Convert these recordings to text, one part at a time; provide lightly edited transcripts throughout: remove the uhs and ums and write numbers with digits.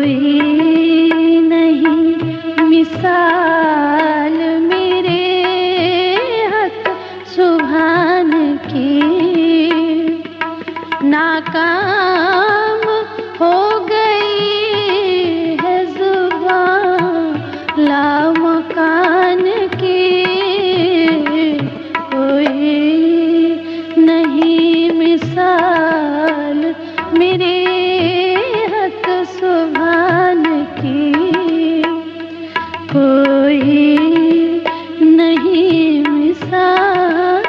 कोई नहीं मिसाल मेरे हक सुभान की, नाकाम हो गई है जुबान लामकान की, कोई नहीं मिसाल मेरे हक सुभान की, कोई नहीं मिसाल।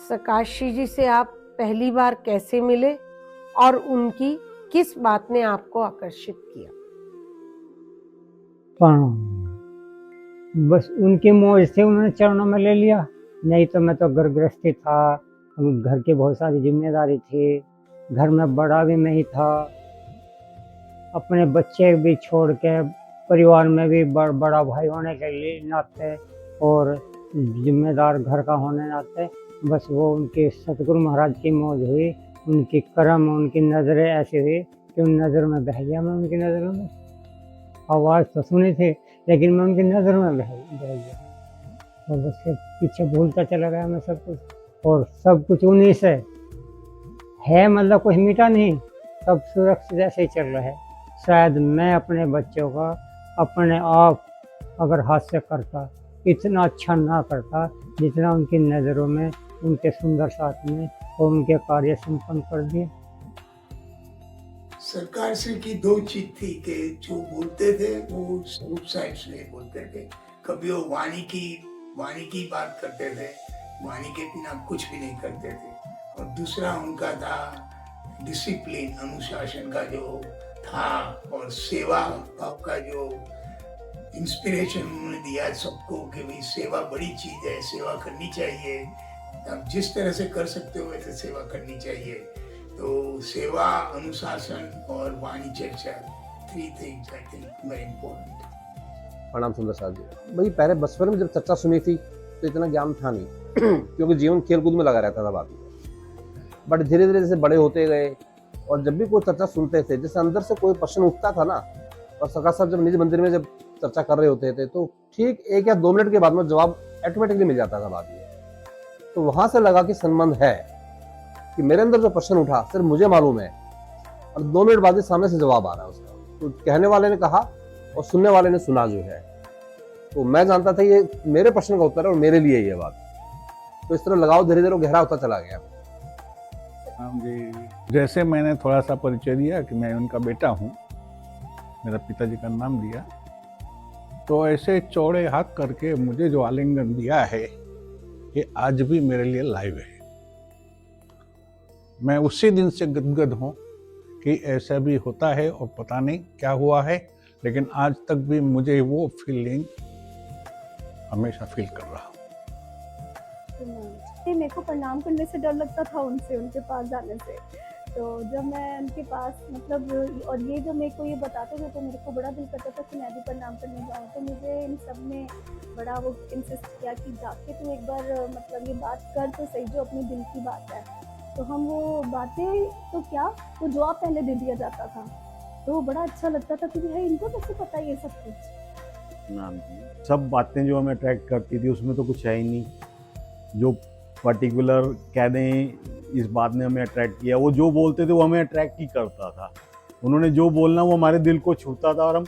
सकाशी जी से आप पहली बार कैसे मिले और उनकी किस बात ने आपको आकर्षित किया? बस उनके मोह से उन्होंने चरणों में ले लिया, नहीं तो मैं तो घर गृहस्थी था, घर की बहुत सारी जिम्मेदारी थी, घर में बड़ा भी नहीं था, अपने बच्चे भी छोड़ के परिवार में भी बड़ा भाई होने के लिए नाते और जिम्मेदार घर का होने नाते बस वो उनके सतगुरु महाराज की मौज हुई, उनकी करम, उनकी नज़रें ऐसी हुई कि उन नज़र में बह गया मैं उनकी नज़रों में। आवाज़ तो सुनी थी लेकिन मैं उनकी नज़र में बह गया और बस फिर पीछे भूलता चला गया मैं सब कुछ, और सब कुछ उन्हीं से है, मतलब कुछ मिटा नहीं, सब सुरक्षित जैसे ही चल रहा है। शायद मैं अपने बच्चों का अपने आप अगर हाथ से करता इतना अच्छा ना करता जितना उनकी नज़रों में, उनके सुंदर साथ में और उनके कार्य संपन्न कर दिए। सरकार से की दो चीज थी कि जो बोलते थे वो रूप साइड से बोलते थे, कभी वो वाणी की बात करते थे, वाणी के बिना कुछ भी नहीं करते थे, और दूसरा उनका था डिसिप्लिन, अनुशासन का जो था, और सेवा भाव का जो इंस्पिरेशन उन्होंने दिया सबको कि भाई सेवा बड़ी चीज है, सेवा करनी चाहिए, आप जिस तरह से कर सकते हो वैसे सेवा करनी चाहिए। तो सेवा, अनुशासन और वाणी चर्चा, 3 things I think very important। प्रणाम सुंदर साहब जी। भाई पहले बचपन में जब चर्चा सुनी थी तो इतना ज्ञान था नहीं क्योंकि जीवन खेल कूद में लगा रहता था बात में, बट धीरे धीरे जैसे बड़े होते गए और जब भी कोई चर्चा सुनते थे, जैसे अंदर से कोई प्रश्न उठता था ना, और सरकार साहब जब निज मंदिर में जब चर्चा कर रहे होते थे तो ठीक 1 या 2 मिनट के बाद में जवाब ऑटोमेटिकली मिल जाता था बात में। तो वहां से लगा कि संबंध है कि मेरे अंदर जो प्रश्न उठा सिर्फ मुझे मालूम है, और 2 मिनट बाद ही सामने से जवाब आ रहा है उसका, तो कहने वाले ने कहा और सुनने वाले ने सुना जो है, तो मैं जानता था ये मेरे प्रश्न का उत्तर है और मेरे लिए ये बात। तो इस तरह लगाव धीरे धीरे गहरा होता चला गया। हाँ जी, जैसे मैंने थोड़ा सा परिचय दिया कि मैं उनका बेटा हूँ, मेरा पिताजी का नाम दिया, तो ऐसे चौड़े हाथ करके मुझे जो आलिंगन दिया है ये आज भी मेरे लिए लाइव है। मैं उसी दिन से गदगद हूँ कि ऐसा भी होता है और पता नहीं क्या हुआ है, लेकिन आज तक भी मुझे वो फीलिंग हमेशा फील कर रहा हूँ। मेरे को प्रणाम करने से डर लगता था उनके पास जाने से, तो जब मैं उनके पास मतलब, और ये जो मेरे को ये बताते थे तो मेरे को बड़ा दिल करता था कि मैं भी प्रणाम करने जाऊँ। तो मुझे इन सब ने बड़ा वो इंसिस्ट किया कि जाके तू एक बार मतलब ये बात कर तो सही, जो अपने दिल की बात है। तो हम वो बातें तो क्या, तो जवाब पहले दे दिया जाता था, तो बड़ा अच्छा लगता था कि भाई इनको कैसे पता ये सब कुछ। सब बातें जो हमें अट्रैक्ट करती थी उसमें तो कुछ है ही नहीं, जो पर्टिकुलर कह दें इस बात ने हमें अट्रैक्ट किया, वो जो बोलते थे वो हमें अट्रैक्ट ही करता था। उन्होंने जो बोलना वो हमारे दिल को छूता था और हम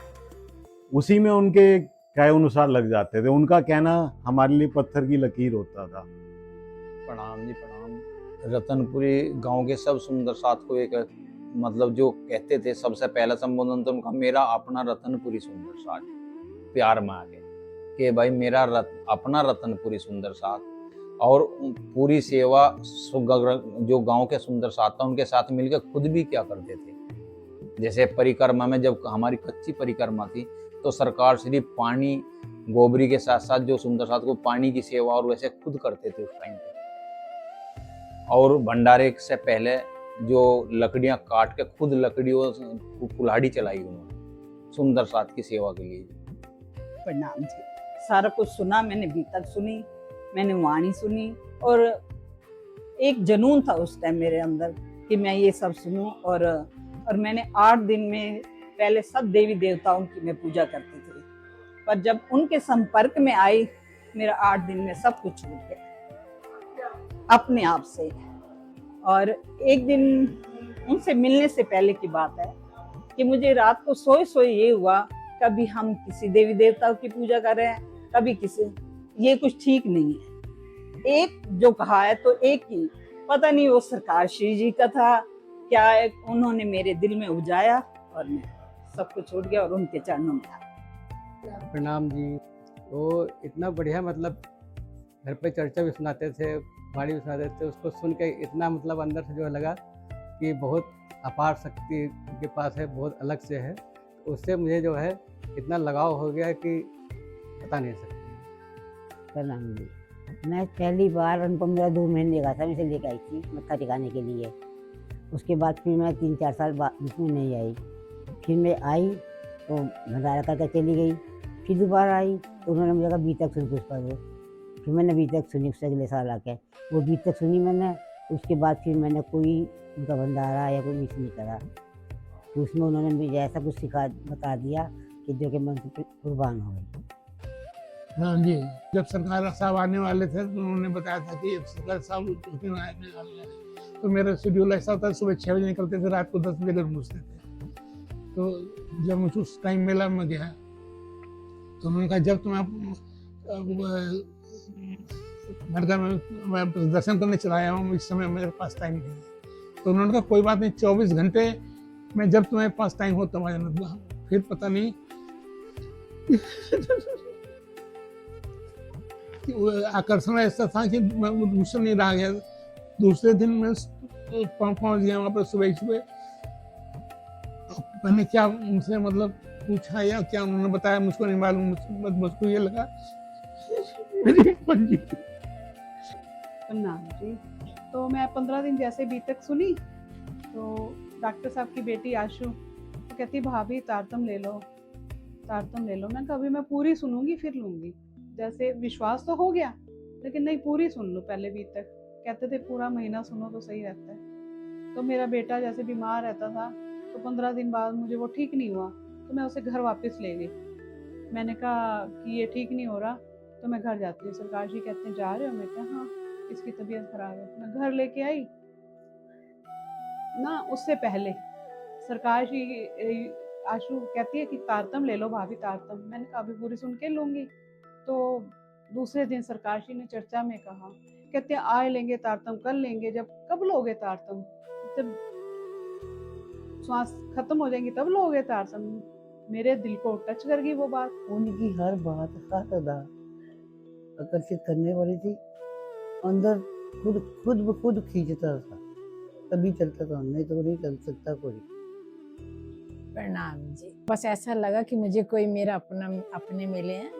उसी में उनके कहे अनुसार लग जाते थे। उनका कहना हमारे लिए पत्थर की लकीर होता था। प्रणाम जी प्रणाम। रतनपुरी गांव के सब सुंदर साथ को एक मतलब जो कहते थे, सबसे पहला संबोधन तो उनका मेरा अपना रतनपुरी सुंदर साथ, प्यार में आगे कि भाई मेरा अपना रतनपुरी सुंदर साथ, और पूरी सेवा जो गांव के सुंदर साथ था उनके साथ मिलकर खुद भी क्या करते थे। जैसे परिक्रमा में जब हमारी कच्ची परिक्रमा थी तो सरकार सिर्फ पानी गोबरी के साथ साथ जो सुंदर साथ को पानी की सेवा और वैसे खुद करते थे उस टाइम पे। और भंडारे से पहले जो लकड़ियां काट के खुद लकड़ियों कुल्हाड़ी चलाई उन्होंने सुंदर साथ की सेवा के लिए। प्रणाम जी। सारा कुछ सुना मैंने, बीतक सुनी, मैंने वाणी सुनी, और एक जुनून था उस टाइम मेरे अंदर कि मैं ये सब सुनूं। और मैंने 8 दिन में पहले सब देवी देवताओं की मैं पूजा करती थी, पर जब उनके संपर्क में आई मेरा 8 दिन में सब कुछ छूट गया अपने आप से। और एक दिन उनसे मिलने से पहले की बात है कि मुझे रात को सोए सोए ये हुआ, कभी हम किसी देवी देवताओं की पूजा कर रहे हैं, कभी किसी, ये कुछ ठीक नहीं है। एक जो कहा है तो एक ही, पता नहीं वो सरकार श्री जी का था क्या है, उन्होंने मेरे दिल में उपजाया और मैं सब कुछ छूट गया और उनके चरणों में था। प्रणाम जी। वो इतना बढ़िया, मतलब घर पे चर्चा भी सुनाते थे, वाणी भी सुनाते थे, उसको सुन के इतना मतलब अंदर से जो है लगा कि बहुत अपार शक्ति उनके पास है, बहुत अलग से है। उससे मुझे जो है इतना लगाव हो गया कि बता नहीं सकते। प्रणाम जी। मैं पहली बार अनुपम मेरा 2 महीने का था, मैं इसे लेकर आई थी मत्था टिकाने के लिए। उसके बाद फिर मैं 3-4 साल बाद उसमें नहीं आई। फिर मैं आई तो भंडारा करके चली गई। फिर दोबारा आई तो उन्होंने मुझे कहा बीतक सुन पुष्पा दो। फिर मैंने बीतक सुनी, उससे अगले साल आके वो बीतक सुनी मैंने। उसके बाद फिर मैंने कोई उनका भंडारा या कोई मिस नहीं करा। तो उसमें उन्होंने मुझे ऐसा कुछ बता दिया कि जो कि मैं उनसे कुर्बान हो गई। हाँ जी, जब सरकार साहब आने वाले थे तो उन्होंने बताया था कि सरकार साहब उस दिन आने वाले हैं। तो मेरा शेड्यूल ऐसा होता है, सुबह 6 बजे निकलते थे, रात को 10 बजे घर पहुँचते थे। तो जब मुझे उस टाइम मेला में गया तो उन्होंने कहा जब तुम्हें मरगा में मैं दर्शन करने चला आया हूँ, इस समय मेरे पास टाइम नहीं है। तो उन्होंने कहा कोई बात नहीं, 24 घंटे में जब तुम्हारे पास टाइम हो तब आ जाना। फिर पता नहीं आकर्षण ऐसा था कि मैं मुझसे नहीं रहा गया। दूसरे दिन मैं पहुंच गया वहाँ पर सुबह। मैंने क्या उनसे मतलब पूछा या क्या उन्होंने बताया मुझको नहीं मालूम। मुझको ये लगा मेरी पंजी। प्रणाम जी। तो मैं 15 दिन जैसे बीतक सुनी तो डॉक्टर साहब की बेटी आशु तो कहती भाभी तारतम ले लो, तारतम ले लो। मैंने कहा अभी मैं पूरी सुनूंगी फिर लूँगी। जैसे विश्वास तो हो गया लेकिन नहीं, पूरी सुन लो पहले बीतक। कहते थे पूरा महीना सुनो तो सही रहता है। तो मेरा बेटा जैसे बीमार रहता था तो 15 दिन बाद मुझे वो ठीक नहीं हुआ तो मैं उसे घर वापस ले गई। मैंने कहा कि ये ठीक नहीं हो रहा तो मैं घर जाती हूँ। सरकार जी कहते हैं जा रहे हो? मैं कहा हाँ, इसकी तबीयत खराब है। मैं घर लेके आई ना, उससे पहले सरकार जी आशु कहती है कि तारतम ले लो भाभी, तारतम। मैंने कहा अभी पूरी सुन के लूँगी। तो दूसरे दिन सरकार जी ने चर्चा में कहा, कहते हैं आए लेंगे तारतम, कर लेंगे। जब कब लोगे तारतम? जब श्वास खत्म हो जाएंगी तब लोगे तारतम। मेरे दिल को टच कर गई वो बात। उनकी हर बात हर अदा आकर्षित करने वाली थी। अंदर खुद ब खुद खींचता था, तभी चलता था, नहीं तो नहीं चल सकता कोई। प्रणाम जी। बस ऐसा लगा कि मुझे कोई मेरा अपने मिले हैं।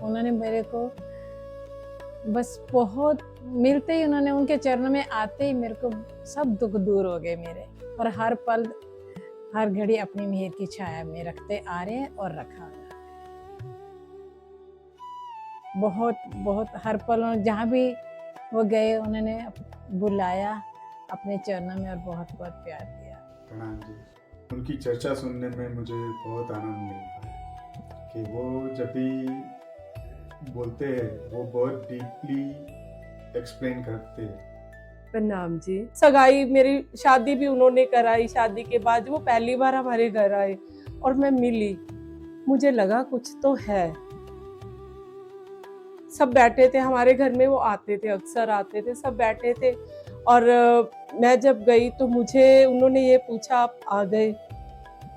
उन्होंने मेरे को बस बहुत मिलते ही, उन्होंने उनके चरणों में आते ही मेरे को सब दुख दूर हो गए मेरे। और हर पल हर घड़ी अपनी मेहर की छाया में रखते आ रहे हैं और रखा हुआ है। बहुत बहुत हर पल जहाँ भी वो गए उन्होंने बुलाया अपने चरणों में और बहुत बहुत प्यार दिया। प्रणाम जी। उनकी चर्चा सुनने में मुझे बहुत आनंद मिलता है कि वो जब भी बोलते हैं वो बहुत डीपली एक्सप्लेन करते हैं। प्रणाम जी। सगाई मेरी शादी भी उन्होंने कराई। शादी के बाद वो पहली बार हमारे घर आए और मैं मिली, मुझे लगा कुछ तो है। सब बैठे थे हमारे घर में, वो आते थे, अक्सर आते थे, सब बैठे थे। और मैं जब गई तो मुझे उन्होंने ये पूछा आप आ गए।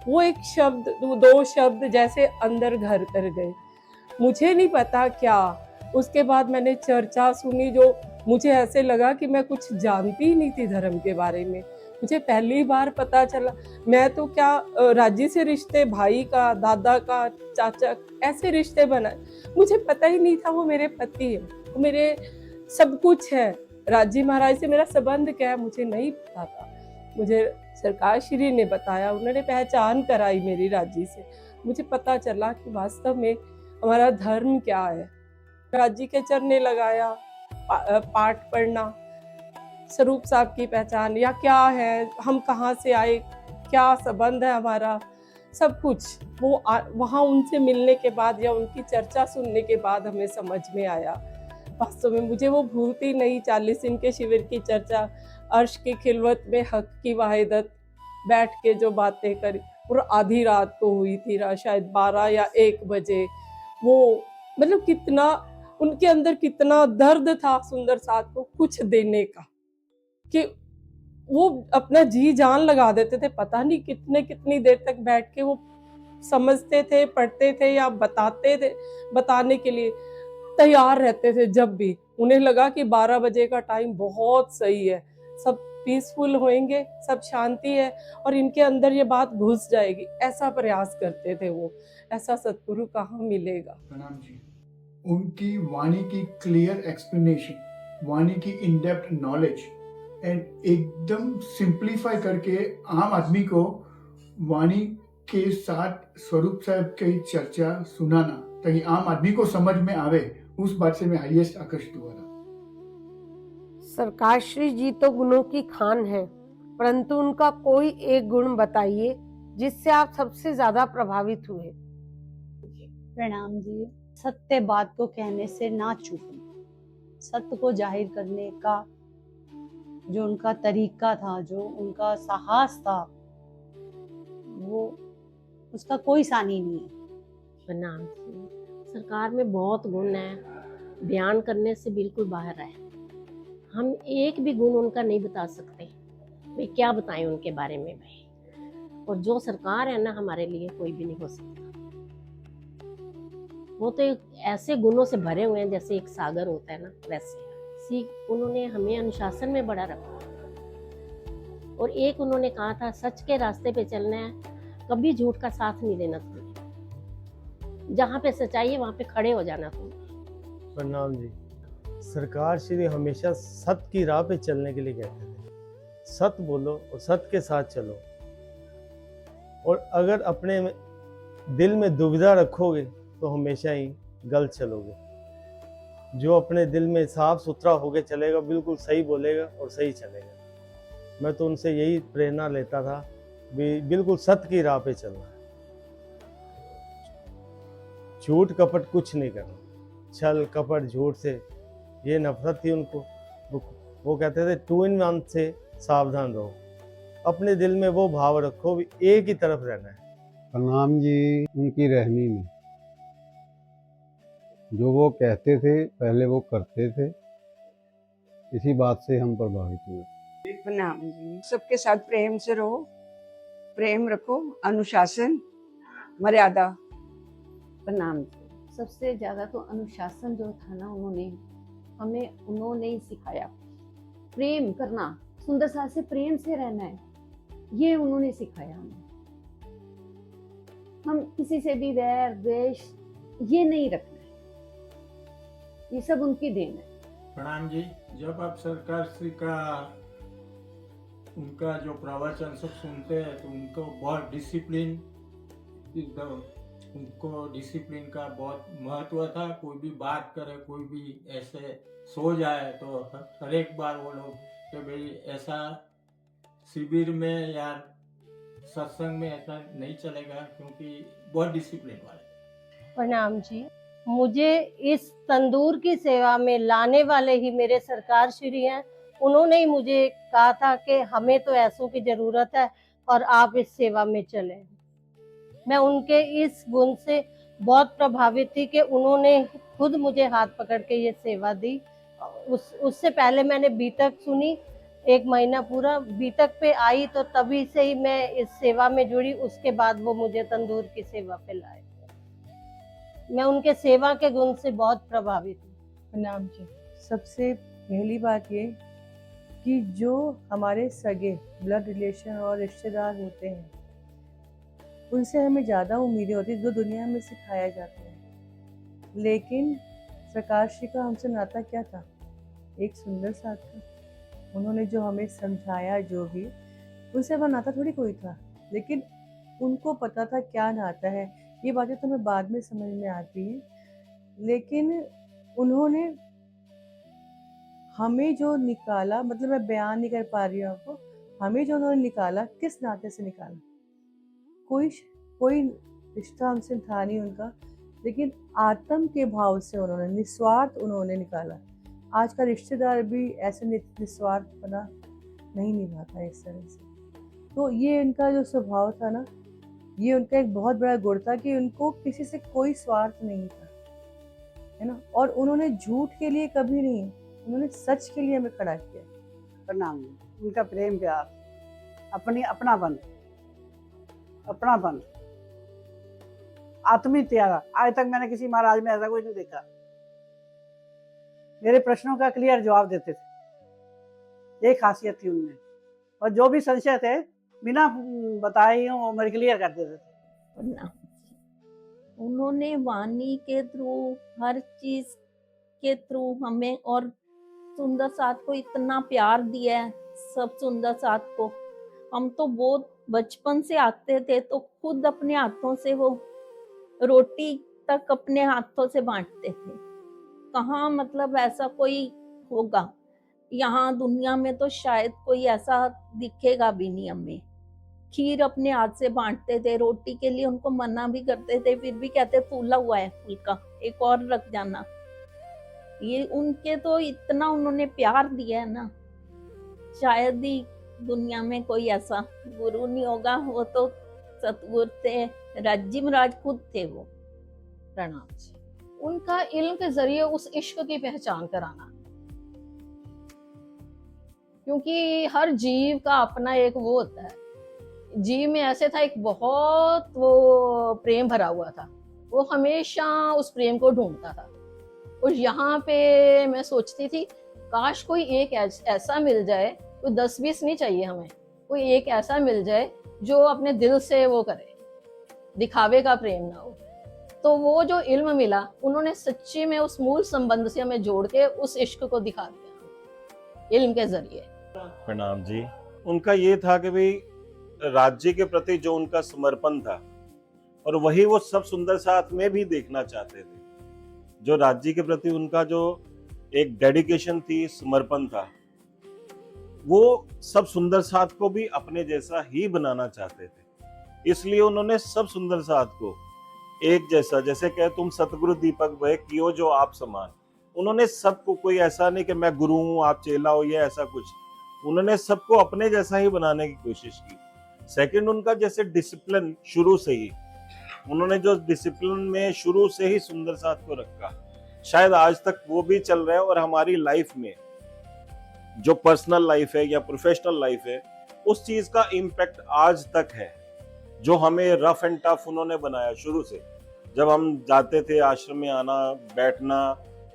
वो एक शब्द, 2 शब्द जैसे अंदर घर कर गए, मुझे नहीं पता क्या। उसके बाद मैंने चर्चा सुनी, जो मुझे ऐसे लगा कि मैं कुछ जानती ही नहीं थी धर्म के बारे में। मुझे पहली बार पता चला। मैं तो क्या राज्य से रिश्ते, भाई का, दादा का, चाचा, ऐसे रिश्ते बनाए, मुझे पता ही नहीं था वो मेरे पति है, वो मेरे सब कुछ है। राज्य महाराज से मेरा संबंध क्या है मुझे नहीं पता था। मुझे सरकार श्री ने बताया, उन्होंने पहचान कराई मेरी राज्य से। मुझे पता चला कि वास्तव में हमारा धर्म क्या है। महाराज जी के चरने लगाया, पाठ पढ़ना, स्वरूप साहब की पहचान या क्या है, हम कहाँ से आए, क्या संबंध है हमारा, सब कुछ वो वहाँ उनसे मिलने के बाद या उनकी चर्चा सुनने के बाद हमें समझ में आया। वास्तव में मुझे वो भूलती नहीं। 40 दिन के शिविर की चर्चा, अर्श की खिलवत में हक की वाहिदत बैठ के जो बातें करी, और आधी रात को हुई थी, शायद 12 या 1 बजे। वो मतलब कितना उनके अंदर कितना दर्द था सुंदर साथ को कुछ देने का, कि वो अपना जी जान लगा देते थे। पता नहीं कितनी देर तक बैठ के वो समझते थे, पढ़ते थे या बताते थे, बताने के लिए तैयार रहते थे। जब भी उन्हें लगा कि 12 बजे का टाइम बहुत सही है, सब पीसफुल होंगे, सब शांति है और इनके अंदर ये बात घुस जाएगी, ऐसा प्रयास करते थे वो। ऐसा सतगुरु कहाँ मिलेगा। प्रणाम जी। उनकी वाणी की क्लियर एक्सप्लेनेशन, वाणी की इन डेप्थ नॉलेज एंड एकदम सिंप्लीफाई करके आम आदमी को वाणी के साथ स्वरूप साहब की चर्चा सुनाना ताकि आम आदमी को समझ में आवे, उस बात से मैं हाईएस्ट आकर्षित हुआ था। सरकार श्री जी तो गुणों की खान है, परंतु उनका कोई एक गुण बताइए जिससे आप सबसे ज्यादा प्रभावित हुए। प्रणाम जी। सत्य बात को कहने से ना चूकना, सत्य को जाहिर करने का जो उनका तरीका था, जो उनका साहस था, वो उसका कोई सानी नहीं है। प्रणाम जी। सरकार में बहुत गुण है, बयान करने से बिल्कुल बाहर है। हम एक भी गुण उनका नहीं बता सकते भाई, क्या बताएं उनके बारे में भाई। और जो सरकार है ना, हमारे लिए कोई भी नहीं हो सकता। वो तो ऐसे गुणों से भरे हुए हैं जैसे एक सागर होता है ना, वैसे उन्होंने हमें अनुशासन में बड़ा रखा। और एक उन्होंने कहा था, सच के रास्ते पे चलना है, कभी झूठ का साथ नहीं देना तुम्हें, जहाँ पे सच्चाई है वहाँ पे खड़े हो जाना तुम्हें। प्रणाम जी। सरकार श्री हमेशा सत्य की राह पे चलने के लिए कहते थे। सत्य बोलो और सत्य के साथ चलो, और अगर अपने दिल में दुविधा रखोगे तो हमेशा ही गलत चलोगे। जो अपने दिल में साफ सुथरा होके चलेगा, बिल्कुल सही बोलेगा और सही चलेगा। मैं तो उनसे यही प्रेरणा लेता था, बिल्कुल सत्य की राह पे चलना है, झूठ कपट कुछ नहीं करना। छल कपट झूठ से ये नफरत थी उनको। वो कहते थे 2 in 1 से सावधान रहो, अपने दिल में वो भाव रखो भी एक ही तरफ रहना है। प्रणाम जी। उनकी रहनी में जो वो कहते थे पहले वो करते थे, इसी बात से हम प्रभावित हुए। प्रणाम जी। सबके साथ प्रेम से रहो, प्रेम रखो, अनुशासन, मर्यादा। प्रणाम जी। सबसे ज्यादा तो अनुशासन जो था ना, उन्होंने ही सिखाया। प्रेम करना, सुंदर साथ से प्रेम से रहना है, ये उन्होंने सिखाया हमें। हम किसी से भी वैर द्वेष ये नहीं रखना है, ये सब उनकी देन है। प्रणाम जी। जब आप सरकार श्री का उनका जो प्रवचन सब सुनते हैं तो उनको बहुत डिसिप्लिन, उनको डिसिप्लिन का बहुत महत्व था। कोई भी बात करे, कोई भी ऐसे सो जाए तो हर एक बार वो लोग कि भाई ऐसा शिविर में या सत्संग में ऐसा नहीं चलेगा, क्योंकि बहुत डिसिप्लिन वाले। प्रणाम जी। मुझे इस तंदूर की सेवा में लाने वाले ही मेरे सरकार श्री हैं। उन्होंने ही मुझे कहा था कि हमें तो ऐसों की जरूरत है और आप इस सेवा में चलें। मैं उनके इस गुण से बहुत प्रभावित थी कि उन्होंने खुद मुझे हाथ पकड़ के ये सेवा दी। उससे पहले मैंने बीतक सुनी, 1 महीना पूरा बीतक पे आई, तो तभी से ही मैं इस सेवा में जुड़ी। उसके बाद वो मुझे तंदूर की सेवा पे लाए। मैं उनके सेवा के गुण से बहुत प्रभावित हूँ। प्रणाम जी। सबसे पहली बात ये कि जो हमारे सगे ब्लड रिलेशन और रिश्तेदार होते हैं, उनसे हमें ज़्यादा उम्मीदें होती हैं, जो दुनिया में सिखाया जाता है। लेकिन सरकार श्री का हमसे नाता क्या था? एक सुंदर साथ था। उन्होंने जो हमें समझाया, जो भी, उनसे हमारा नाता थोड़ी कोई था, लेकिन उनको पता था क्या नाता है। ये बातें तो हमें बाद में समझ में आती हैं, लेकिन उन्होंने हमें जो निकाला, मतलब मैं बयान नहीं कर पा रही हूँ आपको, हमें जो उन्होंने निकाला किस नाते से निकाला। कोई रिश्ता हमसे था नहीं उनका, लेकिन आत्म के भाव से उन्होंने निस्वार्थ उन्होंने निकाला। आज का रिश्तेदार भी ऐसे निस्वार्थ बना नहीं निभाता इस तरह से। तो ये इनका जो स्वभाव था ना, ये उनका एक बहुत बड़ा गुण था कि उनको किसी से कोई स्वार्थ नहीं था, है ना। और उन्होंने झूठ के लिए कभी नहीं, उन्होंने सच के लिए हमें खड़ा किया। प्रणाम। उनका प्रेम प्यार, अपनापन, आत्मिक त्याग, आज तक मैंने किसी महाराज में ऐसा कोई नहीं देखा। मेरे प्रश्नों का क्लियर जवाब देते थे, एक खासियत थी उनमें। और जो भी संशय थे बिना बताए ही वो मेरे क्लियर कर देते थे। उन्होंने वाणी के थ्रू, हर चीज के थ्रू हमें और सुंदर साथ को इतना प्यार दिया है, सब सुंदर साथ को। हम तो बहुत बचपन से आते थे तो खुद अपने हाथों से वो रोटी तक अपने हाथों से बांटते थे। कहाँ मतलब ऐसा कोई होगा यहाँ दुनिया में, तो शायद कोई ऐसा दिखेगा भी नहीं हमें। खीर अपने हाथ से बांटते थे, रोटी के लिए उनको मना भी करते थे, फिर भी कहते फूला हुआ है फुल्का, एक और रख जाना। ये उनके तो इतना उन्होंने प्यार दिया है ना, शायद ही दुनिया में कोई ऐसा गुरु नहीं होगा। वो तो सतगुरु थे, राज्य महाराज खुद थे वो। प्रणाम जी। उनका इल्म के जरिए उस इश्क की पहचान कराना, क्योंकि हर जीव का अपना एक वो होता है। जीव में ऐसे था, एक बहुत वो प्रेम भरा हुआ था, वो हमेशा उस प्रेम को ढूंढता था। और यहाँ पे मैं सोचती थी काश कोई एक ऐसा मिल जाए, कोई 10-20 नहीं चाहिए हमें, कोई एक ऐसा मिल जाए जो अपने दिल से वो करे, दिखावे का प्रेम ना हो। तो वो जो इल्म मिला, उन्होंने सच्ची में उस मूल संबंध से हमें जोड़ के उस इश्क को दिखा दिया इल्म के जरिए। प्रणाम जी। उनका ये था कि भाई राज्य के प्रति जो उनका समर्पण था, और वही वो सब सुंदर साथ में भी देखना चाहते थे। जो राज्य के प्रति उनका जो एक डेडिकेशन थी, समर्पण था, वो सब सुंदर साथ को भी अपने जैसा ही बनाना चाहते थे। इसलिए उन्होंने सब सुंदर साथ को एक जैसा, जैसे कहे तुम सतगुरु दीपक भय कियो जो आप समान। उन्होंने सबको, कोई ऐसा नहीं कि मैं गुरु हूं आप चेला हो, ये ऐसा कुछ। उन्होंने सबको अपने जैसा ही बनाने की कोशिश की। सेकंड, उनका जैसे डिसिप्लिन शुरू से ही, उन्होंने जो डिसिप्लिन में शुरू से ही सुंदर साथ को रखा, शायद आज तक वो भी चल रहा है। और हमारी लाइफ में जो पर्सनल लाइफ है या प्रोफेशनल लाइफ है, उस चीज का इम्पैक्ट आज तक है, जो हमें रफ एंड टफ उन्होंने बनाया शुरू से। जब हम जाते थे आश्रम में, आना बैठना,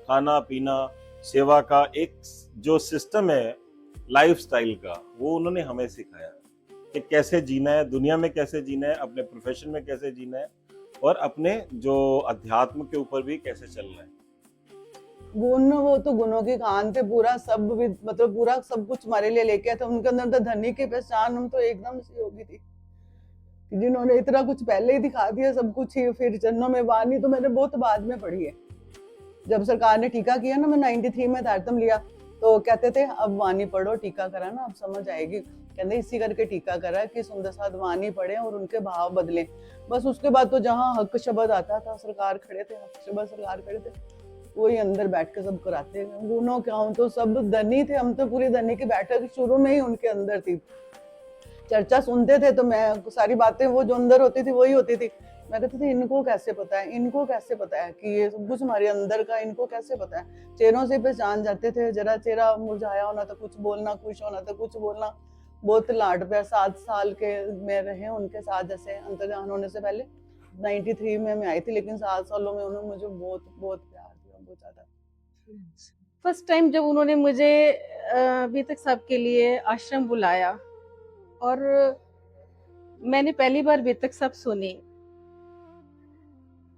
खाना पीना, सेवा का एक जो सिस्टम है लाइफस्टाइल का, वो उन्होंने हमें सिखाया कि कैसे जीना है, दुनिया में कैसे जीना है, अपने प्रोफेशन में कैसे जीना है, और अपने जो अध्यात्म के ऊपर भी कैसे चलना है। गुण, वो तो गुणों की खान थे, पूरा सब भी, मतलब पूरा सब कुछ हमारे लिए लेके आए थे। उनके अंदर तो धनी की पहचान हम तो एकदम सी होगी थी, जिन्होंने इतना कुछ पहले ही दिखा दिया सब कुछ ही। फिर चरणों में वाणी तो मैंने बहुत बाद में पढ़ी है। जब सरकार ने टीका किया ना, मैं 93 में तारतम लिया, तो कहते थे अब वाणी पढ़ो, टीका करा ना, अब समझ आएगी। कहते इसी करके टीका करा कि सुंदर साथ वाणी पढ़े और उनके भाव बदले। बस उसके बाद तो जहाँ हक शब्द आता था, सरकार खड़े थे, हक शब्द सरकार खड़े थे, वही अंदर बैठ के सब कराते। गुणों क्या, हम तो सब धनी थे, हम तो पूरी धनी की बैठक शुरू में ही उनके अंदर थी। चर्चा सुनते थे तो मैं सारी बातें वो जो अंदर होती थी वही होती थी। मैं कहती थी इनको कैसे पता है, इनको कैसे पता है कि ये सब कुछ हमारे अंदर का, इनको कैसे पता है। चेहरों से पहचान जाते थे, जरा चेहरा मुरझाया होना तो कुछ बोलना, खुश होना तो कुछ बोलना। बहुत लाड प्यार, 7 साल के में रहे उनके साथ। जैसे अंतर्ध्यान होने से पहले 93 में मैं आई थी, लेकिन 7 सालों में उन्होंने मुझे बहुत बहुत प्यार दिया, बहुत ज्यादा। फर्स्ट टाइम जब उन्होंने मुझे बीतक साहब के लिए आश्रम बुलाया और मैंने पहली बार बीतक साहब सुनी,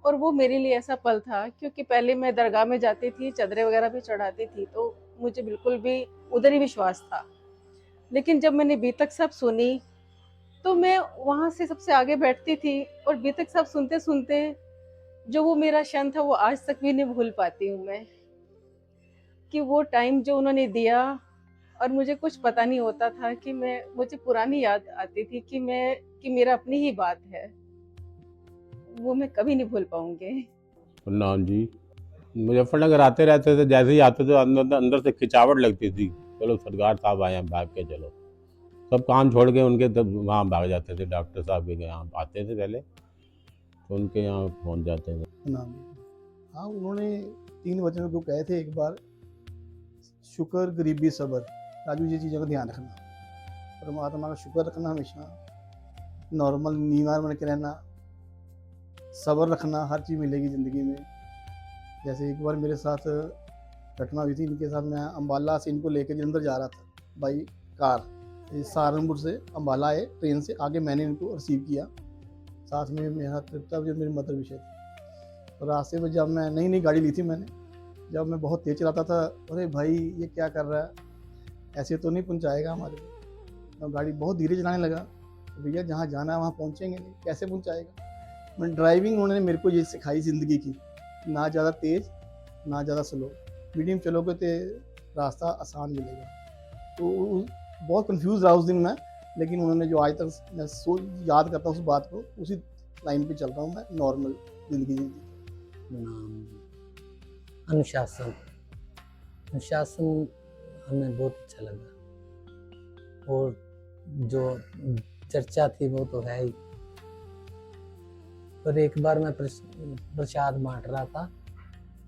और वो मेरे लिए ऐसा पल था क्योंकि पहले मैं दरगाह में जाती थी, चादरें वगैरह भी चढ़ाती थी, तो मुझे बिल्कुल भी उधर ही विश्वास था। लेकिन जब मैंने बीतक साहब सुनी तो मैं वहाँ से सबसे आगे बैठती थी, और बीतक साहब सुनते सुनते जो वो मेरा क्षण था वो आज तक भी नहीं भूल पाती हूँ मैं, कि वो टाइम जो उन्होंने दिया और मुझे कुछ पता नहीं होता था कि मुझे पुरानी याद आती थी कि मेरा अपनी ही बात है, वो मैं कभी नहीं भूल पाऊंगी। प्रणाम जी। मुजफ्फरनगर आते रहते थे, जैसे ही आते थे अंदर अंदर से खिंचावट लगती थी, चलो सरकार साहब आए हैं, भाग के चलो। सब काम छोड़ के उनके तब वहाँ भाग जाते थे, डॉक्टर साहब के यहाँ आते थे पहले, तो उनके यहाँ पहुँच जाते थे। प्रणाम जी। हाँ, उन्होंने 3 वचनों को कहे थे एक बार, शुक्र, गरीबी, सब्र। राजू जी चीज़ों का ध्यान रखना, परमात्मा का शुक्र रखना, हमेशा नॉर्मल नीवार बन के रहना, सब्र रखना, हर चीज़ मिलेगी ज़िंदगी में। जैसे एक बार मेरे साथ घटना हुई थी, इनके साथ मैं अम्बाला से इनको लेकर जलंधर जा रहा था बाई कार, सहारनपुर से अम्बाला आए ट्रेन से, आगे मैंने इनको रिसीव किया, साथ में मेरा ट्रिप था, जो मेरी मदर विषय थी। तो रास्ते में जब मैं नई गाड़ी ली थी मैंने, जब मैं बहुत तेज़ चलाता था, अरे भाई ये क्या कर रहा है, ऐसे तो नहीं पहुंचाएगा हमारे को। मैं गाड़ी बहुत धीरे चलाने लगा, तो भैया जहाँ जाना है वहाँ पहुँचेंगे नहीं, कैसे पहुँचाएगा। मैं ड्राइविंग उन्होंने मेरे को ये सिखाई ज़िंदगी की, ना ज़्यादा तेज़ ना ज़्यादा स्लो, मीडियम चलोगे तो रास्ता आसान मिलेगा। तो बहुत कंफ्यूज रहा उस दिन मैं, लेकिन उन्होंने जो आज तक मैं याद करता हूँ उस बात को, उसी लाइन पे चल रहा हूँ मैं, नॉर्मल ज़िंदगी जी। अनुशासन, अनुशासन हमें बहुत अच्छा लगा, और जो चर्चा थी वो तो है ही। और एक बार मैं प्रसाद बांट रहा था,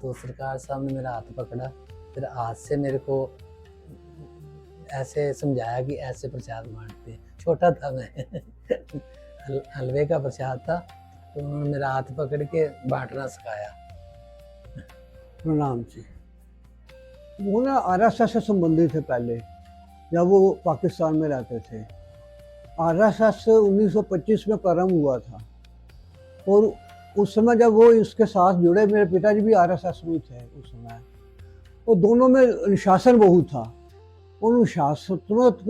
तो सरकार साहब ने मेरा हाथ पकड़ा, फिर हाथ से मेरे को ऐसे समझाया कि ऐसे प्रसाद बांटते हैं। छोटा था मैं हलवे का प्रसाद था, तो उन्होंने मेरा हाथ पकड़ के बांटना सिखाया। प्रणाम जी। वो ना आरएसएस से संबंधित है पहले, जब वो पाकिस्तान में रहते थे। आरएसएस 1925 में प्रारंभ हुआ था, और उस समय जब वो इसके साथ जुड़े, मेरे पिताजी भी आरएसएस में थे उस समय, तो दोनों में अनुशासन बहुत था। अनुशासन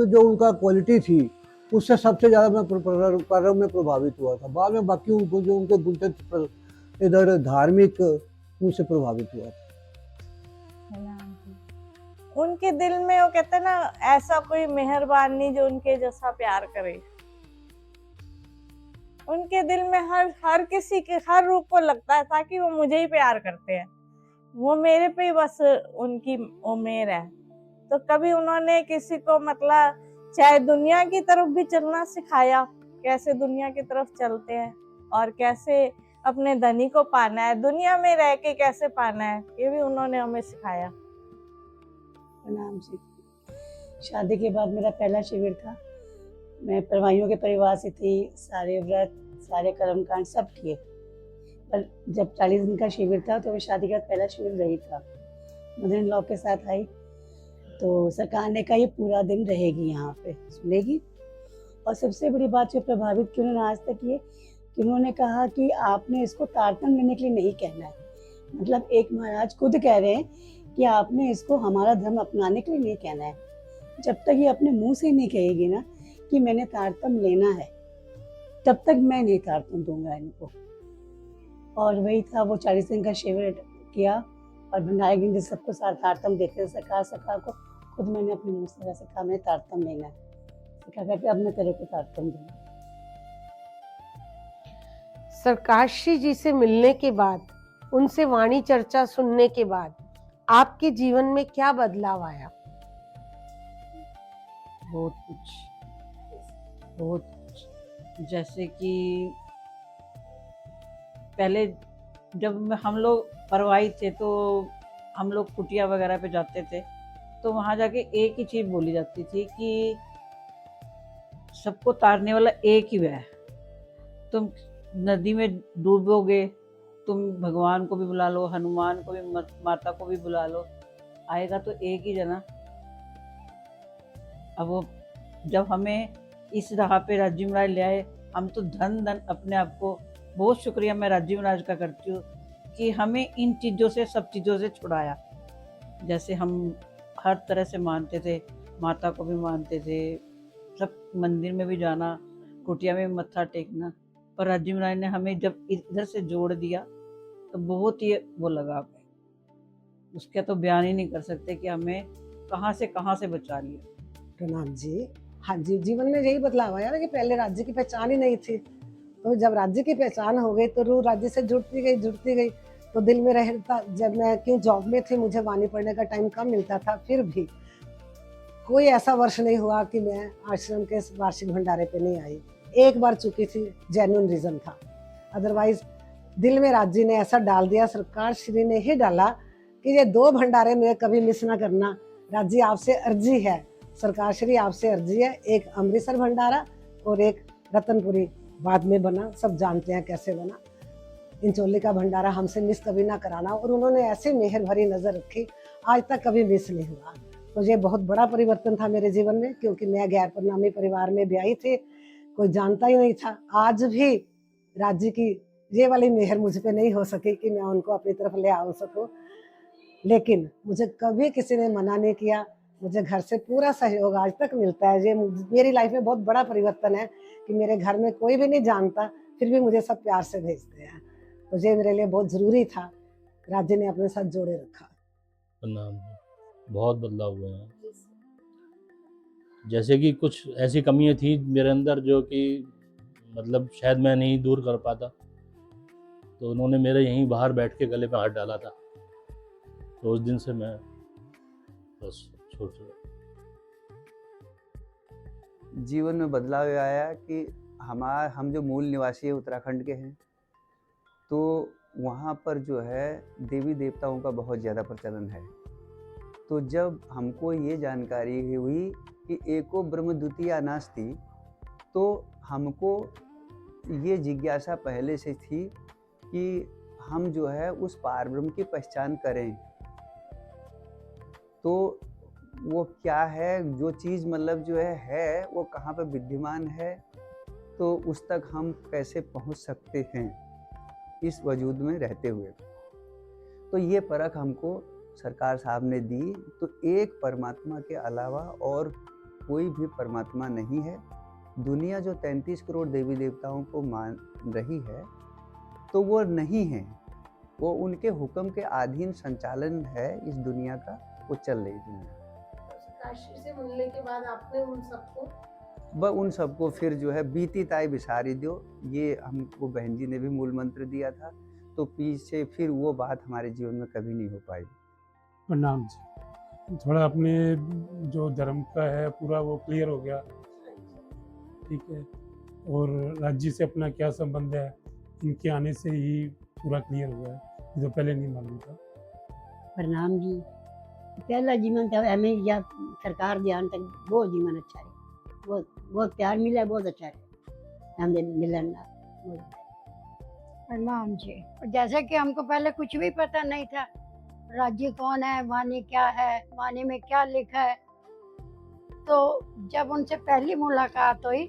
जो उनका क्वालिटी थी, उससे सबसे ज़्यादा मैं प्रारंभ में प्रभावित हुआ था। बाद में बाकी उनको जो उनके बुनते इधर धार्मिक, उनसे प्रभावित हुआ था। उनके दिल में वो कहते हैं ना, ऐसा कोई मेहरबान नहीं जो उनके जैसा प्यार करे। उनके दिल में हर किसी के, हर रूप को लगता था कि वो मुझे ही प्यार करते हैं, वो मेरे पे ही बस उनकी उम्मीद है। तो कभी उन्होंने किसी को मतलब चाहे दुनिया की तरफ भी चलना सिखाया, कैसे दुनिया की तरफ चलते हैं और कैसे अपने धनी को पाना है, दुनिया में रह के कैसे पाना है, ये भी उन्होंने हमें सिखाया। प्रणाम जी। शादी के बाद मेरा पहला शिविर था। मैं परवाइयों के परिवार से थी, सारे व्रत, सारे कर्मकांड सब किए, पर जब 40 दिन का शिविर था तो मैं शादी के बाद पहला शिविर रही था। मदर इन लॉ के साथ आई, तो सरकार ने कहा ये पूरा दिन रहेगी यहाँ पे, सुनेगी। और सबसे बड़ी बात जो प्रभावित की उन्होंने आज तक ये, कि उन्होंने कहा कि आपने इसको तारतम्य लेने के लिए नहीं कहना है। मतलब एक महाराज खुद कह रहे हैं कि आपने इसको हमारा धर्म अपनाने के लिए नहीं कहना है। जब तक ये अपने मुंह से नहीं कहेगी ना कि मैंने तारतम्य लेना है, तब तक मैं नहीं तारतम्य दूंगा इनको। और वही था, वो 40 दिन का शिविर किया और भंडारे गिन सबको तारतम्य देते थे। सरकार को खुद मैंने अपने मुंह से वैसे कहा, मैंने तारतम्य लेना है। सरकार कहते अब मैं तेरे को तारतम्य दूंगा। सरकारश्री जी से मिलने के बाद, उनसे वाणी चर्चा सुनने के बाद आपके जीवन में क्या बदलाव आया? बहुत कुछ। जैसे कि पहले जब हम लोग परवाई थे तो हम लोग कुटिया वगैरह पे जाते थे, तो वहाँ जाके एक ही चीज़ बोली जाती थी कि सबको तारने वाला एक ही है। तुम नदी में डूबोगे, तुम भगवान को भी बुला लो, हनुमान को भी, माता को भी बुला लो, आएगा तो एक ही जना। अब वो जब हमें इस राह पे राजीव महाराज ले आए, हम तो धन अपने आप को, बहुत शुक्रिया मैं राजीव महाराज का करती हूँ कि हमें इन चीज़ों से, सब चीज़ों से छुड़ाया। जैसे हम हर तरह से मानते थे, माता को भी मानते थे, सब मंदिर में भी जाना, कुटिया में भी मत्था टेकना, पर राजीव महाराज ने हमें जब इधर से जोड़ दिया तो बहुत ही वो लगा हमें, उसके तो बयान ही नहीं कर सकते कि हमें कहाँ से बचा लिया। प्रणाम जी। हाँ जी, जीवन में यही बदलाव आया ना कि पहले राज्य की पहचान ही नहीं थी, तो जब राज्य की पहचान हो गई तो रूह राज्य से जुड़ती गई, तो दिल में रहता। जब मैं क्यों जॉब में थी, मुझे वाणी पढ़ने का टाइम कम मिलता था, फिर भी कोई ऐसा वर्ष नहीं हुआ कि मैं आश्रम के वार्षिक भंडारे पे नहीं आई। एक बार चुकी थी, जेन्युइन रीजन था, अदरवाइज दिल में राज्य ने ऐसा डाल दिया, सरकार श्री ने ही डाला कि ये 2 भंडारे में कभी मिस ना करना। राज्य आपसे अर्जी है, सरकार श्री आपसे अर्जी है, एक अमृतसर भंडारा और एक रतनपुरी बाद में बना, सब जानते हैं कैसे बना। इंचोली का भंडारा हमसे मिस कभी ना कराना, और उन्होंने ऐसे मेहर भरी नजर रखी, आज तक कभी मिस नहीं हुआ। तो ये बहुत बड़ा परिवर्तन था मेरे जीवन में, क्योंकि मैं गैर परिणामी परिवार में ब्याही थी, कोई जानता ही नहीं था। आज भी राज्य की ये वाली मेहर मुझ पे नहीं हो सकी कि मैं उनको अपनी तरफ ले आ सकूं, लेकिन मुझे कभी किसी ने मना नहीं किया। मुझे घर से पूरा सहयोग आज तक मिलता है। ये मेरी लाइफ में बहुत बड़ा परिवर्तन है कि मेरे घर में कोई भी नहीं जानता, फिर भी मुझे सब प्यार से भेजते हैं। तो ये मेरे लिए बहुत ज़रूरी था, राज्य ने अपने साथ जोड़े रखा। प्रणाम। बहुत बदलाव हुए हैं, जैसे कि कुछ ऐसी कमियां थी मेरे अंदर जो कि मतलब शायद मैं नहीं दूर कर पाता, तो उन्होंने मेरे यहीं बाहर बैठ के गले पे हाथ डाला था, तो उस दिन से मैं बस छोड़ चुका। जीवन में बदलाव ये आया कि हम जो मूल निवासी है उत्तराखंड के हैं, तो वहाँ पर जो है देवी देवताओं का बहुत ज़्यादा प्रचलन है। तो जब हमको ये जानकारी हुई कि एको ब्रह्म द्वितीया नास्ति, तो हमको ये जिज्ञासा पहले से थी कि हम जो है उस पारब्रह्म की पहचान करें। तो वो क्या है, जो चीज़ मतलब जो है वो कहाँ पर विद्यमान है, तो उस तक हम कैसे पहुँच सकते हैं इस वजूद में रहते हुए। तो ये परख हमको सरकार साहब ने दी। तो एक परमात्मा के अलावा और कोई भी परमात्मा नहीं है। दुनिया जो 33 करोड़ देवी देवताओं को मान रही है, तो वो नहीं है, वो उनके हुक्म के अधीन संचालन है इस दुनिया का, वो चल रही दुनिया। काशी से मिलने के बाद आपने उन सबको फिर जो है बीती ताई बिसारी दो, ये हमको बहन जी ने भी मूल मंत्र दिया था, तो पीछे फिर वो बात हमारे जीवन में कभी नहीं हो पाई। प्रणाम जी। थोड़ा अपने जो धर्म का है पूरा वो क्लियर हो गया, ठीक है, और राज्य से अपना क्या संबंध है इनके आने से ही पूरा क्लियर हुआ है, ये तो पहले नहीं मालूम था। प्रणाम जी। पहला जीवन था हमें या सरकार ध्यान तक वो जीवन अच्छा है, बहुत प्यार मिला, बहुत अच्छा है हमें मिलन। प्रणाम जी। जैसे कि हमको पहले कुछ भी पता नहीं था, राज्य कौन है, वाणी क्या है, वाणी में क्या लिखा है। तो जब उनसे पहली मुलाकात हुई,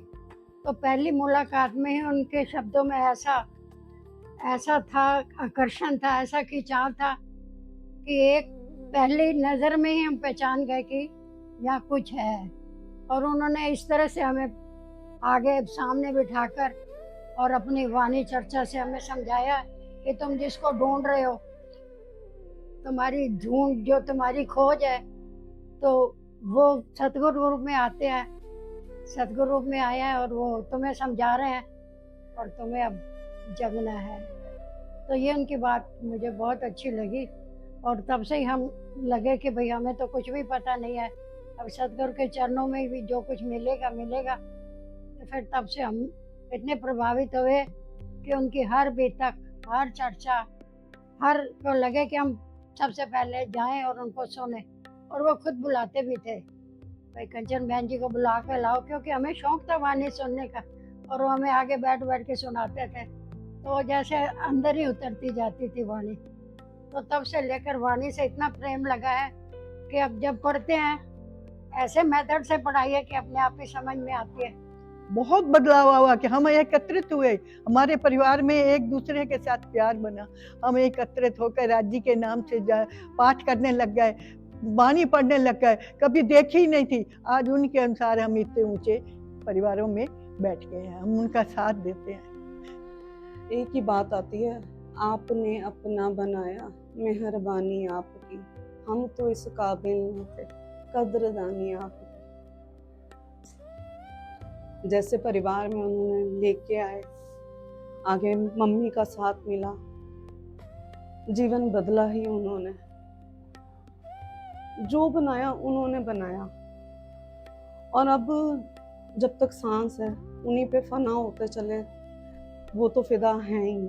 तो पहली मुलाकात में ही उनके शब्दों में ऐसा था आकर्षण था, ऐसा खिंचाव था कि एक पहली नज़र में ही हम पहचान गए कि यहाँ कुछ है। और उन्होंने इस तरह से हमें आगे सामने बिठाकर और अपनी वाणी चर्चा से हमें समझाया कि तुम जिसको ढूंढ रहे हो, तुम्हारी ढूंढ जो तुम्हारी खोज है, तो वो सतगुरु रूप में आते हैं, सतगुरु रूप में आया है और वो तुम्हें समझा रहे हैं और तुम्हें अब जगना है। तो ये उनकी बात मुझे बहुत अच्छी लगी, और तब से ही हम लगे कि भाई हमें तो कुछ भी पता नहीं है, अब सतगुरु के चरणों में भी जो कुछ मिलेगा मिलेगा। तो फिर तब से हम इतने प्रभावित हुए कि उनकी हर बेतक, हर चर्चा, हर को लगे कि हम सबसे पहले जाएं और उनको सुने। और वो खुद बुलाते भी थे, भाई कंचन बहन जी को बुला के लाओ, क्योंकि हमें शौक था वाणी सुनने का, और वो हमें आगे बैठ बैठ के सुनाते थे, तो जैसे अंदर ही उतरती जाती थी वाणी। तो तब से लेकर वाणी से इतना प्रेम लगा है कि अब जब पढ़ते हैं ऐसे मेथड से पढ़ाई है कि अपने आप ही समझ में आती है। बहुत बदलाव हुआ कि हम एकत्रित हुए, हमारे परिवार में एक दूसरे के साथ प्यार बना, हम एकत्रित होकर राज्य के नाम से पाठ करने लग गए, वाणी पढ़ने लग गए, कभी देखी ही नहीं थी। आज उनके अनुसार हम इतने ऊंचे परिवारों में बैठ गए हैं, हम उनका साथ देते हैं। एक ही बात आती है आपने अपना बनाया, मेहरबानी आपकी, हम तो इस काबिल न थे, कद्रदानी आपकी। जैसे परिवार में उन्होंने लेके आए, आगे मम्मी का साथ मिला, जीवन बदला ही उन्होंने। जो बनाया उन्होंने बनाया, और अब जब तक सांस है उन्हीं पे फना होते चले, वो तो फिदा हैं ही।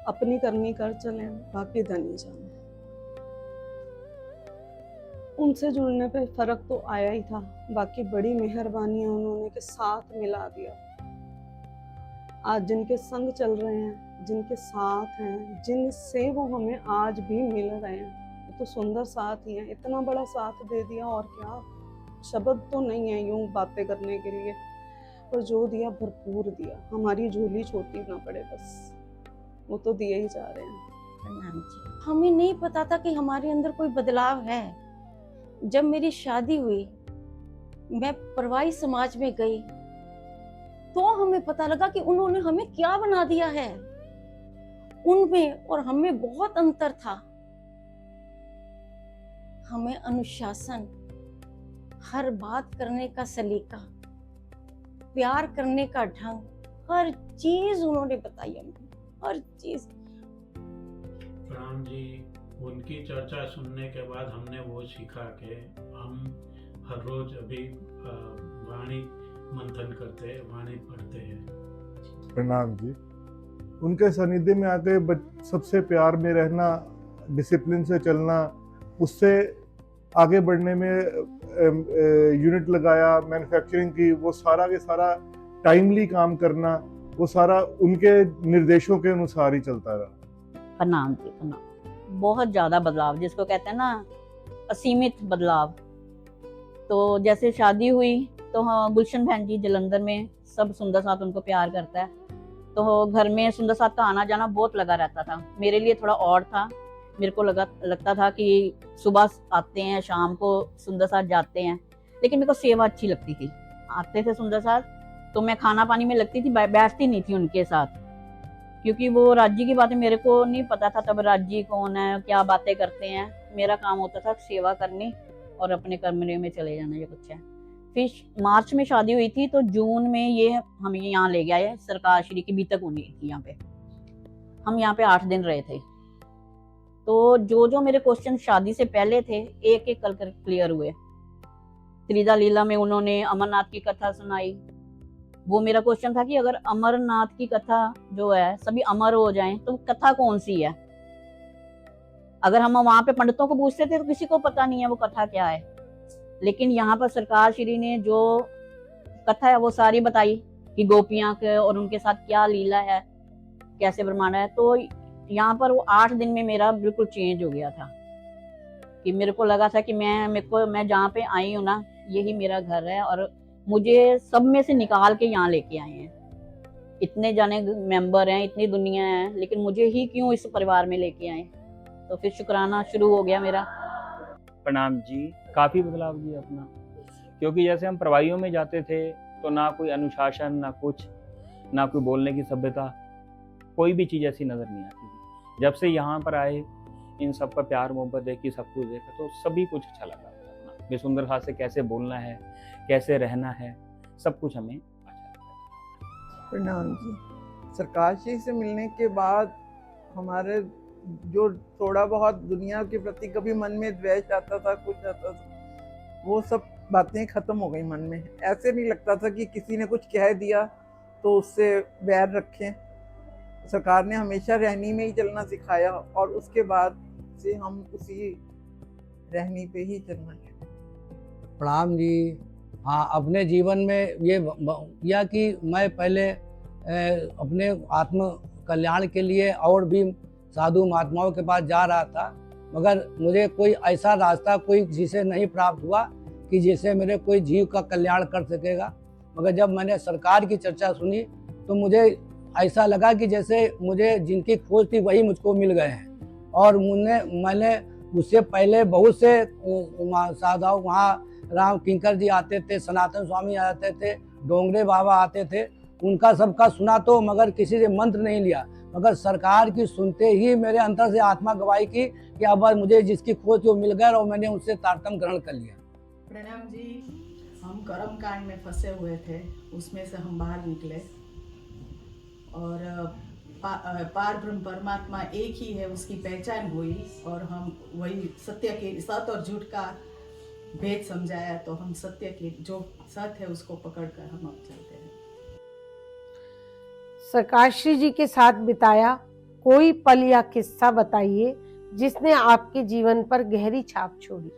अपनी करनी कर चले, बाकी धनी जाने। उनसे जुड़ने पे फर्क तो आया ही था, बाकी बड़ी मेहरबानी है उन्होंने के साथ मिला दिया। आज जिनके संग चल रहे हैं, जिनके साथ हैं, जिनसे वो हमें आज भी मिल रहे हैं, वो तो सुंदर साथ ही है। इतना बड़ा साथ दे दिया, और क्या शब्द तो नहीं है यूं बातें करने के लिए, पर जो दिया भरपूर दिया। हमारी झोली छोटी ना पड़े, बस वो तो दिए ही जा रहे हैं। हमें नहीं पता था कि हमारे अंदर कोई बदलाव है। जब मेरी शादी हुई, मैं परवाई समाज में गई, तो हमें पता लगा कि उन्होंने हमें क्या बना दिया है। उनमें और हमें बहुत अंतर था। हमें अनुशासन, हर बात करने का सलीका, प्यार करने का ढंग, हर चीज उन्होंने बताई हमें, हर चीज। राम जी, उनकी चर्चा सुनने के बाद हमने वो सीखा कि हम हर रोज अभी वाणी मंथन करते हैं, वाणी पढ़ते हैं। प्रणाम जी। उनके सानिध्य में आके सबसे प्यार में रहना, डिसिप्लिन से चलना, उससे आगे बढ़ने में यूनिट लगाया, मैन्युफैक्चरिंग की, वो सारा के सारा टाइमली काम करना, वो सारा उनके निर्देशों के अनुसार ही चलता रहा। प्रणाम जी, प्रणाम। बहुत ज़्यादा बदलाव, जिसको कहते हैं ना असीमित बदलाव। तो जैसे शादी हुई तो हाँ, गुलशन बहन जी जलंधर में, सब सुंदर साथ उनको प्यार करता है, तो घर में सुंदर साथ का आना जाना बहुत लगा रहता था। मेरे लिए थोड़ा और था, मेरे को लगता था कि सुबह आते हैं, शाम को सुंदर साथ जाते हैं, लेकिन मेरे को सेवा अच्छी लगती थी। आते थे सुंदर साथ तो मैं खाना पानी में लगती थी, बैठती नहीं थी उनके साथ, क्योंकि वो राज्य की बातें मेरे को नहीं पता था तब राज्य कौन है, क्या बातें करते हैं। मेरा काम होता था सेवा करनी और अपने कमरे में चले जाना, ये कुछ है। फिर मार्च में शादी हुई थी, तो जून में ये हम यहाँ ले गए, सरकार श्री की बीतक होनी थी यहाँ पे। हम यहाँ पे 8 दिन रहे थे। तो जो मेरे क्वेश्चन शादी से पहले थे, एक एक कल कर क्लियर हुए। त्रिजा लीला में उन्होंने अमरनाथ की कथा सुनाई। वो मेरा क्वेश्चन था कि अगर अमरनाथ की कथा जो है सभी अमर हो जाएं, तो कथा कौन सी है? अगर हम वहां पे पंडितों को पूछते थे तो किसी को पता नहीं है वो कथा क्या है, लेकिन यहाँ पर सरकार श्री ने जो कथा है वो सारी बताई कि गोपियां के और उनके साथ क्या लीला है, कैसे ब्रह्मांड है। तो यहाँ पर वो 8 दिन में मेरा बिल्कुल चेंज हो गया था, कि मेरे को लगा था कि मैं जहाँ पे आई हूँ ना, यही मेरा घर है, और मुझे सब में से निकाल के यहाँ लेके आए हैं। इतने जाने मेंबर हैं, इतनी दुनिया है, लेकिन मुझे ही क्यों इस परिवार में लेके आए। तो फिर शुक्राना शुरू हो गया मेरा। प्रणाम जी। काफ़ी बदलाव जी अपना, क्योंकि जैसे हम प्रवाहियों में जाते थे तो ना कोई अनुशासन, ना कुछ, ना कोई बोलने की सभ्यता, कोई भी चीज़ ऐसी नज़र नहीं आती थी। जब से यहाँ पर आए, इन सब का प्यार मोहब्बत देखी, सब कुछ देखा, तो सभी कुछ अच्छा लगा। अपना सुंदर साथ से कैसे बोलना है, कैसे रहना है, सब कुछ हमें अच्छा लगा। प्रणाम जी। सरकार श्री से मिलने के बाद हमारे जो थोड़ा बहुत दुनिया के प्रति कभी मन में द्वेष आता था, कुछ आता था, वो सब बातें खत्म हो गई मन में। ऐसे नहीं लगता था कि किसी ने कुछ कह दिया तो उससे बैर रखें। सरकार ने हमेशा रहनी में ही चलना सिखाया, और उसके बाद से हम उसी रहनी पे ही चलना है। प्रणाम जी। हाँ, अपने जीवन में ये किया कि मैं पहले अपने आत्म कल्याण के लिए और भी साधु महात्माओं के पास जा रहा था, मगर मुझे कोई ऐसा रास्ता कोई जिसे नहीं प्राप्त हुआ कि जिससे मेरे कोई जीव का कल्याण कर सकेगा। मगर जब मैंने सरकार की चर्चा सुनी तो मुझे ऐसा लगा कि जैसे मुझे जिनकी खोज थी वही मुझको मिल गए हैं। और मैंने उससे पहले बहुत से साधु, वहाँ राम किंकर जी आते थे, सनातन स्वामी आते थे, डोंगरे बाबा आते थे, उनका सबका सुना तो, मगर किसी से मंत्र नहीं लिया। मगर सरकार की सुनते ही मेरे अंदर से आत्मा गवाही की कि अब मुझे जिसकी खोज वो मिल गया और मैंने उससे तारतम्य ग्रहण कर लिया। प्रणाम जी। हम कर्म कांड में फंसे हुए थे, उसमें से हम बाहर निकले और पार ब्रह्म परमात्मा एक ही है, उसकी पहचान हुई और हम वही सत्य के सत और झूठ का भेद समझाया, तो हम सत्य के जो सत्य है उसको पकड़कर हम अब चलते हैं। सरकाश्री जी के साथ बिताया कोई पल या किस्सा बताइए जिसने आपके जीवन पर गहरी छाप छोड़ी।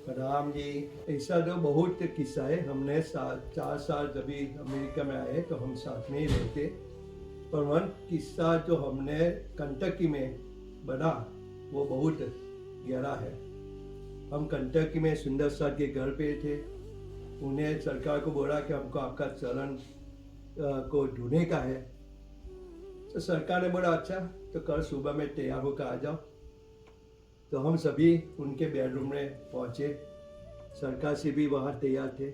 प्रणाम जी। ऐसा तो बहुत किस्सा है। हमने 4 साल जब भी अमेरिका में आए तो हम साथ में ही रहते, पर वन किस्सा जो हमने कंटकी में बना वो बहुत गहरा है। हम कंटकी में सुंदर सर के घर पे थे। उन्हें सरकार को बोला कि हमको आपका चरण को ढूंढने का है, तो सरकार ने बोला अच्छा तो कल सुबह में तैयार होकर आ जाओ। तो हम सभी उनके बेडरूम में पहुंचे। सरकार से भी वहाँ तैयार थे।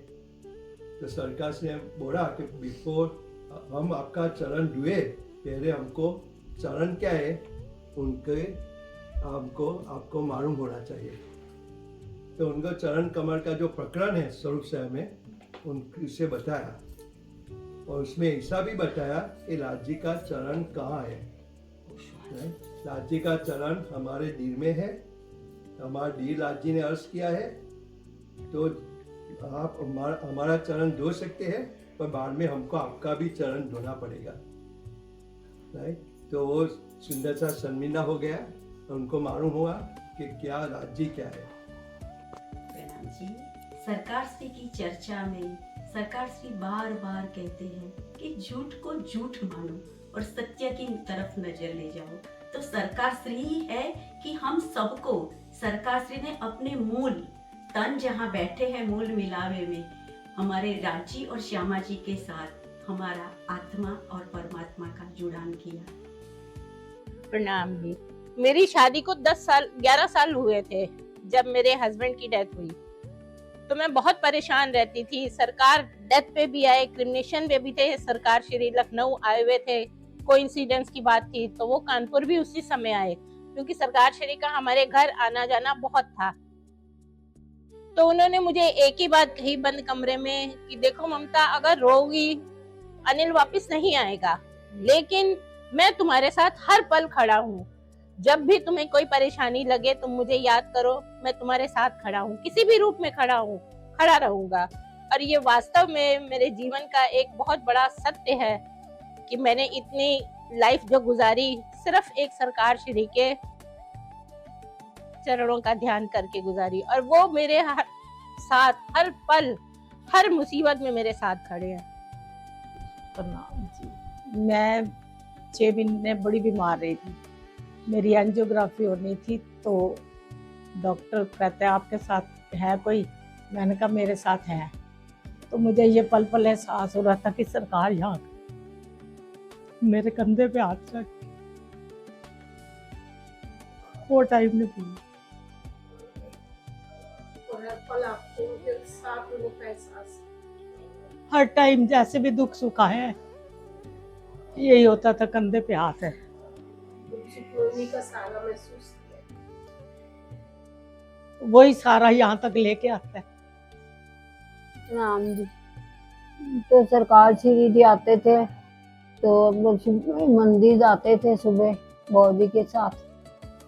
तो सरकार से बोला कि बिफोर हम आपका चरण ढूंढे पहले हमको चरण क्या है उनके आपको मालूम होना चाहिए। तो उनको चरण कमर का जो प्रकरण है स्वरूप साहब में उनसे बताया और उसमें ऐसा भी बताया कि लाल जी का चरण कहाँ है। लाल जी का चरण हमारे दिल में है, हमारा दिल लाल जी ने अर्ज किया है, तो आप हमारा चरण धो सकते हैं, पर बाद में हमको आपका भी चरण धोना पड़ेगा। राइट। तो वो सुंदर सा शर्मिंदा हो गया, उनको मालूम हुआ कि क्या राज्य क्या है। प्रणाम जी। सरकार श्री की चर्चा में सरकार श्री बार बार कहते हैं कि झूठ को झूठ मानो और सत्य की तरफ नजर ले जाओ। तो सरकार श्री ही है कि हम सबको सरकार श्री ने अपने मूल तन जहाँ बैठे हैं मूल मिलावे में हमारे राजी और श्यामा जी के साथ हमारा आत्मा और परमात्मा का जुड़ान किया। प्रणाम जी। मेरी शादी को 11 साल हुए थे जब मेरे हस्बैंड की डेथ हुई, तो मैं बहुत परेशान रहती थी। सरकार डेथ पे भी आए, क्रिमिनेशन पे भी थे। सरकार श्री लखनऊ आए हुए थे, कोइंसिडेंस की बात थी, तो वो कानपुर भी उसी समय आए क्योंकि सरकार श्री का हमारे घर आना जाना बहुत था। तो उन्होंने मुझे एक ही बात कही बंद कमरे में कि देखो ममता, अगर रोगी अनिल वापस नहीं आएगा, लेकिन मैं तुम्हारे साथ हर पल खड़ा हूँ। जब भी तुम्हें कोई परेशानी लगे तुम मुझे याद करो, मैं तुम्हारे साथ खड़ा हूँ, किसी भी रूप में खड़ा रहूंगा। और ये वास्तव में मेरे जीवन का एक बहुत बड़ा सत्य है कि मैंने इतनी लाइफ जो गुजारी सिर्फ एक सरकार श्री के चरणों का ध्यान करके गुजारी, और वो मेरे साथ हर पल हर मुसीबत में मेरे साथ खड़े हैं। प्रणाम जी। मैं 6 महीने बड़ी बीमार रही थी, मेरी एंजियोग्राफी होनी थी, तो डॉक्टर कहते हैं आपके साथ है कोई? मैंने कहा मेरे साथ है। तो मुझे ये पल पल एहसास हो रहा था कि सरकार यहाँ मेरे कंधे पे हाथ रख, वो टाइम नहीं भूला। हर टाइम जैसे भी दुख सुख आए यही होता था, कंधे पे हाथ है। का सारा महसूस किया, वही सारा यहाँ तक लेके आता है। राम जी। तो सरकार श्री जी आते थे तो हम लोग मंदिर जाते थे सुबह बॉडी के साथ।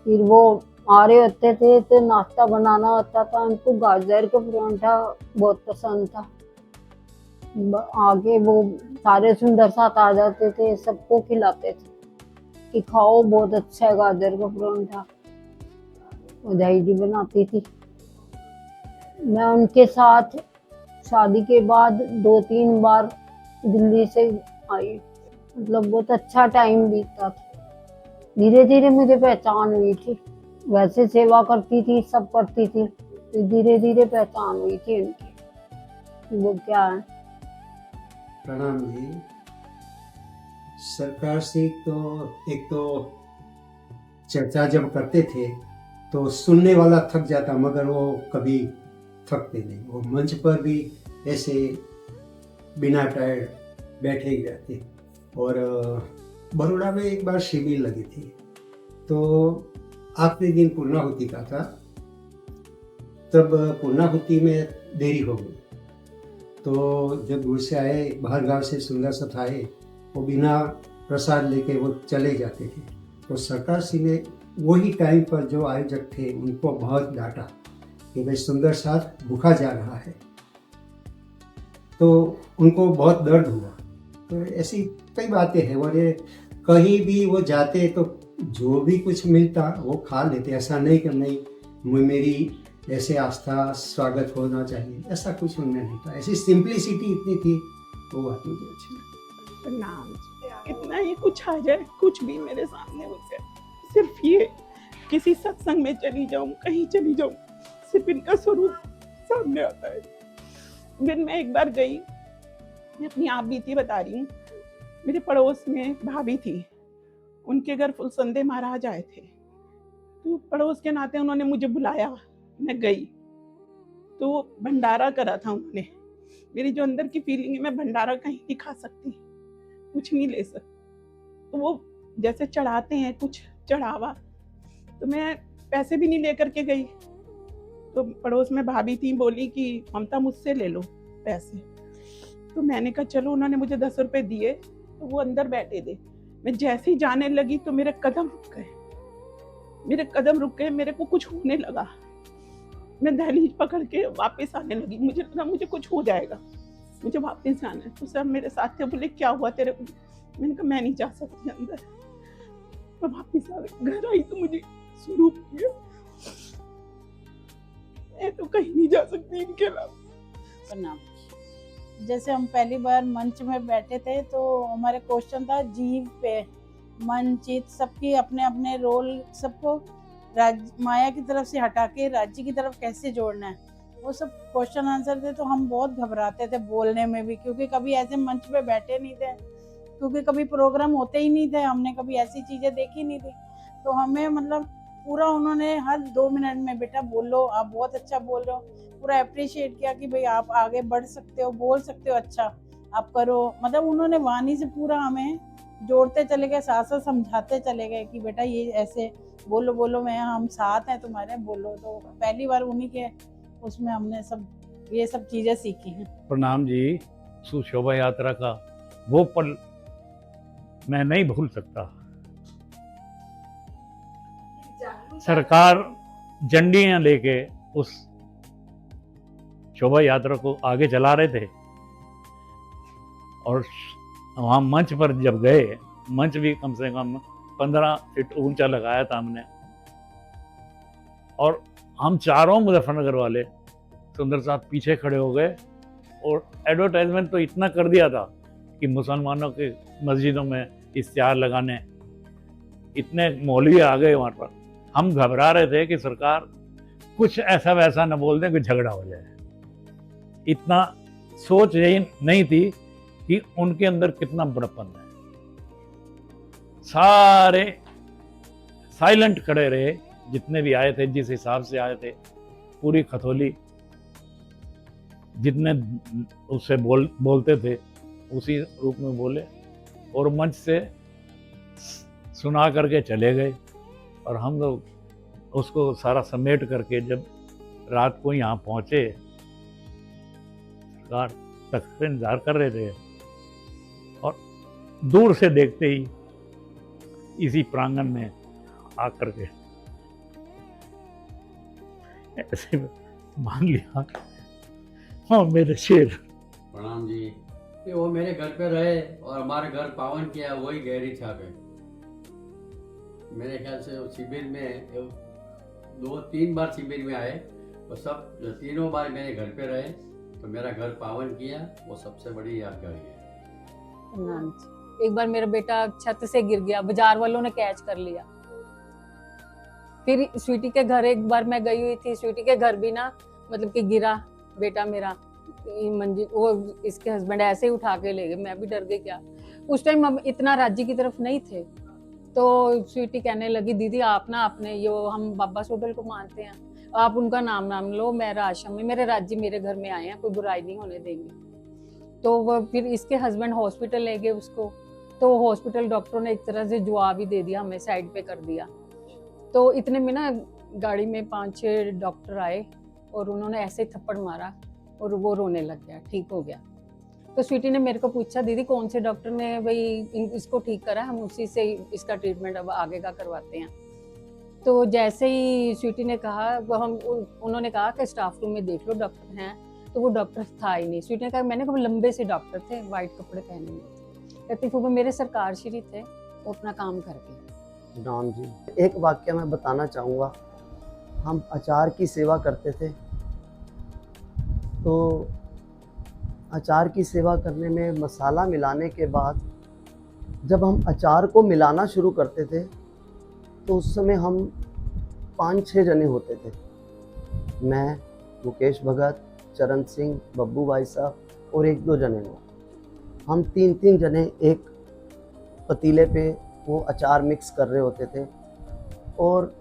फिर वो आ रहे होते थे तो नाश्ता बनाना होता था, उनको गाजर का परांठा बहुत पसंद था। आगे वो सारे सुंदर साथ आ जाते थे, सबको खिलाते थे कि खाओ बहुत अच्छा है गाजर का परांठा। उदय जी बनाती थी। मैं उनके साथ शादी के बाद 2-3 बार दिल्ली से आई, मतलब बहुत अच्छा टाइम बीता था। धीरे धीरे मुझे पहचान हुई थी, वैसे सेवा करती थी, सब करती थी, तो धीरे धीरे पहचान हुई थी उनकी वो क्या है। प्रणाम जी। सरकार से तो एक तो चर्चा जब करते थे तो सुनने वाला थक जाता, मगर वो कभी थकते नहीं। वो मंच पर भी ऐसे बिना टायर्ड बैठे ही रहते। और बड़ोड़ा में एक बार शिविर लगी थी, तो आखिरी दिन पूर्णाहुति का था। तब पूर्णाहुति में देरी हो गई, तो जब दूर से आए, बाहर गांव से सुंदर साथ आए, वो बिना प्रसाद लेके वो चले जाते थे। तो सरकार श्री ने वही टाइम पर जो आयोजक थे उनको बहुत डांटा कि भाई सुंदर साथ भूखा जा रहा है, तो उनको बहुत दर्द हुआ। तो ऐसी कई बातें हैं, और ये कहीं भी वो जाते तो जो भी कुछ मिलता वो खा लेते, ऐसा नहीं कि नहीं मेरी ऐसे आस्था स्वागत होना चाहिए, ऐसा कुछ उनमें नहीं था। ऐसी सिंप्लिसिटी इतनी थी, वो बात मुझे अच्छी लगी। प्रणाम। कितना ही कुछ आ जाए, कुछ भी मेरे सामने हो जाए, सिर्फ ये किसी सत्संग में चली जाऊं, कहीं चली जाऊं, सिर्फ इनका स्वरूप सामने आता है। फिर मैं एक बार गई, मैं अपनी आप बीती बता रही हूँ। मेरे पड़ोस में भाभी थी, उनके घर फुलसंदे महाराज आए थे, तो पड़ोस के नाते उन्होंने मुझे बुलाया, मैं गई। तो भंडारा करा था उन्होंने। मेरी जो अंदर की फीलिंग है, मैं भंडारा कहीं नहीं खा सकती, कुछ नहीं ले सकती। तो वो जैसे चढ़ाते हैं कुछ चढ़ावा, तो मैं पैसे भी नहीं लेकर के गई। तो पड़ोस में भाभी थी, बोली कि ममता मुझसे ले लो पैसे। तो मैंने कहा चलो, उन्होंने मुझे 10 रुपए दिए, तो वो अंदर बैठे थे। मैं जैसे ही जाने लगी तो मेरे कदम रुक गए, मेरे को कुछ होने लगा। मैं दहलीज पकड़ के वापस आने लगी, मुझे लगा मुझे कुछ हो जाएगा, मुझे वापस जाना है। तो सब मेरे साथ थे, बोले क्या हुआ तेरे को? मैंने कहा मैं नहीं जा सकती अंदर। मैं वापस आ गई, घर आई तो मुझे स्वरूप किया, मैं तो कहीं नहीं जा सकती इनके अलावा। प्रणाम। जैसे हम पहली बार मंच में बैठे थे, तो हमारे क्वेश्चन था जीव पे, मन चित सबकी अपने अपने रोल, सबको माया की तरफ से हटा के राज्य की तरफ कैसे जोड़ना है, वो सब क्वेश्चन आंसर थे। तो हम बहुत घबराते थे बोलने में भी, क्योंकि कभी ऐसे मंच पे बैठे नहीं थे, क्योंकि कभी प्रोग्राम होते ही नहीं थे, हमने कभी ऐसी चीजें देखी नहीं थी। तो हमें मतलब पूरा उन्होंने हर 2 मिनट में बेटा बोलो, आप बहुत अच्छा बोल रहे हो, पूरा अप्रिशिएट किया कि भाई आप आगे बढ़ सकते हो, बोल सकते हो, अच्छा आप करो। मतलब उन्होंने वाणी से पूरा हमें जोड़ते चले गए, साथ साथ समझाते चले गए कि बेटा ये ऐसे बोलो बोलो, मैं हम साथ हैं तुम्हारे, बोलो। तो पहली बार उन्हीं के उसमें हमने सब ये सब चीजें सीखी हैं। प्रणाम जी। शोभा यात्रा का वो पल मैं नहीं भूल सकता। सरकार झंडियां लेके उस शोभा यात्रा को आगे चला रहे थे, और वहाँ मंच पर जब गए, मंच भी कम से कम 15 फीट ऊंचा लगाया था हमने, और हम चारों मुजफ्फरनगर वाले सुंदर साहब पीछे खड़े हो गए, और एडवर्टाइजमेंट तो इतना कर दिया था कि मुसलमानों के मस्जिदों में इश्तिहार लगाने, इतने मौलवी आ गए वहाँ पर। हम घबरा रहे थे कि सरकार कुछ ऐसा वैसा न बोल दें कि झगड़ा हो जाए। इतना सोच यही नहीं थी कि उनके अंदर कितना बड़प्पन है। सारे साइलेंट खड़े रहे, जितने भी आए थे, जिस हिसाब से आए थे, पूरी खतौली जितने उससे बोलते थे उसी रूप में बोले, और मंच से सुना करके चले गए। और हम लोग उसको सारा समेट करके जब रात को यहाँ पहुँचे, सरकार तक से इंतजार कर रहे थे, और दूर से देखते ही इसी प्रांगण में आकर के ऐसे मान लिया, हाँ मेरे शेर। प्रणाम जी। कि वो मेरे घर पे रहे और हमारे घर पावन किया, वही गहरी छाप है। मेरे ख्याल से शिविर में 2-3 बार शिविर में आए, और सब तीनों बार मेरे घर पे रहे, तो मेरा घर पावन किया, वो सबसे बड़ी यादगारी है। एक बार मेरा बेटा छत से गिर गया, बाजार वालों ने कैच कर लिया। फिर स्वीटी के घर एक बार मैं गई हुई थी, स्वीटी के घर भी ना मतलब कि गिरा बेटा मेरा मंजिल, वो इसके हस्बैंड ऐसे ही उठा के ले गए, मैं भी डर गई। क्या उस टाइम हम इतना राज्य की तरफ नहीं थे, तो स्वीटी कहने लगी दीदी आप ना अपने यो हम बाबा सोडल को मानते हैं, आप उनका नाम लो, मेरा आश्रम में मेरे राज्य मेरे घर में आए हैं, कोई बुराई नहीं होने देंगे। तो वो फिर इसके हस्बैंड हॉस्पिटल ले गए उसको, तो हॉस्पिटल डॉक्टरों ने एक तरह से जवाब ही दे दिया, हमें साइड पे कर दिया। तो इतने में ना गाड़ी में 5-6 डॉक्टर आए और उन्होंने ऐसे ही थप्पड़ मारा और वो रोने लग गया, ठीक हो गया। तो स्वीटी ने मेरे को पूछा, दीदी कौन से डॉक्टर ने भाई इसको ठीक करा, हम उसी से इसका ट्रीटमेंट अब आगे का करवाते हैं। तो जैसे ही स्वीटी ने कहा, उन्होंने कहा कि स्टाफ रूम में देख लो डॉक्टर हैं, तो वो डॉक्टर था ही नहीं। स्वीटी ने कहा, मैंने कहा लंबे से डॉक्टर थे, वाइट कपड़े पहने हुए, कहती क्योंकि मेरे सरकार श्री थे, वो अपना काम कर गए। राम जी, एक वाक्य मैं बताना चाहूँगा। हम अचार की सेवा करते थे, तो अचार की सेवा करने में मसाला मिलाने के बाद जब हम अचार को मिलाना शुरू करते थे तो उस समय हम 5-6 जने होते थे। मैं, मुकेश भगत, चरण सिंह, बब्बू भाई साहब और 1-2 जने लोग, हम 3-3 जने एक पतीले पे वो अचार मिक्स कर रहे होते थे और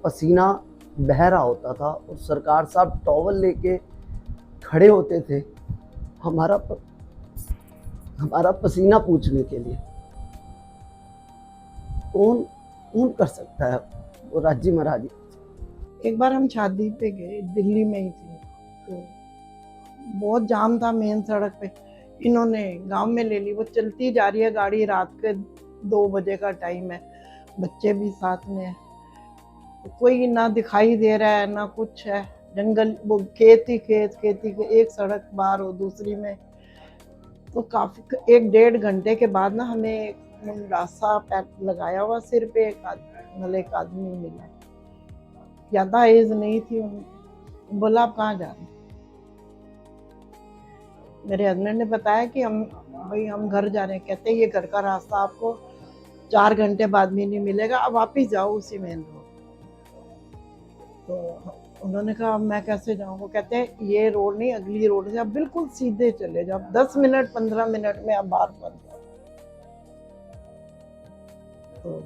पसीना बह रहा होता था और सरकार साहब टॉवल लेके खड़े होते थे हमारा पसीना पूछने के लिए। कौन कर सकता है वो राज्य महाराज। एक बार हम शादी पे गए, दिल्ली में ही थे, तो बहुत जाम था मेन सड़क पे। इन्होंने गांव में ले ली, वो चलती जा रही है गाड़ी, रात के 2 बजे का टाइम है, बच्चे भी साथ में है, तो कोई ना दिखाई दे रहा है ना कुछ है, जंगल, वो खेत ही खेत, खेती के एक सड़क बाहर हो दूसरी में। तो काफी 1-1.5 घंटे के बाद ना हमें मुंडासा पैक लगाया हुआ सिर पे एक आदमी मिला, ज्यादा एज नहीं थी उनकी। बोला आप कहाँ जा रहे हैं? मेरे हस्बैंड ने बताया कि हम घर जा रहे हैं। कहते ये घर का रास्ता आपको 4 घंटे बाद भी नहीं मिलेगा, अब वापिस जाओ उसी मेन रोड। तो उन्होंने कहा अब मैं कैसे जाऊँ? वो कहते हैं ये रोड नहीं, अगली रोड से आप बिल्कुल सीधे चले जाओ, 10 मिनट 15 मिनट में आप बाहर पहुंच जाओ। तो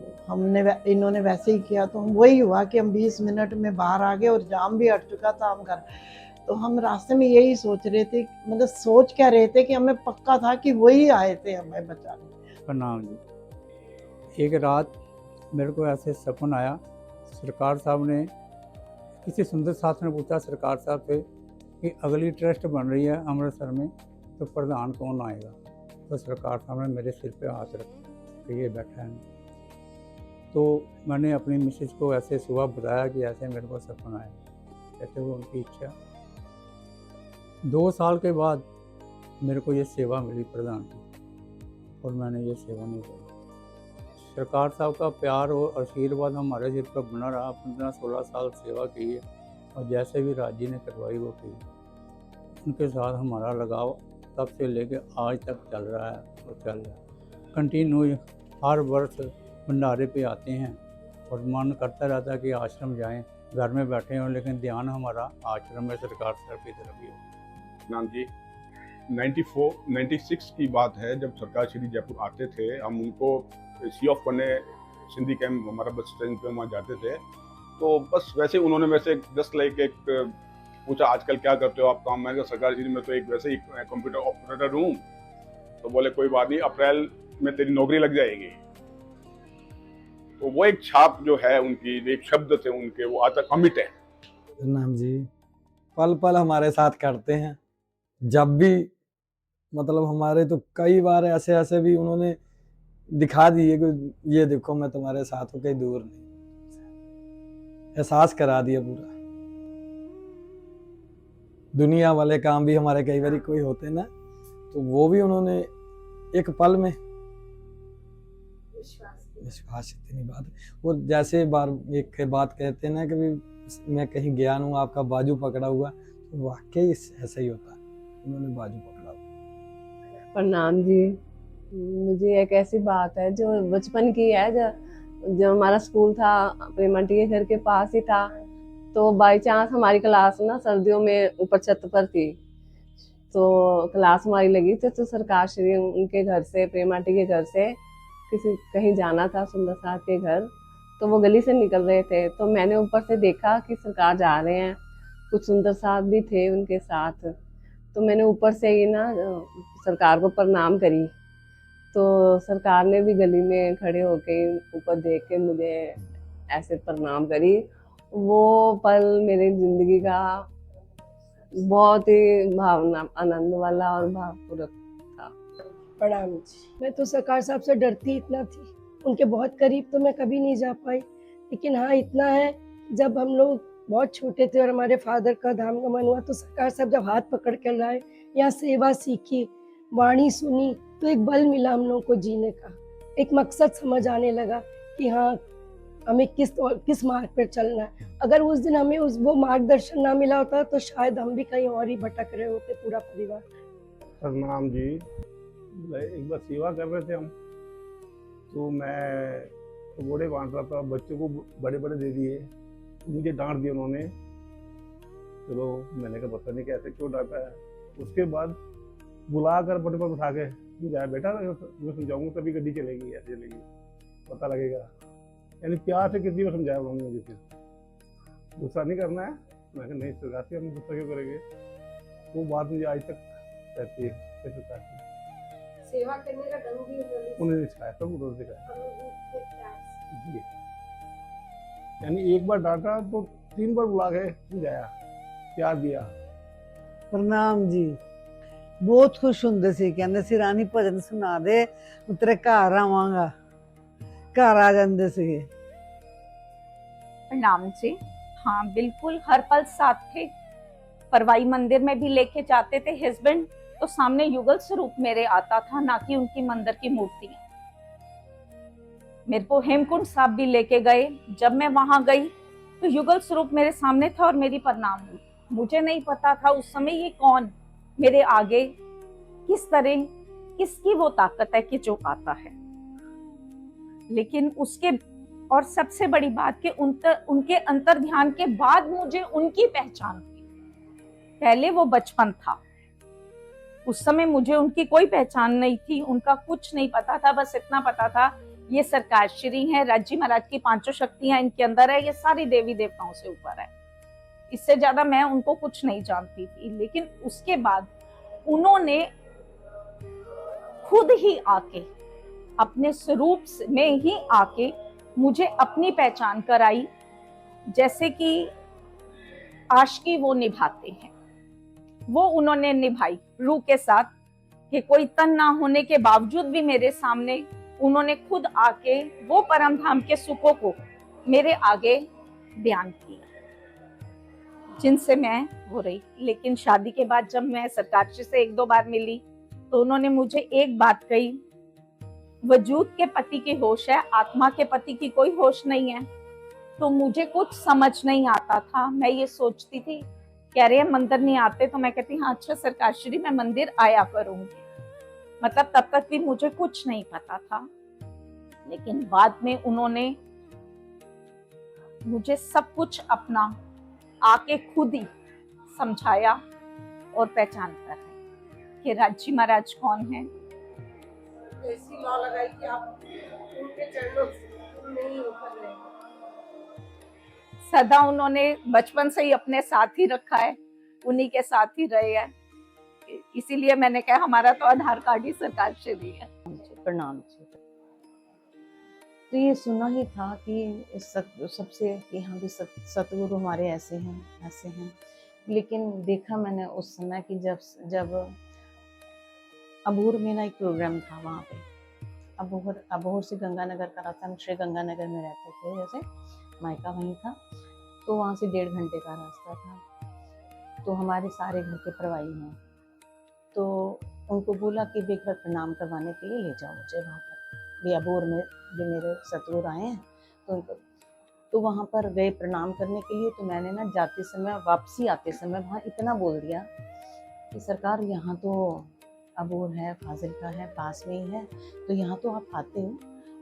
इन्होंने वैसे ही किया, तो वही हुआ कि हम 20 मिनट में बाहर आ गए और जाम भी हट चुका था। हम घर, तो हम रास्ते में यही सोच रहे थे, मतलब सोच क्या रहे थे कि हमें पक्का था कि वही आए थे हमें बचाने। प्रणाम जी। एक रात मेरे को ऐसे सपन आया, सरकार साहब ने, किसी सुंदर साथ ने पूछा सरकार साहब से कि अगली ट्रस्ट बन रही है अमृतसर में, तो प्रधान कौन आएगा? तो सरकार साहब ने मेरे सिर पे हाथ रखा कि ये बैठा है। तो मैंने अपनी मिसेज को ऐसे सुबह बताया कि ऐसे मेरे को सपना आया, कहते वो उनकी इच्छा। 2 साल के बाद मेरे को ये सेवा मिली प्रधान की और मैंने ये सेवा नहीं की। सरकार साहब का प्यार और आशीर्वाद हमारे सिर पर बना रहा। 15-16 साल सेवा की है और जैसे भी राज्य ने करवाई वो की। उनके साथ हमारा लगाव तब से लेके आज तक चल रहा है और चल रहा है कंटिन्यू। हर वर्ष भंडारे पे आते हैं और मन करता रहता है कि आश्रम जाएं, घर में बैठे हों, लेकिन ध्यान हमारा आश्रम में सरकार साहब की तरफ ही हो। नाम जी, 96 की बात है, जब सरकार श्री जयपुर आते थे, हम उनको सी ऑफ करने सिंधी कैंप हमारा बस स्टैंड पे वहाँ जाते थे। तो बस वैसे उन्होंने वैसे जस्ट लाइक एक पूछा आजकल क्या करते हो आप काम? मैंने कहा सरकार श्री में तो एक वैसे ही कंप्यूटर ऑपरेटर हूँ। तो बोले कोई बात नहीं, अप्रैल में तेरी नौकरी लग जाएगी। तो वो एक छाप जो है उनकी, एक शब्द थे उनके, वो आज तक अमिट है। नाम जी, पल पल हमारे साथ करते हैं। जब भी मतलब हमारे तो कई बार ऐसे भी उन्होंने दिखा दिए कि ये देखो मैं तुम्हारे साथ हूँ, कहीं दूर नहीं, एहसास करा दिया पूरा। दुनिया वाले काम भी हमारे कई बार कोई होते ना, तो वो भी उन्होंने एक पल में विश्वास इतनी बात है। वो जैसे बार एक बात कहते हैं ना कि मैं कहीं गया हूँ, आपका बाजू पकड़ा हुआ, तो वाकई ऐसा ही होता है, उन्होंने बाजू पकड़ा हुआ। प्रणाम जी। मुझे एक ऐसी बात है जो बचपन की है, जो हमारा स्कूल था प्रेमांटी के घर के पास ही था। तो बाई चांस हमारी क्लास ना सर्दियों में ऊपर छत पर थी, तो क्लास हमारी लगी थी। तो सरकार श्री उनके घर से, प्रेमांटी के घर से कहीं जाना था सुंदर साहब के घर, तो वो गली से निकल रहे थे। तो मैंने ऊपर से देखा कि सरकार जा रहे हैं, कुछ सुंदर साहब भी थे उनके साथ। तो मैंने ऊपर से ही ना सरकार को प्रणाम करी। तो सरकार ने भी गली में खड़े होके ऊपर देख के मुझे ऐसे प्रणाम करी। वो पल मेरी जिंदगी का बहुत ही भावना आनंद वाला और भावपूर्ण था। प्रणाम जी। मैं तो सरकार साहब से डरती इतना थी, उनके बहुत करीब तो मैं कभी नहीं जा पाई, लेकिन हाँ इतना है, जब हम लोग बहुत छोटे थे और हमारे फादर का धाम गमन हुआ तो सरकार साहब जब हाथ पकड़ कर लाए, यहाँ सेवा सीखी, वाणी सुनी, तो एक बल मिला हम लोगों को जीने का, एक मकसद समझ आने लगा कि हाँ हमें किस मार्ग पर चलना है। अगर उस दिन हमें वो मार्गदर्शन ना मिला होता तो शायद हम भी कहीं और ही भटक रहे होते, पूरा परिवार। प्रणाम जी। एक बार सेवा कर रहे थे हम, तो मैं पकौड़े बांट रहा था, बच्चों को बड़े बड़े दे दिए, मुझे डांट दिया उन्होंने। चलो मैंने कहा पता नहीं कैसे क्यों डांटा है। उसके बाद बुला कर बड़े पर उठा के जाए, बेटा मैं समझाऊंगा तभी गड्डी चलेगी, ऐसे चलेगी, पता लगेगा। यानी प्यार से किसी को समझाया उन्होंने मुझे, फिर गुस्सा नहीं करना है। मैं कहा नहीं सरकार से हम गुस्सा क्यों करेंगे। वो बात मुझे आज तक रहती है। सेवा करने का ढंग भी उन्होंने सिखाया, सब उन्होंने सिखाया जी। यानी एक बार डांटा तो 3 बार बुला के समझाया, प्यार दिया। प्रणाम जी। बहुत खुश होंगे सी, कहते सी रानी भजन सुना दे, तेरे घर आवांगा, घर आ जाते सी। प्रणाम जी। हाँ बिल्कुल, हर पल साथ थे। परवाई मंदिर में भी लेके जाते थे हस्बैंड, तो सामने युगल स्वरूप मेरे आता था, ना कि उनकी मंदिर की मूर्तियां। मेरे को हेमकुंड साहब भी लेके गए, जब मैं वहां गई तो युगल स्वरूप मेरे सामने था और मेरी प्रणाम हुई। मुझे नहीं पता था उस समय ये कौन मेरे आगे किस तरह किसकी वो ताकत है कि जो आता है। लेकिन उसके और सबसे बड़ी बात कि उनके अंतर ध्यान के बाद मुझे उनकी पहचान हुई। पहले वो बचपन था, उस समय मुझे उनकी कोई पहचान नहीं थी, उनका कुछ नहीं पता था। बस इतना पता था ये सरकार श्री है, राजी महाराज की 5 शक्तियां इनके अंदर है, ये सारी देवी देवताओं से ऊपर है। इससे ज्यादा मैं उनको कुछ नहीं जानती थी। लेकिन उसके बाद उन्होंने खुद ही आके, अपने स्वरूप में ही आके मुझे अपनी पहचान कराई, जैसे कि आशिकी वो निभाते हैं, वो उन्होंने निभाई रूह के साथ, कि कोई तन ना होने के बावजूद भी मेरे सामने उन्होंने खुद आके वो परम धाम के सुखों को मेरे आगे बयान किया, जिनसे मैं हो रही। लेकिन शादी के बाद जब मैं सरकार से 1-2 बार मिली तो उन्होंने मुझे एक बात कही, वजूद के पति की होश है, आत्मा के पति की कोई होश नहीं है। तो मुझे कुछ समझ नहीं आता था। मैं ये सोचती थी, कह रहे हैं मंदिर नहीं आते, तो मैं कहती हाँ अच्छा सरकार श्री मैं मंदिर आया करूंगी। मतलब तब तक भी मुझे कुछ नहीं पता था। लेकिन बाद में उन्होंने मुझे सब कुछ अपना आके खुद ही समझाया और पहचान कर कि राजी महाराज कौन है। ऐसी लॉ लगाई कि आप उनके चरणों से नहीं उतर रहे। सदा उन्होंने बचपन से ही अपने साथ ही रखा है, उन्हीं के साथ ही रहे हैं। इसीलिए मैंने कहा हमारा तो आधार कार्ड ही सरकार से भी है। प्रणाम जी। तो ये सुना ही था कि सबसे कि हाँ भी सतगुरु हमारे ऐसे हैं। लेकिन देखा मैंने उस समय कि जब अबोहर में ना एक प्रोग्राम था, वहाँ पे अबोहर से गंगानगर का रास्ता, हम श्री गंगानगर में रहते थे, जैसे मायका वहीं था, तो वहाँ से 1.5 घंटे का रास्ता था। तो हमारे सारे घर के परवाई हैं, तो उनको बोला कि एक बार प्रणाम करवाने के लिए ले जाओ मुझे वहाँ पर, भी अबोहर में जो मेरे सतगुरु आए हैं तो उनको, तो वहाँ पर गए प्रणाम करने के लिए। तो मैंने ना जाते समय वापसी आते समय वहाँ इतना बोल दिया कि सरकार यहाँ तो अबोहर है, फाजिल्का है, पास में ही है, तो यहाँ तो आप आते हो,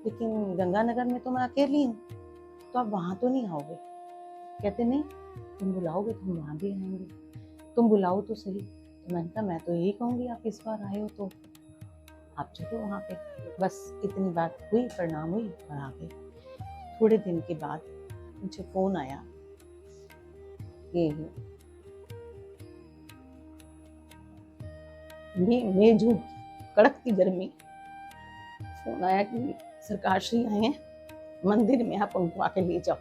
लेकिन गंगानगर में तो मैं अकेली हूँ, तो आप वहाँ तो नहीं आओगे। कहते नहीं, तुम बुलाओगे तो हम वहाँ भी आएंगे, तुम बुलाओ तो सही। तो मैंने कहा मैं तो यही कहूँगी, आप इस बार आए हो तो आप चलो वहाँ पे। बस इतनी बात हुई, प्रणाम हुई और आ गए। थोड़े दिन के बाद मुझे फ़ोन आया कि मेजू कड़कती गर्मी फोन आया कि सरकार श्री आए हैं मंदिर में, आप उनको आके ले जाओ।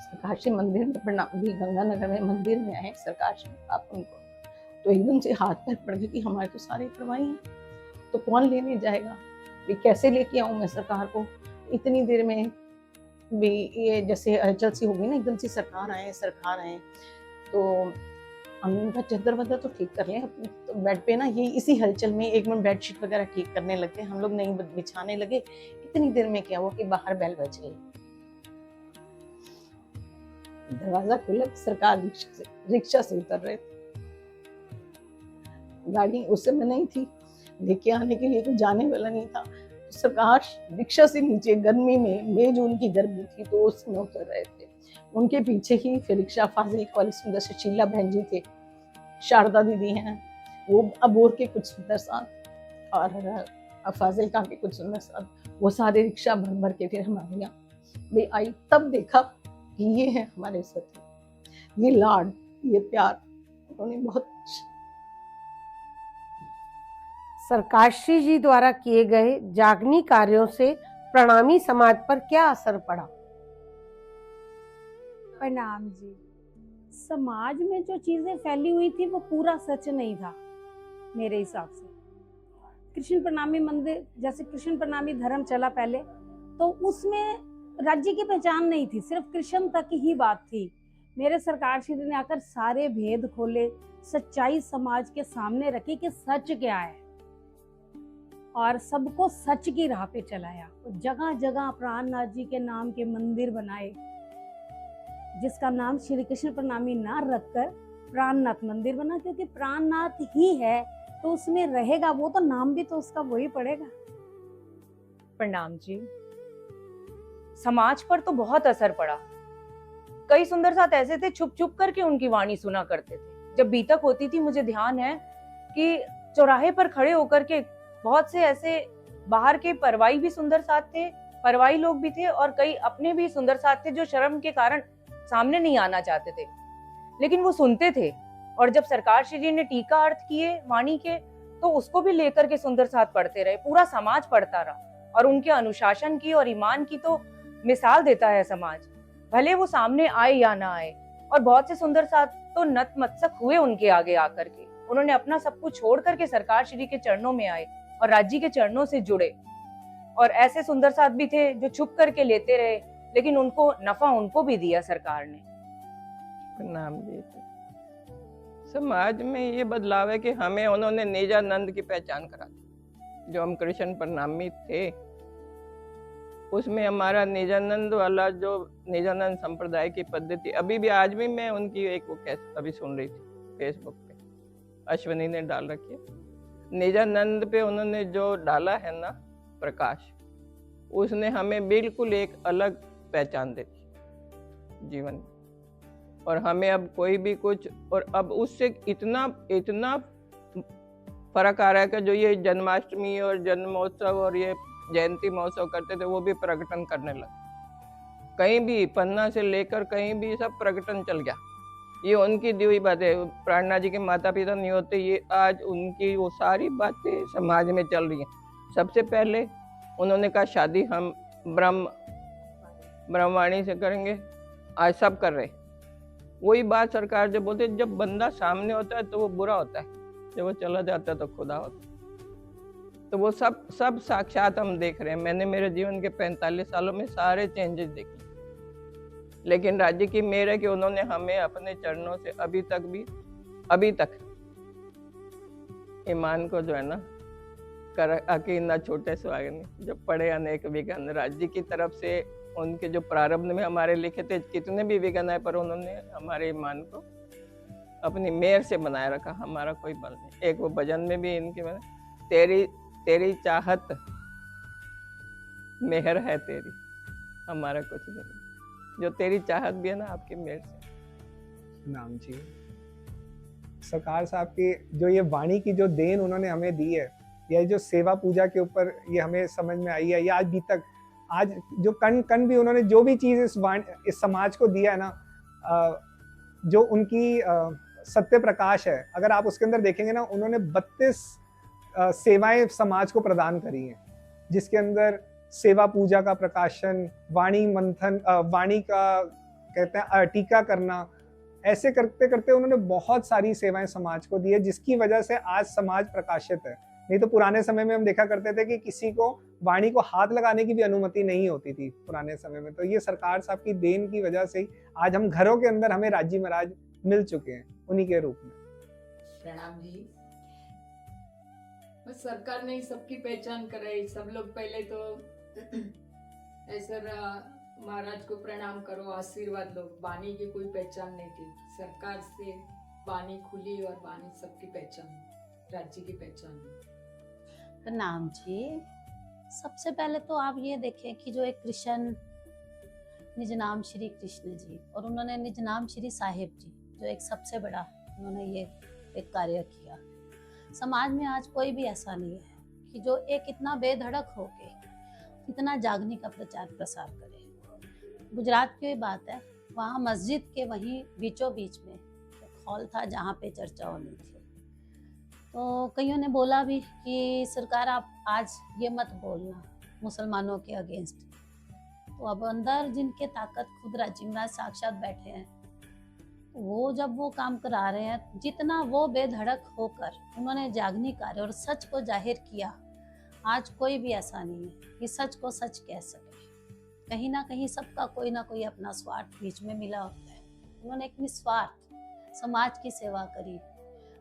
सरकार श्री मंदिर में प्रणाम भी, गंगानगर में मंदिर में आए सरकार श्री, आप उनको। तो एकदम से हाथ पैर पड़ गए कि हमारे तो सारे प्रवाही हैं, तो कौन लेने जाएगा, भी कैसे लेके आऊँ मैं सरकार को। इतनी देर में भी ये जैसे हलचल सी होगी ना, एकदम से सरकार आए। तो हमने उनका चद्दर वद्दर तो ठीक कर लिया अपने, तो बेड पे ना ये इसी हलचल में एक मिनट बेडशीट वगैरह ठीक करने लगे, हम लोग नहीं बिछाने लगे। इतनी देर में क्या हुआ कि बाहर बेल बज गई, दरवाजा खुला, सरकार रिक्शा से उतर रहे थे। गाड़ी उस समय नहीं थी, लेके आने के लिए कोई जाने वाला नहीं था। सरकार रिक्शा से नीचे गर्मी में, मई जून की गर्मी थी, तो उस समय उतर रहे थे। उनके पीछे ही फिर रिक्शा फाजिल वाली सुंदर से शीला बहन जी थे, शारदा दीदी हैं, वो अबोर के कुछ सुंदर साथ और फाजिल का के कुछ सुंदर साथ, वो सारे रिक्शा भर भर के फिर हमारे यहाँ भी आई। तब देखा कि ये है हमारे सती, ये लाड, ये प्यार उन्होंने बहुत। सरकारश्री जी द्वारा किए गए जागनी कार्यों से प्रणामी समाज पर क्या असर पड़ा? प्रणाम जी। समाज में जो चीजें फैली हुई थी वो पूरा सच नहीं था मेरे हिसाब से। कृष्ण प्रणामी मंदिर, जैसे कृष्ण प्रणामी धर्म चला पहले, तो उसमें राज्य की पहचान नहीं थी, सिर्फ कृष्ण तक ही बात थी। मेरे सरकार श्री ने आकर सारे भेद खोले, सच्चाई समाज के सामने रखी कि सच क्या है, और सबको सच की राह पे चलाया। जगह जगह प्राणनाथ जी के नाम के मंदिर बनाए, जिसका नाम श्री कृष्ण प्रणामी ना रखकर प्राणनाथ मंदिर बना, क्योंकि प्राणनाथ ही है तो उसमें रहेगा वो, तो नाम भी तो उसका वही पड़ेगा। प्रणाम जी। समाज पर तो बहुत असर पड़ा। कई सुंदर साथ ऐसे थे छुप छुप करके उनकी वाणी सुना करते थे। जब बीतक होती थी, मुझे ध्यान है कि चौराहे पर खड़े होकर के बहुत से ऐसे बाहर के परवाई भी सुंदर साथ थे, परवाई लोग भी थे, और कई अपने भी सुंदर साथ थे जो शर्म के कारण सामने नहीं आना चाहते थे, लेकिन वो सुनते थे। और जब सरकार श्री जी ने टीका अर्थ किए वाणी के, तो उसको भी लेकर के सुंदर साथ पढ़ते रहे, पूरा समाज पढ़ता रहा। और उनके अनुशासन की और ईमान की तो मिसाल देता है समाज, भले वो सामने आए या ना आए। और बहुत से सुंदर साथ तो नतमस्तक हुए उनके आगे आकर के, उन्होंने अपना सब कुछ छोड़ करके सरकार श्री के चरणों में आए और राज्य के चरणों से जुड़े। और ऐसे सुंदर साथ भी थे जो छुप करके लेते रहे, लेकिन उनको नफा उनको भी दिया सरकार ने। प्रणाम जी। समाज में ये बदलाव है कि हमें उन्होंने निजानंद की पहचान करा दी। जो हम कृष्ण प्रणामी थे, उसमें हमारा निजानंद वाला जो निजानंद संप्रदाय की पद्धति, अभी भी आज भी मैं उनकी एक वो अभी सुन रही थी फेसबुक पे, अश्विनी ने डाल रखी है। निजानंद पे उन्होंने जो डाला है ना प्रकाश, उसने हमें बिल्कुल एक अलग पहचान दी जीवन में। और हमें अब कोई भी कुछ, और अब उससे इतना इतना फर्क आ रहा है कि जो ये जन्माष्टमी और जन्मोत्सव और ये जयंती महोत्सव करते थे, वो भी प्रकटन करने लगे। कहीं भी पन्ना से लेकर कहीं भी सब प्रकटन चल गया। ये उनकी दी हुई बात है। प्राणनाथ जी के माता पिता नहीं होते, ये आज उनकी वो सारी बातें समाज में चल रही हैं। सबसे पहले उन्होंने कहा शादी हम ब्रह्मवाणी से करेंगे, आज सब कर रहे। वही बात सरकार जो बोलते, जब बंदा सामने होता है तो वो बुरा होता है, जब वो चला जाता है तो खुदा होता है। तो वो सब साक्षात हम देख रहे हैं। मैंने मेरे जीवन के 45 सालों में सारे चेंजेस देखे, लेकिन राज्य की मेहर है कि उन्होंने हमें अपने चरणों से अभी तक ईमान को जो है ना कर आके ना छोटे सुहागन, जो पढ़े अनेक विघ्न, राज्य की तरफ से उनके जो प्रारंभ में हमारे लिखे थे कितने भी विघ्न है, पर उन्होंने हमारे ईमान को अपनी मेहर से बनाए रखा। हमारा कोई बल नहीं। एक वो भजन में भी इनके तेरी चाहत मेहर है तेरी, हमारा कुछ नहीं। जो तेरी चाहत भी है ना आपकी मेहर से। नाम जी, सरकार साहब की जो ये वाणी की जो देन उन्होंने हमें दी है, या जो सेवा पूजा के ऊपर ये हमें समझ में आई है, या आज भी तक आज जो कण भी उन्होंने जो भी चीज़ इस समाज को दिया है ना, जो उनकी सत्य प्रकाश है, अगर आप उसके अंदर देखेंगे ना, उन्होंने 32 सेवाएं समाज को प्रदान करी हैं। जिसके अंदर सेवा पूजा का प्रकाशन, वाणी मंथन, वाणी का कहते हैं टीका करना, ऐसे करते करते उन्होंने बहुत सारी सेवाएं समाज को दी है, जिसकी वजह से आज समाज प्रकाशित है। नहीं तो पुराने समय में हम देखा करते थे कि किसी को वाणी को हाथ लगाने की भी अनुमति नहीं होती थी पुराने समय में। तो ये सरकार साहब की देन की वजह से ही आज हम घरों के अंदर हमें राजी महाराज मिल चुके हैं उन्हीं के रूप में। प्रणाम जी। बस सरकार ने सबकी पहचान कराई। सब लोग पहले तो ऐसा महाराज को प्रणाम करो, आशीर्वाद लो। वाणी की कोई पहचान नहीं थी, सरकार से वाणी खुली और वाणी सबकी पहचान, राज्य की पहचान। प्रणाम जी। सबसे पहले तो आप ये देखें कि जो एक कृष्ण निज नाम श्री कृष्ण जी और उन्होंने निज नाम श्री साहिब जी, जो एक सबसे बड़ा उन्होंने ये एक कार्य किया। समाज में आज कोई भी ऐसा नहीं है कि जो एक इतना बेधड़क होके इतना जागने का प्रचार प्रसार करे। गुजरात की बात है, वहाँ मस्जिद के वहीं बीचों बीच में एक हॉल था जहाँ पे चर्चा होनी थी। तो कईयों ने बोला भी कि सरकार आप आज ये मत बोलना मुसलमानों के अगेंस्ट। तो अब अंदर जिनके ताकत खुद राज्य महाराज साक्षात बैठे हैं, वो जब वो काम करा रहे हैं, जितना वो बेधड़क होकर उन्होंने जागनी कार्य और सच को जाहिर किया, आज कोई भी ऐसा नहीं है कि सच को सच कह सके। कहीं ना कहीं सबका कोई ना कोई अपना स्वार्थ बीच में मिला होता है। उन्होंने एक निस्वार्थ समाज की सेवा करी।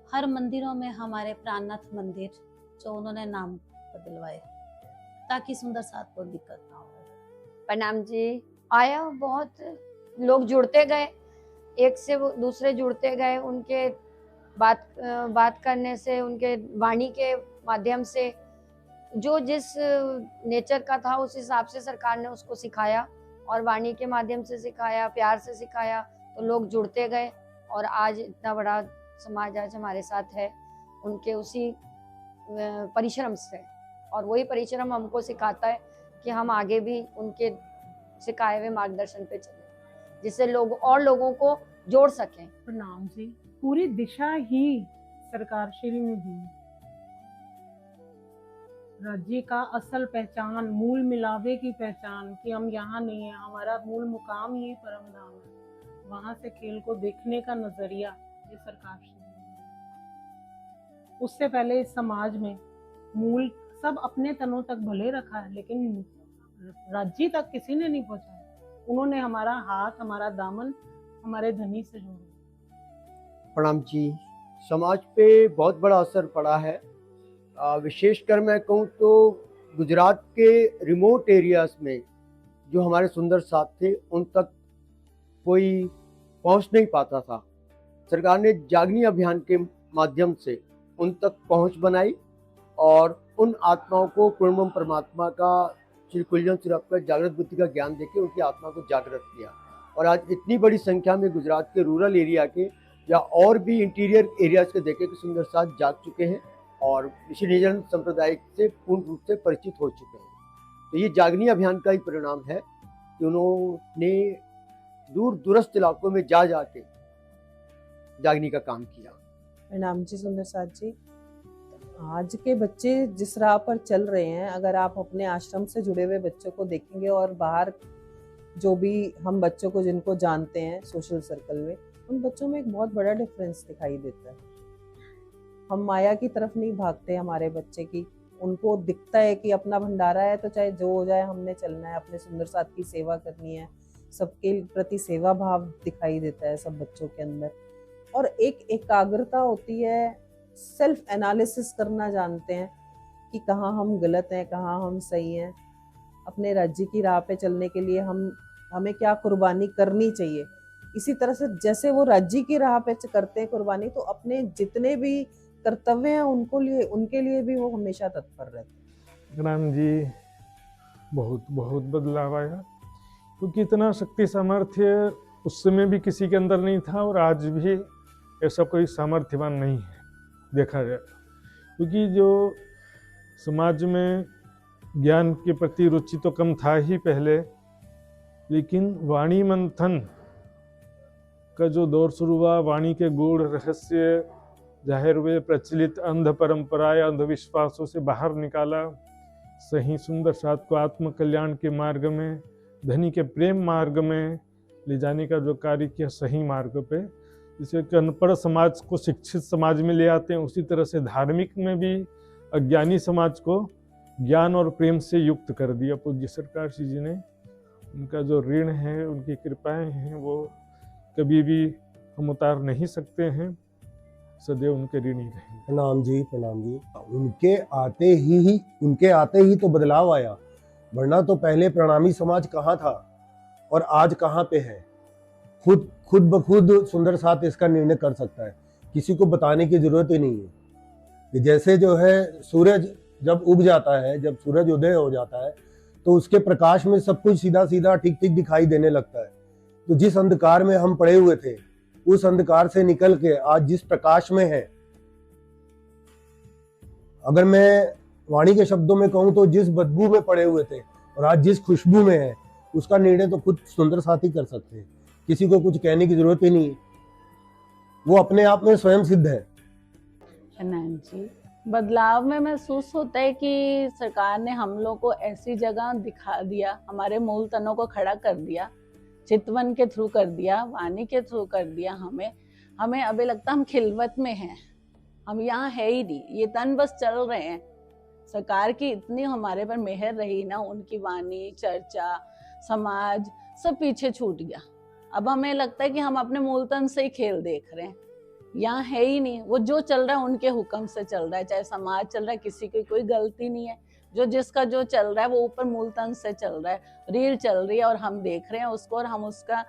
हर मंदिरों में हमारे प्राणनाथ मंदिर जो उन्होंने नाम बदलवाए ताकि सुंदर साथ को दिक्कत ना हो। प्रणाम जी। आया बहुत लोग जुड़ते गए, एक से वो दूसरे जुड़ते गए, उनके बात करने से, उनके वाणी के माध्यम से जो जिस नेचर का था उस हिसाब से सरकार ने उसको सिखाया और वाणी के माध्यम से सिखाया, प्यार से सिखाया, तो लोग जुड़ते गए और आज इतना बड़ा समाज आज हमारे साथ है उनके उसी परिश्रम से। और वही परिश्रम हमको सिखाता है कि हम आगे भी उनके सिखाए हुए मार्गदर्शन पे चले, जिससे लोग और लोगों को जोड़ सकें। प्रणाम जी। पूरी दिशा ही सरकार श्री ने दी। राज्य का असल पहचान, मूल मिलावे की पहचान कि हम यहाँ नहीं है, हमारा मूल मुकाम ही परम धाम है। वहां से खेल को देखने का नजरिया ये सरकार श्री ने दिया। उससे पहले इस समाज में मूल सब अपने तनों तक भले रखा है, लेकिन राज्य तक किसी ने नहीं पहुंचाया। उन्होंने हमारा हाथ, हमारा दामन हमारे धनी से जोड़ा। प्रणाम जी। समाज पे बहुत बड़ा असर पड़ा है। विशेषकर मैं कहूँ तो गुजरात के रिमोट एरियाज में जो हमारे सुंदर साथ थे उन तक कोई पहुँच नहीं पाता था। सरकार ने जागनी अभियान के माध्यम से उन तक पहुँच बनाई और उन आत्माओं को पूर्णम परमात्मा का श्री कुलजन सिरप का जागृत बुद्धि का ज्ञान देके उनकी आत्मा को जागृत किया। और आज इतनी बड़ी संख्या में गुजरात के रूरल एरिया के या और भी इंटीरियर एरियाज के देखे कि सुंदर साथ जाग चुके हैं और ऋषि निजन संप्रदाय से पूर्ण रूप से परिचित हो चुके हैं। तो ये जागनी अभियान का ही परिणाम है कि उन्होंने दूर दूरस्थ इलाकों में जा जाके जागनी का काम किया। प्रणाम जी सुंदर साथ जी। आज के बच्चे जिस राह पर चल रहे हैं, अगर आप अपने आश्रम से जुड़े हुए बच्चों को देखेंगे और बाहर जो भी हम बच्चों को जिनको जानते हैं सोशल सर्कल में, उन बच्चों में एक बहुत बड़ा डिफरेंस दिखाई देता है। हम माया की तरफ नहीं भागते हमारे बच्चे की, उनको दिखता है कि अपना भंडारा है तो चाहे जो हो जाए हमने चलना है, अपने सुंदर साथ की सेवा करनी है, सबके प्रति सेवा भाव दिखाई देता है सब बच्चों के अंदर। और एक एकाग्रता होती है, सेल्फ एनालिसिस करना जानते हैं कि कहाँ हम गलत हैं, कहाँ हम सही हैं। अपने राज्य की राह पे चलने के लिए हमें क्या कुर्बानी करनी चाहिए। इसी तरह से जैसे वो राज्य की राह पे करते हैं कुर्बानी, तो अपने जितने भी कर्तव्य हैं उनके लिए भी वो हमेशा तत्पर रहते हैं। राम जी, बहुत बहुत बदलाव आया, क्योंकि इतना शक्ति सामर्थ्य उस समय भी किसी के अंदर नहीं था और आज भी ऐसा कोई सामर्थ्यवान नहीं है देखा जाए। क्योंकि जो समाज में ज्ञान के प्रति रुचि तो कम था ही पहले, लेकिन वाणी मंथन का जो दौर शुरू हुआ, वाणी के गूढ़ रहस्य जाहिर हुए, प्रचलित अंध परंपरा या अंधविश्वासों से बाहर निकाला, सही सुंदर साथ को आत्म कल्याण के मार्ग में, धनी के प्रेम मार्ग में ले जाने का जो कार्य किया, सही मार्ग पे, जिसे कि अनपढ़ समाज को शिक्षित समाज में ले आते हैं, उसी तरह से धार्मिक में भी अज्ञानी समाज को ज्ञान और प्रेम से युक्त कर दिया पूज्य सरकार श्री जी ने। उनका जो ऋण है, उनकी कृपाएं हैं, वो कभी भी हम उतार नहीं सकते हैं, सदैव उनके ऋणी रहेंगे। प्रणाम जी, प्रणाम जी। उनके आते ही तो बदलाव आया, वरना तो पहले प्रणामी समाज कहाँ था और आज कहाँ पे है। खुद ब खुद सुंदर साथ इसका निर्णय कर सकता है, किसी को बताने की जरूरत ही नहीं है। कि जैसे जो है सूरज जब उग जाता है, जब सूरज उदय हो जाता है, तो उसके प्रकाश में सब कुछ सीधा सीधा ठीक ठीक दिखाई देने लगता है। तो जिस अंधकार में हम पड़े हुए थे, उस अंधकार से निकल के आज जिस प्रकाश में है, अगर मैं वाणी के शब्दों में कहूं तो जिस बदबू में पड़े हुए थे और आज जिस खुशबू में है, उसका निर्णय तो खुद सुंदर साथ ही कर सकते हैं। किसी को कुछ कहने की जरूरत ही नहीं है, वो अपने आप में स्वयं सिद्ध है। प्रणाम जी। बदलाव में महसूस होता है कि सरकार ने हम लोग को ऐसी जगह दिखा दिया, हमारे मूल तनों को खड़ा कर दिया, चितवन के थ्रू कर दिया, वाणी के थ्रू कर दिया। हमें अभी लगता हम खिलवत में हैं, हम यहाँ है ही नहीं, ये तन बस चल रहे हैं। सरकार की इतनी हमारे पर मेहर रही ना, उनकी वाणी, चर्चा, समाज सब पीछे छूट गया। अब हमें लगता है कि हम अपने मूल तन से ही खेल देख रहे हैं, यहाँ है ही नहीं। वो जो चल रहा है उनके हुक्म से चल रहा है, चाहे समाज चल रहा है, किसी की कोई गलती नहीं है। जो जिसका जो चल रहा है वो ऊपर मूल तन से चल रहा है, रील चल रही है और हम देख रहे हैं उसको और हम उसका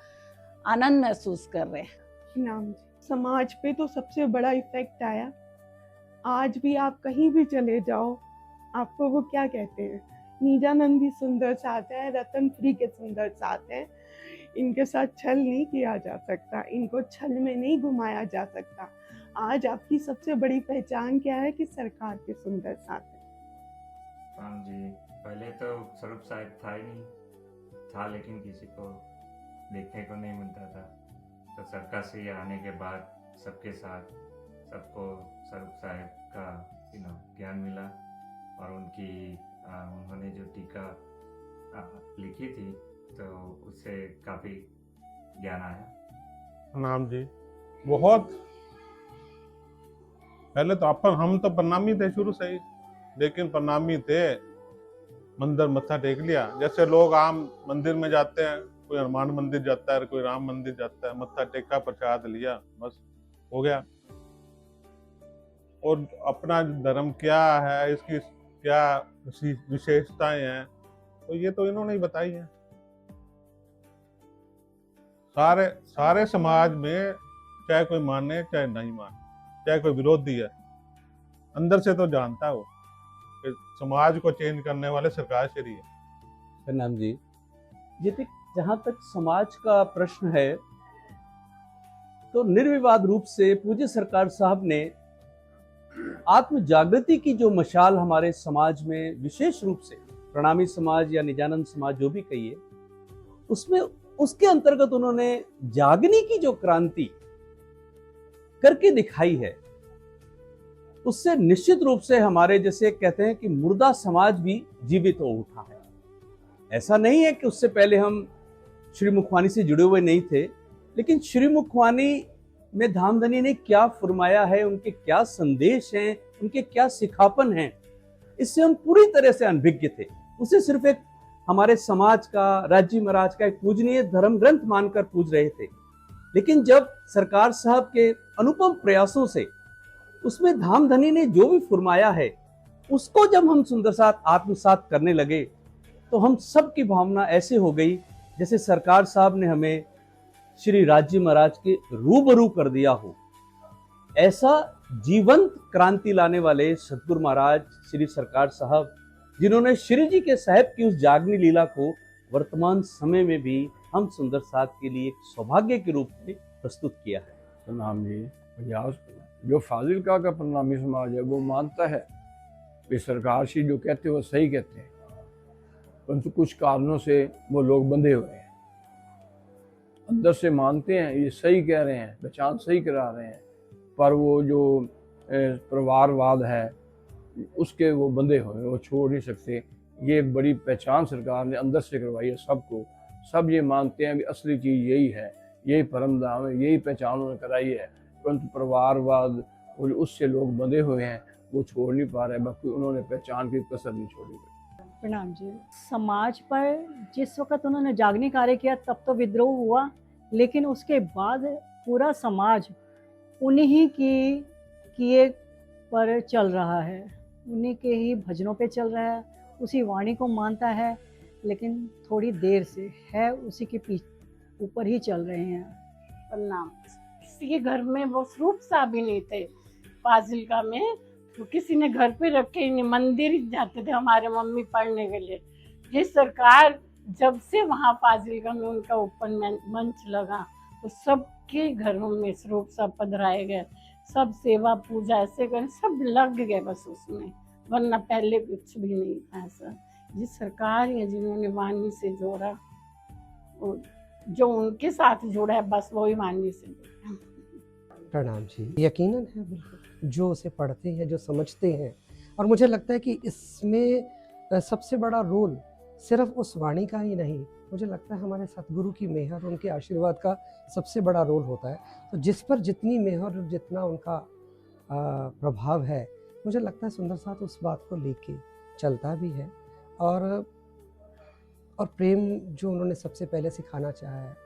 आनंद महसूस कर रहे हैं। नाम जी, समाज पे तो सबसे बड़ा इफेक्ट आया। आज भी आप कहीं भी चले जाओ, आपको वो क्या कहते हैं, निजानंद भी सुंदर साथ है, रतन फ्री के सुंदर साथ है। इनके साथ छल नहीं किया जा सकता, इनको छल में नहीं घुमाया जा सकता। आज आपकी सबसे बड़ी पहचान क्या है कि सरकार के सुंदर साथ है। राम जी, पहले तो स्वरूप साहिब था ही नहीं, था लेकिन किसी को देखने को नहीं मिलता था। तो सरकार से आने के बाद सबके साथ सबको स्वरूप साहिब का ज्ञान मिला और उन्होंने जो टीका लिखी थी तो उससे काफ़ी ज्ञान आया। नाम जी, बहुत पहले तो हम तो प्रणामी थे शुरू से ही, लेकिन प्रणामी थे, मंदिर मत्था टेक लिया। जैसे लोग आम मंदिर में जाते हैं, कोई हनुमान मंदिर जाता है, कोई राम मंदिर जाता है, मत्था टेका, प्रसाद लिया, बस हो गया। और अपना धर्म क्या है, इसकी क्या विशेषताएं हैं, तो ये तो इन्होंने ही बताई है। सारे समाज में, चाहे कोई माने चाहे नहीं माने, चाहे कोई विरोधी है, अंदर से तो जानता है वो कि समाज को चेंज करने वाले सरकार श्री है। प्रणाम जी। यदि जहाँ तक समाज का प्रश्न है तो निर्विवाद रूप से पूज्य सरकार साहब ने आत्म जागृति की जो मशाल हमारे समाज में, विशेष रूप से प्रणामी समाज या निजानंद समाज जो भी कहिए, उसमें उसके अंतर्गत उन्होंने जागने की जो क्रांति करके दिखाई है, उससे निश्चित रूप से हमारे जैसे कहते हैं कि मुर्दा समाज भी जीवित हो उठा है। ऐसा नहीं है कि उससे पहले हम श्री मुखवानी से जुड़े हुए नहीं थे, लेकिन श्री मुखवानी में धामधनी ने क्या फरमाया है, उनके क्या संदेश हैं, उनके क्या सिखापन हैं, इससे हम पूरी तरह से अनभिज्ञ थे। उसे सिर्फ एक हमारे समाज का, राज्य महाराज का एक पूजनीय धर्म ग्रंथ मानकर पूज रहे थे। लेकिन जब सरकार साहब के अनुपम प्रयासों से उसमें धामधनी ने जो भी फरमाया है, उसको जब हम सुंदर साथ आत्मसात करने लगे, तो हम सब की भावना ऐसे हो गई जैसे सरकार साहब ने हमें श्री राज्य महाराज के रूबरू कर दिया हो। ऐसा जीवंत क्रांति लाने वाले सतगुरु महाराज श्री सरकार साहब, जिन्होंने श्री जी के साहब की उस जागनी लीला को वर्तमान समय में भी हम सुंदर साथ के लिए एक सौभाग्य के रूप में प्रस्तुत किया है। प्रणाम जी। जो फाजिलका का प्रणामी समाज है वो मानता है कि सरकार श्री जो कहते हैं वो सही कहते हैं, परंतु कुछ कारणों से वो लोग बंधे हुए हैं। अंदर से मानते हैं ये सही कह रहे हैं, पहचान सही करा रहे हैं, पर वो जो परिवारवाद है उसके वो बंधे हुए, वो छोड़ नहीं सकते। ये एक बड़ी पहचान सरकार ने अंदर से करवाई है सबको। सब ये मानते हैं कि असली चीज़ यही है, यही परम धाम है, यही पहचान उन्होंने कराई है। परंतु परिवारवाद और उससे लोग बंधे हुए हैं, वो छोड़ नहीं पा रहे। बाकी उन्होंने पहचान की कसर नहीं छोड़ी। प्रणाम जी। समाज पर जिस वक्त उन्होंने जागने कार्य किया तब तो विद्रोह हुआ, लेकिन उसके बाद पूरा समाज उन्हीं की किए पर चल रहा है, उन्हीं के ही भजनों पे चल रहा है, उसी वाणी को मानता है, लेकिन थोड़ी देर से है उसी के पीछे ऊपर ही चल रहे हैं। प्रणाम। किसी के घर में वो स्वरूप सा भी नहीं थे फाजिलका में, तो किसी ने घर पे रखे ही नहीं, मंदिर ही जाते थे हमारे मम्मी पढ़ने के लिए। ये सरकार जब से वहाँ फाजिलका में उनका ओपन मंच लगा तो सबके घरों में स्वरूप सा पधराए गए, सब सेवा पूजा ऐसे कर सब लग गए बस उसमें, वरना पहले कुछ भी नहीं था ऐसा। जिस सरकार है जिन्होंने वाणी से जोड़ा, और जो उनके साथ जुड़ा है बस वही वाणी से जुड़ा। प्रणाम जी। यकीनन है बिल्कुल, जो उसे पढ़ते हैं, जो समझते हैं, और मुझे लगता है कि इसमें सबसे बड़ा रोल सिर्फ उस वाणी का ही नहीं, मुझे लगता है हमारे सतगुरु की मेहर, उनके आशीर्वाद का सबसे बड़ा रोल होता है। तो जिस पर जितनी मेहर और जितना उनका प्रभाव है, मुझे लगता है सुंदर साथ उस बात को लेके चलता भी है, और प्रेम जो उन्होंने सबसे पहले सिखाना चाहा है,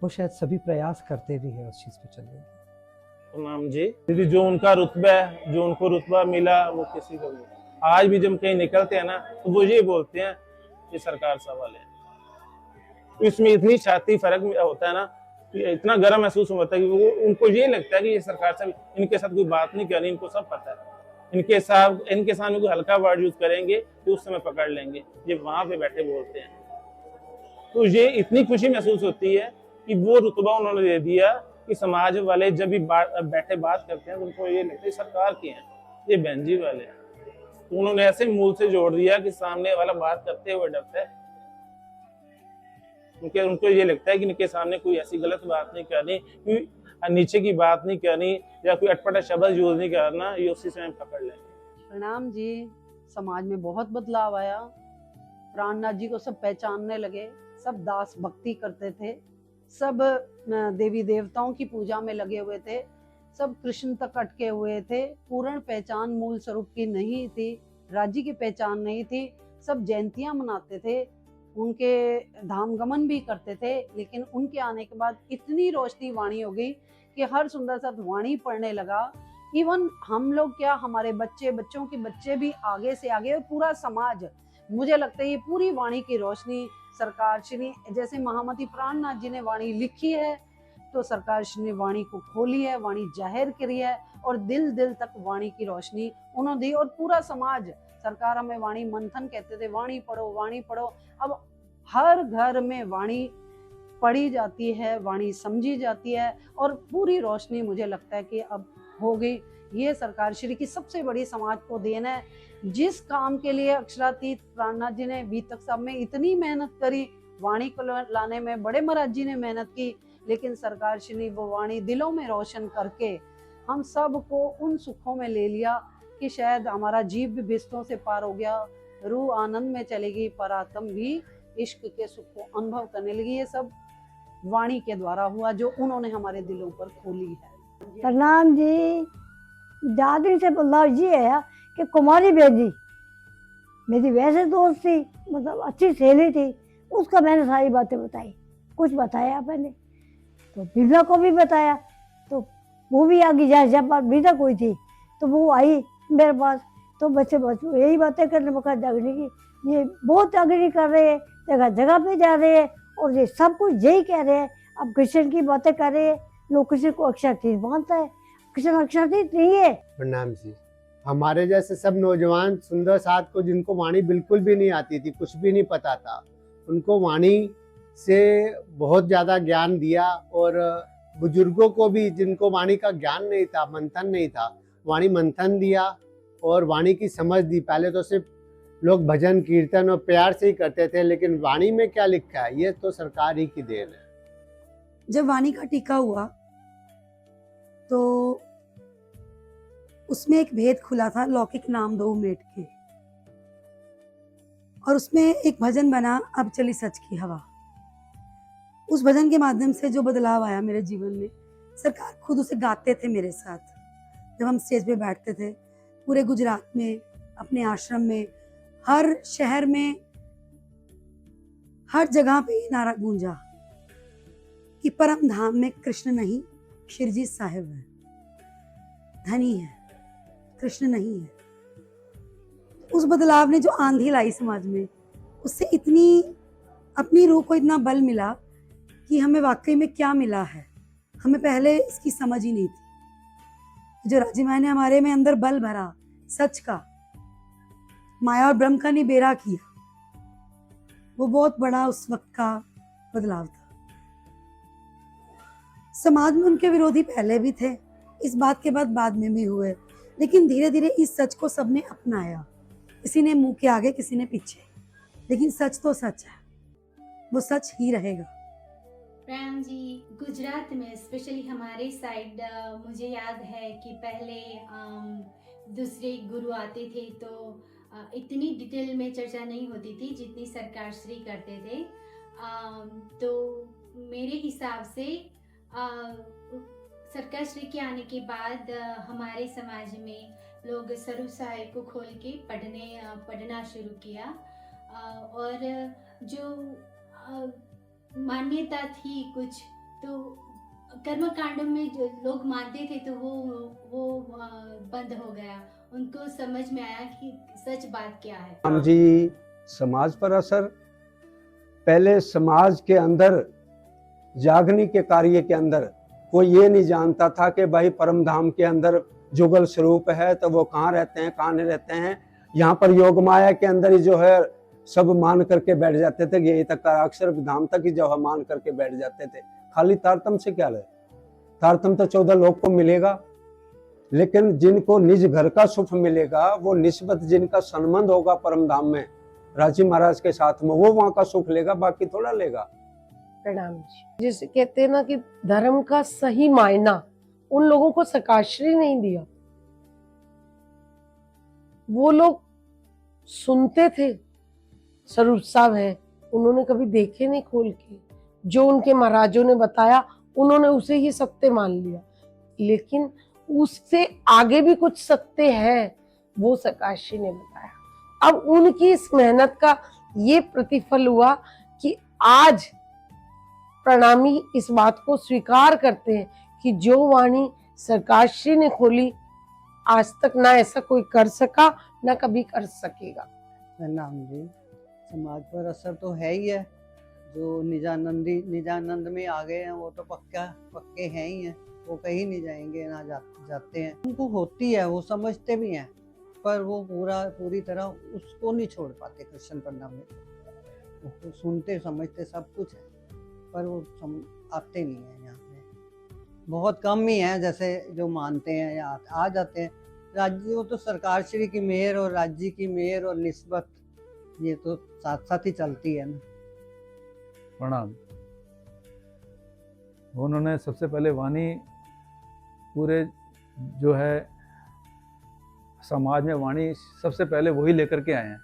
वो शायद सभी प्रयास करते भी हैं उस चीज़ पे चलने की। प्रणाम जी। दीदी, जो उनका रुतबा है, जो उनको रुतबा मिला वो किसी को नहीं। आज भी जब कहीं निकलते हैं ना तो वो ये बोलते हैं ये सरकार साहब वाले हैं। तो इसमें इतनी छाती फर्क होता है ना, इतना गर्म महसूस होता है कि वो उनको ये लगता है कि ये सरकार साहब इनके साथ कोई बात नहीं करनी, इनको सब पता है। इनके सामने कोई हल्का वर्ड यूज करेंगे तो उस समय पकड़ लेंगे, ये वहां पे बैठे बोलते हैं। तो ये इतनी खुशी महसूस होती है कि वो रुतबा उन्होंने दे दिया कि समाज वाले जब भी बैठे बात करते हैं तो उनको ये लगता है सरकार के हैं, ये बहन जी वाले हैं। तो उन्होंने ऐसे मूल से जोड़ दिया कि सामने वाला बात करते हुए डरता है, क्योंकि उनको ये लगता है कि इनके सामने कोई ऐसी गलत बात नहीं करनी, कोई नीचे की बात नहीं करनी, या कोई अटपटा शब्द यूज नहीं करना, ये उसी समय पकड़ लेंगे। प्रणाम जी। समाज में बहुत बदलाव आया, प्राणनाथ जी को सब पहचानने लगे, सब दास भक्ति करते थे, सब देवी देवताओं की पूजा में लगे हुए थे, सब कृष्ण तक अटके हुए थे। पूर्ण पहचान मूल स्वरूप की नहीं थी, राज्य की पहचान नहीं थी। सब जयंतियां मनाते थे, उनके धाम गमन भी करते थे, लेकिन उनके आने के बाद इतनी रोशनी वाणी हो गई कि हर सुंदर साथ वाणी पढ़ने लगा। इवन हम लोग क्या, हमारे बच्चों के बच्चे भी आगे से आगे, पूरा समाज। मुझे लगता है ये पूरी वाणी की रोशनी सरकार श्री, जैसे महामती प्राणनाथ जी ने वाणी लिखी है तो सरकार श्री ने वाणी को खोली है, वाणी जाहिर करी है, और दिल दिल तक वाणी की रोशनी उन्होंने दी। और पूरा समाज, सरकार हमें वाणी मंथन कहते थे, वाणी पढ़ो वाणी पढ़ो। अब हर घर में वाणी पढ़ी जाती है, वाणी समझी जाती है, और पूरी रोशनी मुझे लगता है कि अब हो गई। ये सरकार श्री की सबसे बड़ी समाज को देन है। जिस काम के लिए अक्षरातीत प्राणनाथ जी ने बीतक साहब में इतनी मेहनत करी, वाणी को लाने में बड़े महाराज जी ने मेहनत की, लेकिन सरकार श्री ने वो वाणी दिलों में रोशन करके हम सब को उन सुखों में ले लिया कि शायद हमारा जीव भी बिस्तों से पार हो गया, रूह आनंद में चलेगी, पर आत्म भी इश्क के सुख को अनुभव करने लगी। ये सब वाणी के द्वारा हुआ जो उन्होंने हमारे दिलों पर खोली है। प्रणाम जी। दादी से बदलाव ये है कि कुमारी बेदी मेरी वैसे दोस्त थी, मतलब अच्छी सहेली थी, उसका मैंने सारी बातें बताई, कुछ बताया मैंने तो बीदा को भी बताया, तो वो भी आ गई। जब बीदा कोई थी तो वो आई मेरे पास, तो बच्चे यही बातें करने मौका जागने की, ये बहुत अग्री कर रहे हैं, जगह जगह पे जा रहे हैं, और ये सब कुछ यही कह रहे हैं। अब कृष्ण की बातें कर रहे हैं, लोग किसी को अक्षरातीत मानता है, कृष्ण अक्षरातीत नहीं है। प्रणाम जी। हमारे जैसे सब नौजवान सुंदर साथ को, जिनको वाणी बिल्कुल भी नहीं आती थी, कुछ भी नहीं पता था, उनको वाणी से बहुत ज़्यादा ज्ञान दिया, और बुजुर्गों को भी जिनको वाणी का ज्ञान नहीं था, मंथन नहीं था, वाणी मंथन दिया और वाणी की समझ दी। पहले तो सिर्फ लोग भजन कीर्तन और प्यार से ही करते थे, लेकिन वाणी में क्या लिखा है ये तो सरकार ही की देन है। जब वाणी का टीका हुआ तो उसमें एक भेद खुला था, लौकिक नाम दो मेट के, और उसमें एक भजन बना, अब चली सच की हवा। उस भजन के माध्यम से जो बदलाव आया मेरे जीवन में, सरकार खुद उसे गाते थे मेरे साथ जब हम स्टेज पे बैठते थे। पूरे गुजरात में, अपने आश्रम में, हर शहर में, हर जगह पे ये नारा गूंजा कि परम धाम में कृष्ण नहीं, शिरजी साहिब है, धनी है, कृष्ण नहीं है। उस बदलाव ने जो आंधी लाई समाज में, उससे इतनी अपनी रूह को इतना बल मिला कि हमें वाकई में क्या मिला है, हमें पहले इसकी समझ ही नहीं थी। जो राजी माया ने हमारे में अंदर बल भरा सच का, माया और ब्रह्म का निबेरा किया, वो बहुत बड़ा उस वक्त का बदलाव था। समाज में उनके विरोधी पहले भी थे, इस बात के बाद में भी हुए, लेकिन धीरे धीरे इस सच को सबने अपनाया। किसी ने मुंह के आगे, किसी ने पीछे, लेकिन सच तो सच है, वो सच ही रहेगा। प्रणाम जी। गुजरात में स्पेशली हमारे साइड मुझे याद है कि पहले दूसरे गुरु आते थे तो इतनी डिटेल में चर्चा नहीं होती थी जितनी सरकार श्री करते थे। तो मेरे हिसाब से सरकार श्री के आने के बाद हमारे समाज में लोग स्वरूप साहिब को खोल के पढ़ना शुरू किया, और जो मान्यता थी कुछ, तो कर्म कांडों में जो लोग मानते थे तो वो बंद हो गया। उनको समझ में आया कि सच बात क्या है। राम जी, समाज पर असर, पहले समाज के अंदर जागने के कार्य के अंदर कोई ये नहीं जानता था कि भाई परम धाम के अंदर जुगल स्वरूप है तो वो कहाँ रहते हैं, कहाँ नहीं रहते हैं। यहाँ पर योग माया के अंदर ही जो है सब मान करके बैठ जाते थे, यही तक अक्षर धाम तक ही जो है मान करके बैठ जाते थे। खाली तारतम से क्या ले, तारतम तो 14 लोग को मिलेगा, लेकिन जिनको निज घर का सुख मिलेगा, वो निस्बत जिनका संबंध होगा परम धाम में राजी महाराज के साथ में, वो वहाँ का सुख लेगा, बाकी थोड़ा लेगा। प्रणाम जी। जिसे कहते हैं ना कि धर्म का सही मायना उन लोगों को सकाश्री नहीं दिया। वो लोग सुनते थे, स्वरूप साहब है, उन्होंने कभी देखे नहीं खोल के, जो उनके महाराजों ने बताया उन्होंने उसे ही सत्य मान लिया, लेकिन उससे आगे भी कुछ सत्य है वो सकाशी ने बताया। अब उनकी इस मेहनत का ये प्रतिफल हुआ कि आज प्रणामी इस बात को स्वीकार करते हैं कि जो वाणी सरकारश्री ने खोली, आज तक ना ऐसा कोई कर सका, ना कभी कर सकेगा। प्रणाम जी। समाज पर असर तो है ही है। जो निजानंद में आ गए हैं वो तो पक्के हैं ही हैं, वो कहीं नहीं जाएंगे, ना जाते हैं। उनको होती है, वो समझते भी हैं, पर वो पूरी तरह उसको नहीं छोड़ पाते। कृष्ण प्रणाम में वो सुनते समझते सब कुछ है, पर वो आते नहीं है। यहाँ पे बहुत कम ही हैं जैसे जो मानते हैं या आ जाते हैं। राज्य वो तो सरकार श्री की मेहर और राज्य की मेहर और निस्बत, ये तो साथ साथ ही चलती है ना। प्रणाम। उन्होंने सबसे पहले वाणी पूरे जो है समाज में वाणी सबसे पहले वही लेकर के आए हैं।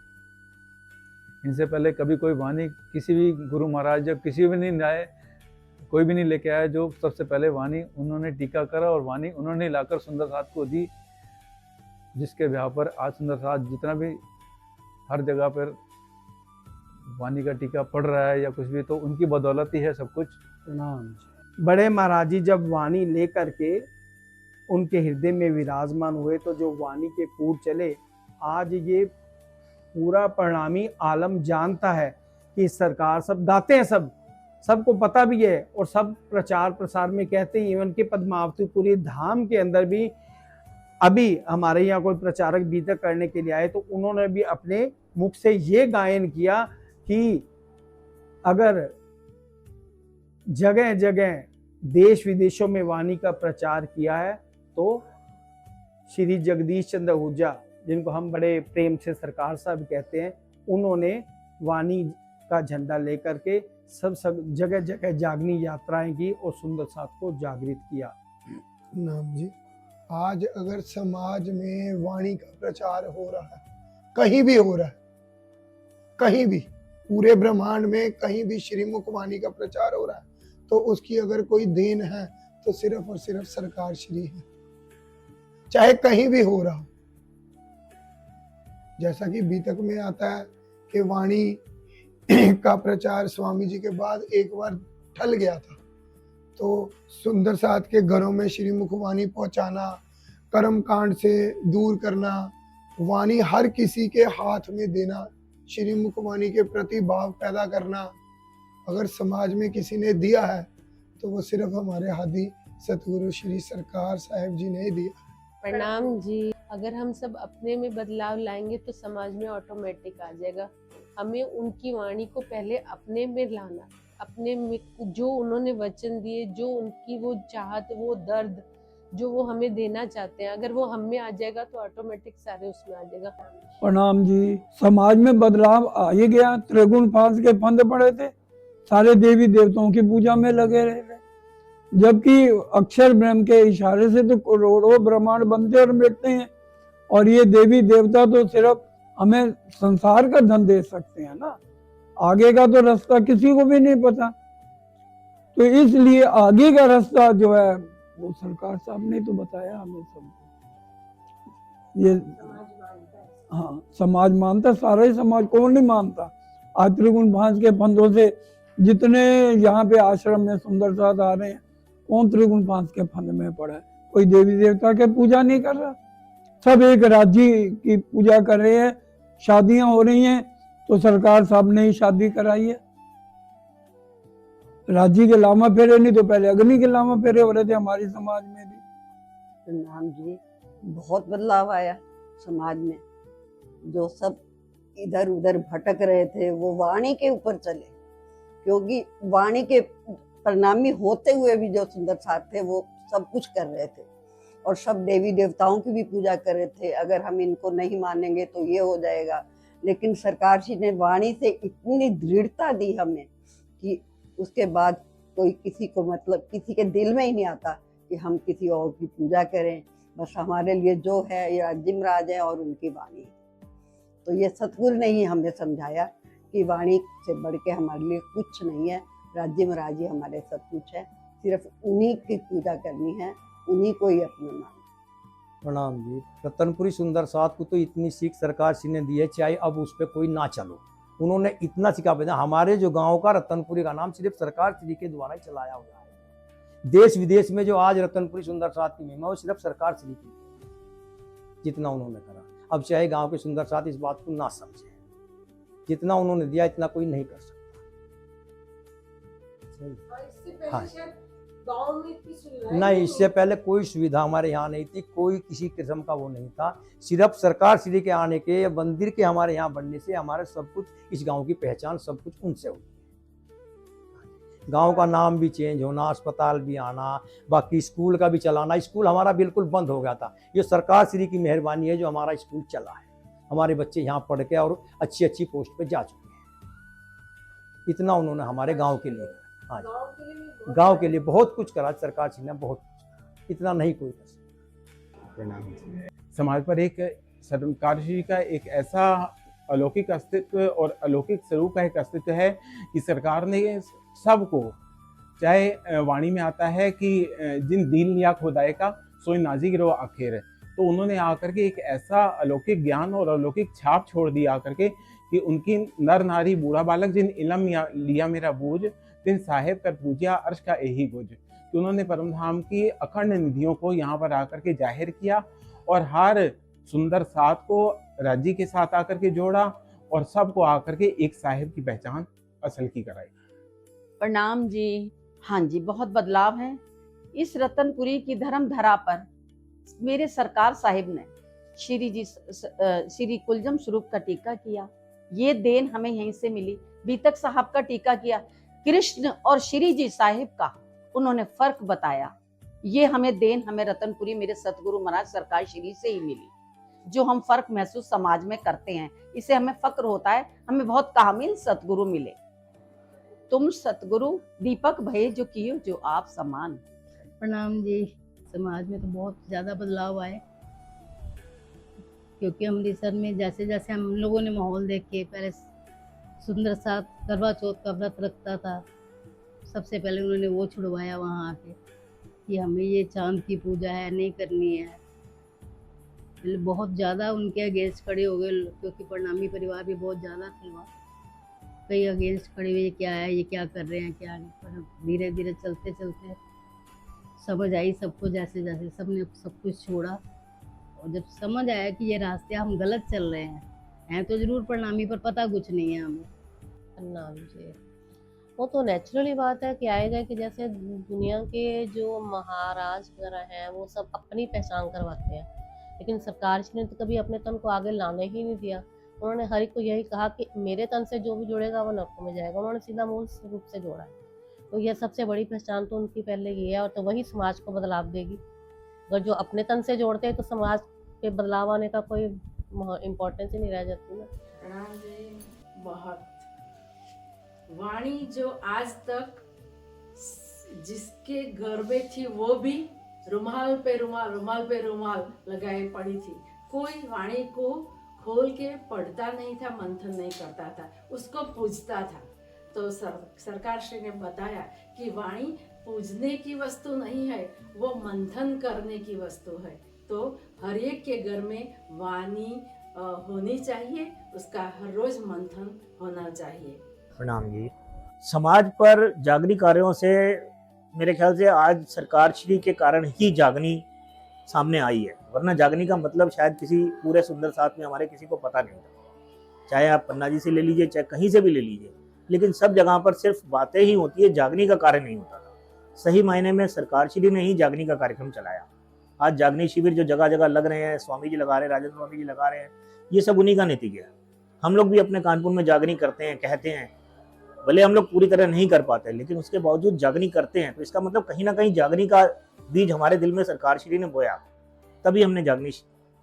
इनसे पहले कभी कोई वाणी किसी भी गुरु महाराज जब किसी भी नहीं आए, कोई भी नहीं लेके आया। जो सबसे पहले वाणी उन्होंने टीका करा और वाणी उन्होंने लाकर सुंदर साथ को दी, जिसके ब्याह पर आज सुंदर साथ जितना भी हर जगह पर वाणी का टीका पड़ रहा है या कुछ भी, तो उनकी बदौलत ही है सब कुछ। बड़े महाराज जी जब वाणी लेकर के उनके हृदय में विराजमान हुए तो जो वाणी के पूर चले, आज ये पूरा प्रणामी आलम जानता है कि सरकार सब गाते हैं, सबको पता भी है और सब प्रचार प्रसार में कहते हैं। इवन के पद्मावतीपुरी धाम के अंदर भी अभी हमारे यहाँ कोई प्रचारक बीतक करने के लिए आए तो उन्होंने भी अपने मुख से ये गायन किया कि अगर जगह जगह देश विदेशों में वाणी का प्रचार किया है तो श्री जगदीश चंद्र आहूजा, जिनको हम बड़े प्रेम से सरकार साहब कहते हैं, उन्होंने वाणी का झंडा लेकर के सब जगह जगह जागनी यात्राएं की और सुंदर साथ को जागृत किया। नाम जी, आज अगर समाज में वाणी का प्रचार हो रहा है, कहीं भी हो रहा है, कहीं भी पूरे ब्रह्मांड में कहीं भी श्रीमुख वाणी का प्रचार हो रहा है तो उसकी अगर कोई देन है तो सिर्फ और सिर्फ सरकार श्री है, चाहे कहीं भी हो रहा हो। जैसा कि बीतक में आता है कि वाणी का प्रचार स्वामी जी के बाद एक बार ठल गया था, तो सुंदर साथ के घरों में श्रीमुख वाणी पहुंचाना, कर्म कांड से दूर करना, वाणी हर किसी के हाथ में देना, श्रीमुख वाणी के प्रति भाव पैदा करना। अगर समाज में किसी ने दिया है तो वो सिर्फ हमारे हादी सतगुरु श्री सरकार साहिब जी ने ही दिया। प्रणाम जी। अगर हम सब अपने में बदलाव लाएंगे तो समाज में ऑटोमेटिक आ जाएगा। हमें उनकी वाणी को पहले अपने में लाना, अपने में जो उन्होंने वचन दिए, जो उनकी वो चाहत, वो दर्द जो वो हमें देना चाहते हैं, अगर वो हम में आ जाएगा तो ऑटोमेटिक सारे उसमें आ जाएगा। प्रणाम जी। समाज में बदलाव आ ही गया। त्रिगुण फांस के फंद पड़े थे, सारे देवी देवताओं की पूजा में लगे रहे थे, जबकि अक्षर ब्रह्म के इशारे से तो करोड़ों ब्रह्मांड बनते और मिटते हैं, और ये देवी देवता तो सिर्फ हमें संसार का धन दे सकते हैं ना, आगे का तो रास्ता किसी को भी नहीं पता। तो इसलिए आगे का रास्ता जो है वो सरकार साहब ने तो बताया हमें सबको। ये हाँ, समाज मानता, सारा ही समाज, कौन नहीं मानता। आज त्रिगुण भांस के फंदों से जितने यहाँ पे आश्रम में सुंदर साथ आ रहे हैं, कौन त्रिगुण भांस के फंद में पड़ा है? कोई देवी देवता के पूजा नहीं कर रहा, सब एक राज्य की पूजा कर रहे हैं। शादियां हो रही हैं तो सरकार साहब ने ही शादी कराई है। राज्य के लामा फेरे, नहीं तो पहले अग्नि के लामा फेरे हो रहे थे हमारे समाज में भी। प्रणाम जी। बहुत बदलाव आया समाज में। जो सब इधर उधर भटक रहे थे वो वाणी के ऊपर चले, क्योंकि वाणी के परिणामी होते हुए भी जो सुंदर साथ थे वो सब कुछ कर रहे थे और सब देवी देवताओं की भी पूजा कर रहे थे। अगर हम इनको नहीं मानेंगे तो ये हो जाएगा, लेकिन सरकार जी ने वाणी से इतनी दृढ़ता दी हमें कि उसके बाद कोई किसी को मतलब किसी के दिल में ही नहीं आता कि हम किसी और की पूजा करें। बस हमारे लिए जो है ये राज्य राज है और उनकी वाणी। तो ये सतगुरु ने ही हमें समझाया कि वाणी से बढ़ के हमारे लिए कुछ नहीं है, राज्य महाराज ही हमारे सब कुछ है, सिर्फ उन्हीं की पूजा करनी है, उन्हीं को ही अपना मानना। प्रणाम जी। रतनपुरी सुंदर साथ को तो इतनी सीख सरकार श्री ने दी है, चाहे अब उस पर कोई ना चलो, उन्होंने इतना सिखा भेजा। हमारे जो गांव का रतनपुरी का नाम सिर्फ सरकार श्री के द्वारा ही चलाया हुआ है। देश विदेश में जो आज रतनपुरी सुंदर साथ की महिमा वो सिर्फ सरकार श्री की, जितना उन्होंने करा। अब चाहे गांव के सुंदर साथ इस बात को ना समझे, जितना उन्होंने दिया इतना कोई नहीं कर सकता। हाँ, नहीं, इससे पहले कोई सुविधा हमारे यहाँ नहीं थी, कोई किसी किस्म का वो नहीं था। सिर्फ सरकार श्री के आने के या मंदिर के हमारे यहाँ बनने से हमारे सब कुछ, इस गांव की पहचान सब कुछ उनसे हुई। गांव का नाम भी चेंज होना, अस्पताल भी आना, बाकी स्कूल का भी चलाना। स्कूल हमारा बिल्कुल बंद हो गया था, ये सरकार श्री की मेहरबानी है जो हमारा स्कूल चला है। हमारे बच्चे यहाँ पढ़ के और अच्छी अच्छी पोस्ट पे जा चुके हैं। इतना उन्होंने हमारे गांव के लिए, हाँ, गांव के लिए बहुत कुछ करा सरकार श्री ने, बहुत कुछ, इतना नहीं कोई कर सकता। समाज पर एक सरकार श्री का एक ऐसा अलौकिक अस्तित्व और अलौकिक स्वरूप का एक अस्तित्व है कि सरकार ने सबको, चाहे वाणी में आता है कि जिन दिल निया खुदाए का सोई नाजी गिरो आखिर, तो उन्होंने आकर के एक ऐसा अलौकिक ज्ञान और अलौकिक छाप छोड़ दी आकर के कि उनकी नर नारी बूढ़ा बालक जिन इलम लिया मेरा बूझ, दिन साहेब कर पूजिया अर्श का यही गुज। कि उन्होंने परम धाम की अखंड निधियों को यहाँ पर आकर के जाहिर किया और हर सुंदर साथ को राज्य के साथ आकर के जोड़ा और सबको आकर के एक साहिब की पहचान असल की कराई। प्रणाम जी। हाँ जी, बहुत बदलाव है। इस रतनपुरी की धर्म धरा पर मेरे सरकार साहिब ने श्री कुलजम स्वरूप का टीका किया। ये देन हमें यहीं से मिली। बीतक साहब का टीका किया, कृष्ण और श्री जी साहिब का उन्होंने फर्क बताया। ये हमें देन, हमें रतनपुरी मेरे सतगुरु महाराज सरकार श्री से ही मिली। जो हम फर्क महसूस समाज में करते हैं, इसे हमें फक्र होता है, हमें बहुत कामिल सतगुरु मिले। तुम सतगुरु दीपक भये जो कियो जो आप समान। प्रणाम जी। समाज में तो बहुत ज़्यादा बदलाव आए, क्योंकि अमृतसर में जैसे जैसे हम लोगों ने माहौल देख के, पहले सुंदर साथ करवा चौथ का व्रत रखता था, सबसे पहले उन्होंने वो छुड़वाया वहाँ आके कि हमें ये चांद की पूजा है नहीं करनी है। बहुत ज़्यादा उनके अगेंस्ट खड़े हो गए, क्योंकि प्रणामी परिवार भी बहुत ज़्यादा थे वहाँ, कई अगेंस्ट खड़े हुए, ये क्या है, ये क्या कर रहे हैं, क्या नहीं। पर धीरे धीरे चलते चलते समझ आई सबको, जैसे जैसे सबने सब कुछ छोड़ा, और जब समझ आया कि ये रास्ते हम गलत चल रहे हैं तो ज़रूर प्रणामी, पर पता कुछ नहीं है हमें। प्रणाम जी। वो तो नेचुरली बात है कि आएगा कि जैसे दुनिया के जो महाराज वगैरह हैं वो सब अपनी पहचान करवाते हैं, लेकिन सरकार ने तो कभी अपने तन को आगे लाने ही नहीं दिया। उन्होंने हर एक को यही कहा कि मेरे तन से जो भी जुड़ेगा वो नरकों में जाएगा। उन्होंने सीधा मूल रूप से जोड़ा है। तो यह सबसे बड़ी पहचान तो उनकी पहले ये है, और तो वही समाज को बदलाव देगी। अगर जो अपने तन से जोड़ते हैं तो समाज पे बदलाव आने का कोई इम्पोर्टेंस ही नहीं रह जाती ना। प्रणाम जी। बहुत वाणी जो आज तक जिसके घर में थी वो भी रुमाल पे रुमाल लगाए पड़ी थी। कोई वाणी को खोल के पढ़ता नहीं था, मंथन नहीं करता था, उसको पूजता था। तो सरकार श्री ने बताया कि वाणी पूजने की वस्तु नहीं है, वो मंथन करने की वस्तु है। तो हर एक के घर में वाणी होनी चाहिए, उसका हर रोज मंथन होना चाहिए। प्रणाम जी। समाज पर जागनी कार्यों से मेरे ख्याल से आज सरकार श्री के कारण ही जागनी सामने आई है, वरना जागनी का मतलब शायद किसी पूरे सुंदर साथ में हमारे किसी को पता नहीं था। चाहे आप पन्ना जी से ले लीजिए, चाहे कहीं से भी ले लीजिए, लेकिन सब जगह पर सिर्फ बातें ही होती है, जागनी का कार्य नहीं होता था। सही मायने में सरकार श्री ने ही जागनी का कार्यक्रम चलाया। आज जागनी शिविर जो जगह जगह लग रहे हैं, स्वामी जी लगा रहे हैं, राजेंद्र स्वामी जी लगा रहे हैं, ये सब उन्हीं का नतीजा है। हम लोग भी अपने कानपुर में जागनी करते हैं, कहते हैं, भले हम लोग पूरी तरह नहीं कर पाते, लेकिन उसके बावजूद जागनी करते हैं। तो इसका मतलब कहीं ना कहीं जागनी का बीज हमारे दिल में सरकार श्री ने बोया, तभी हमने जागनी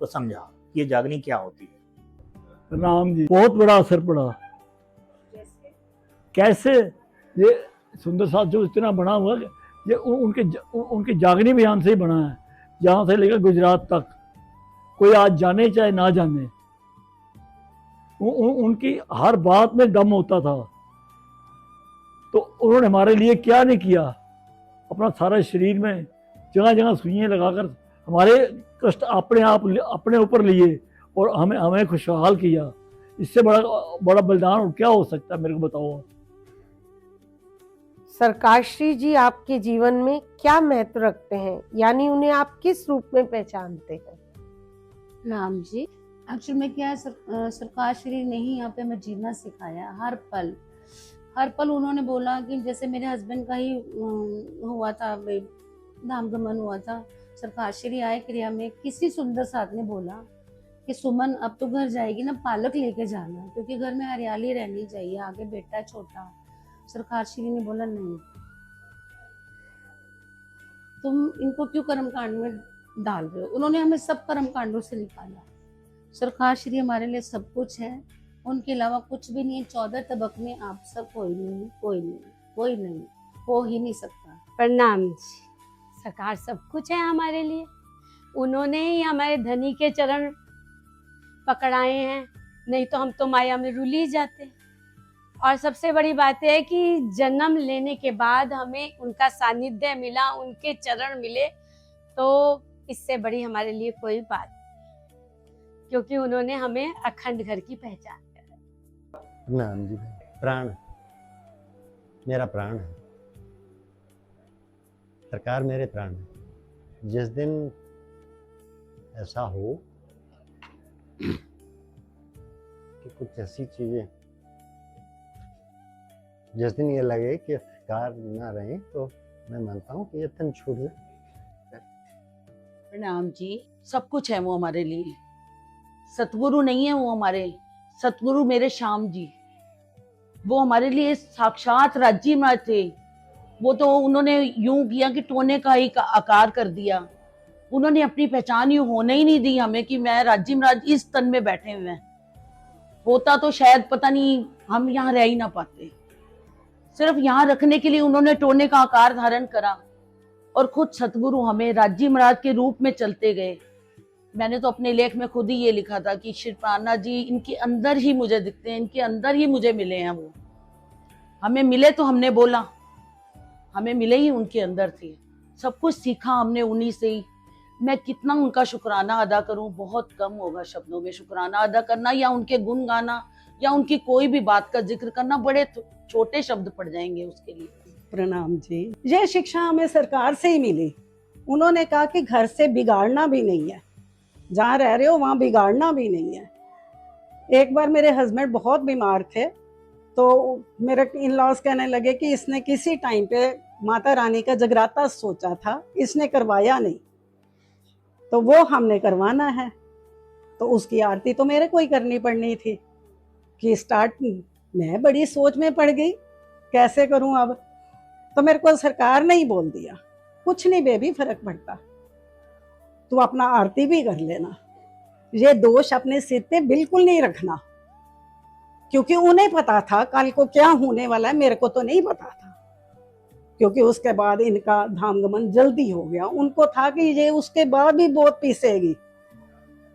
को समझा कि ये जागनी क्या होती है। राम जी, बहुत बड़ा असर पड़ा। कैसे? ये सुंदर साथ जो इतना बना हुआ, ये उनके जागनी अभियान से ही बना है, यहाँ से लेकर गुजरात तक। कोई आज जाने चाहे ना जाने, उनकी हर बात में दम होता था। तो उन्होंने हमारे लिए क्या नहीं किया, अपना सारा शरीर में जगह जगह सुइयां लगाकर हमारे कष्ट अपने ऊपर लिए और हमें खुशहाल किया। इससे बड़ा बलिदान और क्या हो सकता है, मेरे को बताओ। सरकारश्री जी आपके जीवन में क्या महत्व रखते हैं, यानी उन्हें आप किस रूप में पहचानते हैं? राम जी, एक्चुअल में क्या है, सरकार श्री ने ही यहाँ पे हमें जीना सिखाया। हर पल उन्होंने बोला कि जैसे मेरे हस्बैंड का ही हुआ था, धामगमन हुआ था, सरकार श्री आए क्रिया में, किसी सुंदर साथ ने बोला कि सुमन अब तो घर जाएगी ना, पालक लेके जाना, क्योंकि घर में हरियाली रहनी चाहिए, आगे बेटा छोटा। सरकार श्री ने बोला नहीं, तुम इनको क्यों कर्म कांड में डाल रहे हो। उन्होंने हमें सब कर्म कांडों से निकाला। सरकार श्री हमारे लिए सब कुछ है, उनके अलावा कुछ भी नहीं है। 14 तबक में आप सब कोई नहीं हो ही नहीं सकता। प्रणाम जी। सरकार सब कुछ है हमारे लिए, उन्होंने ही हमारे धनी के चरण पकड़ाए हैं, नहीं तो हम तो माया में रुल ही जाते। और सबसे बड़ी बात है कि जन्म लेने के बाद हमें उनका सानिध्य मिला, उनके चरण मिले, तो इससे बड़ी हमारे लिए कोई बात, क्योंकि उन्होंने हमें अखंड घर की पहचान कराई। प्रणाम जी। प्राण, मेरा प्राण है सरकार, मेरे प्राण है। जिस दिन ऐसा हो कि कुछ ऐसी चीजें, जिस दिन ये लगे कि सरकार ना रहे, तो मैं मानता हूँ कि ये तन छूट जाए। प्रणाम जी। सब कुछ है वो हमारे लिए, सतगुरु नहीं है वो हमारे, सतगुरु मेरे श्याम जी, वो हमारे लिए साक्षात राज्य महाराज थे। वो तो उन्होंने यूं किया कि टोने का ही आकार कर दिया। उन्होंने अपनी पहचान यूं होने ही नहीं दी हमें कि मैं राज्य महाराज इस तन में बैठे हुए हैं। होता तो शायद पता नहीं हम यहाँ रह ही ना पाते। सिर्फ यहाँ रखने के लिए उन्होंने टोने का आकार धारण करा और खुद सतगुरु हमें राज्य महाराज के रूप में चलते गए। मैंने तो अपने लेख में खुद ही ये लिखा था कि श्री प्राणनाथ जी इनके अंदर ही मुझे दिखते हैं, इनके अंदर ही मुझे मिले हैं। वो हमें मिले तो हमने बोला, हमें मिले ही उनके अंदर थे। सब कुछ सीखा हमने उन्हीं से ही। मैं कितना उनका शुक्राना अदा करूं, बहुत कम होगा शब्दों में शुक्राना अदा करना, या उनके गुण गाना, या उनकी कोई भी बात का जिक्र करना, बड़े छोटे शब्द पड़ जाएंगे उसके लिए। प्रणाम जी। ये शिक्षा हमें सरकार से ही मिली। उन्होंने कहा कि घर से बिगाड़ना भी नहीं है, जहाँ रह रहे हो वहाँ बिगाड़ना भी नहीं है। एक बार मेरे हस्बैंड बहुत बीमार थे, तो मेरे इन लॉज कहने लगे कि इसने किसी टाइम पे माता रानी का जगराता सोचा था, इसने करवाया नहीं, तो वो हमने करवाना है। तो उसकी आरती तो मेरे को ही करनी पड़नी थी कि स्टार्ट। मैं बड़ी सोच में पड़ गई, कैसे करूं अब। तो मेरे को सरकार ने ही बोल दिया, कुछ नहीं बेबी, फर्क पड़ता, तू अपना आरती भी कर लेना। ये दोष अपने सिर पे बिल्कुल नहीं रखना, क्योंकि उन्हें पता था कल को क्या होने वाला है, मेरे को तो नहीं पता था। क्योंकि उसके बाद इनका धामगमन जल्दी हो गया, उनको था कि ये उसके बाद भी बहुत पीसेगी।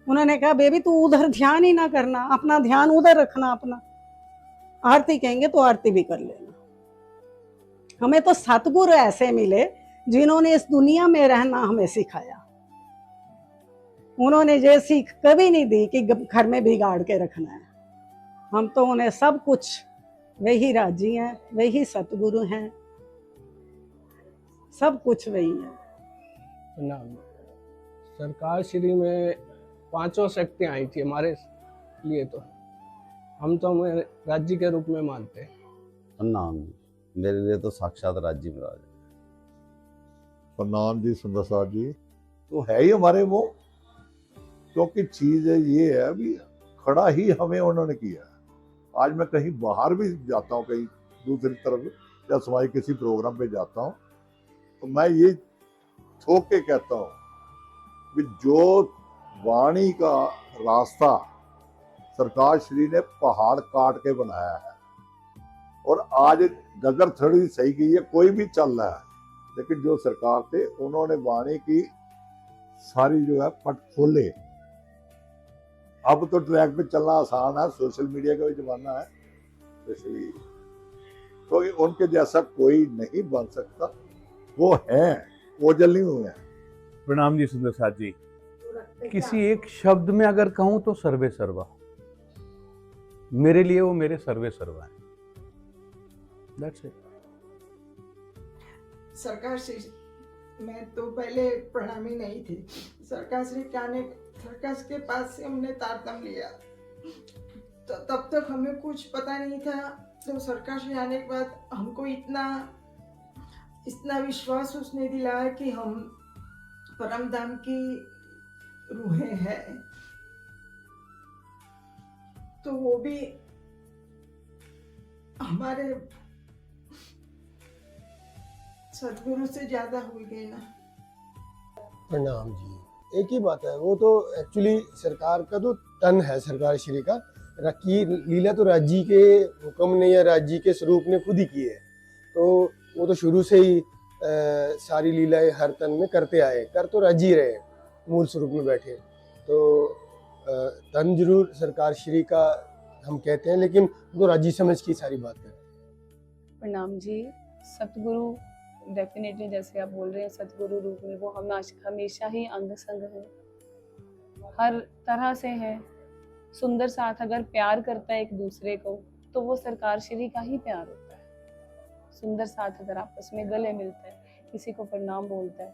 उन्होंने कहा बेबी तू उधर ध्यान ही ना करना, अपना ध्यान उधर रखना, अपना आरती कहेंगे तो आरती भी कर लेना। हमें तो सतगुरु ऐसे मिले जिन्होंने इस दुनिया में रहना हमें सिखाया। उन्होंने ये सीख कभी नहीं दी कि घर में बिगाड़ के रखना है। हम तो उन्हें सब कुछ, वही राजी हैं, वही सतगुरु हैं, सब कुछ वही है। प्रणाम। सरकार श्री में 5 शक्तियाँ आई थी हमारे लिए, तो हम तो हमें राज्य के रूप में मानते हैं। प्रणाम जी, मेरे लिए तो साक्षात राज्य महाराज। प्रणाम जी सुंदर साहब जी, तो है ही हमारे वो, क्योंकि चीज ये है अभी खड़ा ही हमें उन्होंने किया। आज मैं कहीं बाहर भी जाता हूँ, कहीं दूसरी तरफ या समाज किसी प्रोग्राम पे जाता हूँ, तो मैं ये ठोक के कहता हूँ कि जो वाणी का रास्ता सरकार श्री ने पहाड़ काट के बनाया है, और आज डगर थोड़ी सही गई है, कोई भी चल रहा है, लेकिन जो सरकार थे उन्होंने वाणी की सारी जो है पट खोले। अब तो ट्रैक पे चलना आसान है, सोशल मीडिया का भी जमाना है, इसलिए तो उनके जैसा कोई नहीं बन सकता। वो है, ओझल नहीं हुए हैं। प्रणाम जी सुंदर साथ जी। किसी एक शब्द में अगर कहूं तो सर्वे सर्वा, मेरे लिए वो मेरे सर्वे सर्वा है। That's it. सरकार श्री में तो पहले प्रणामी नहीं थी। सरकार श्री सरकार के पास से हमने तारतम लिया, तो तब तक हमें कुछ पता नहीं था। तो सरकार श्री आने के बाद हमको इतना विश्वास उसने दिलाया कि हम परम धाम की रूहें हैं, तो वो भी हमारे सतगुरु से ज्यादा हो गए ना। प्रणाम जी। एक ही बात है, वो तो एक्चुअली सरकार का तो तन है, सरकार श्री का रखी लीला तो राज्य के हुक्म ने या राज्य के स्वरूप ने खुद ही की है। तो वो तो शुरू से ही सारी लीलाएं हर तन में करते आए, कर तो राज्य ही रहे, मूल स्वरूप में बैठे। तो तन जरूर सरकार श्री का हम कहते हैं, लेकिन वो राज्य समझ की सारी बात करते हैं। प्रणाम जी। सतगुरु डेफिनेटली जैसे आप बोल रहे हैं, सतगुरु रूप में वो हमेशा ही अंग संग है, हर तरह से है। सुंदर साथ अगर प्यार करता है एक दूसरे को, तो वो सरकार श्री का ही प्यार होता है। सुंदर साथ अगर आपस में गले मिलता है, किसी को प्रणाम बोलता है,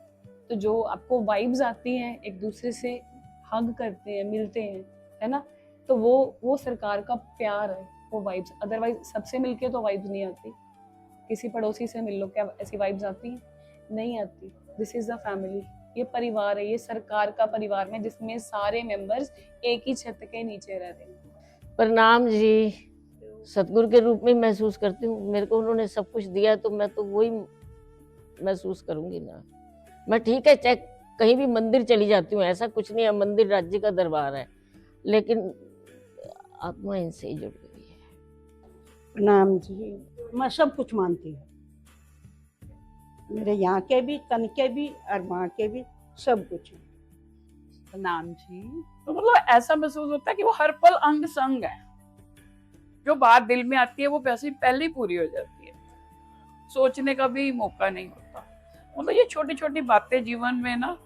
तो जो आपको वाइब्स आती हैं, एक दूसरे से हग करते हैं, मिलते हैं, है ना, तो वो सरकार का प्यार है, वो वाइब्स। अदरवाइज सबसे मिलके तो वाइब्स नहीं आती। किसी पड़ोसी से मिल लो, क्या ऐसी वाइब्स आती हैं? नहीं आती। दिस इज द फैमिली, ये परिवार है, ये सरकार का परिवार है जिसमें सारे मेंबर्स एक ही छत के नीचे रह रहे हैं। प्रणाम जी। सतगुरु के रूप में महसूस करती हूँ। मेरे को उन्होंने सब कुछ दिया, तो मैं तो वही महसूस करूँगी ना। मैं ठीक है, चाहे कहीं भी मंदिर चली जाती हूँ, ऐसा कुछ नहीं है, मंदिर राज्य का दरबार है, लेकिन आत्मा इनसे ही जुड़ गई है। प्रणाम जी। मैं सब कुछ मानती हूँ, मेरे यहाँ के भी, तन के भी और माँ के भी, सब कुछ। नाम जी। तो मतलब ऐसा महसूस होता है कि वो हर पल अंग संग है। जो बात दिल में आती है वो वैसे पहले ही पूरी हो जाती है, सोचने का भी मौका नहीं होता। मतलब ये छोटी छोटी बातें जीवन में ना,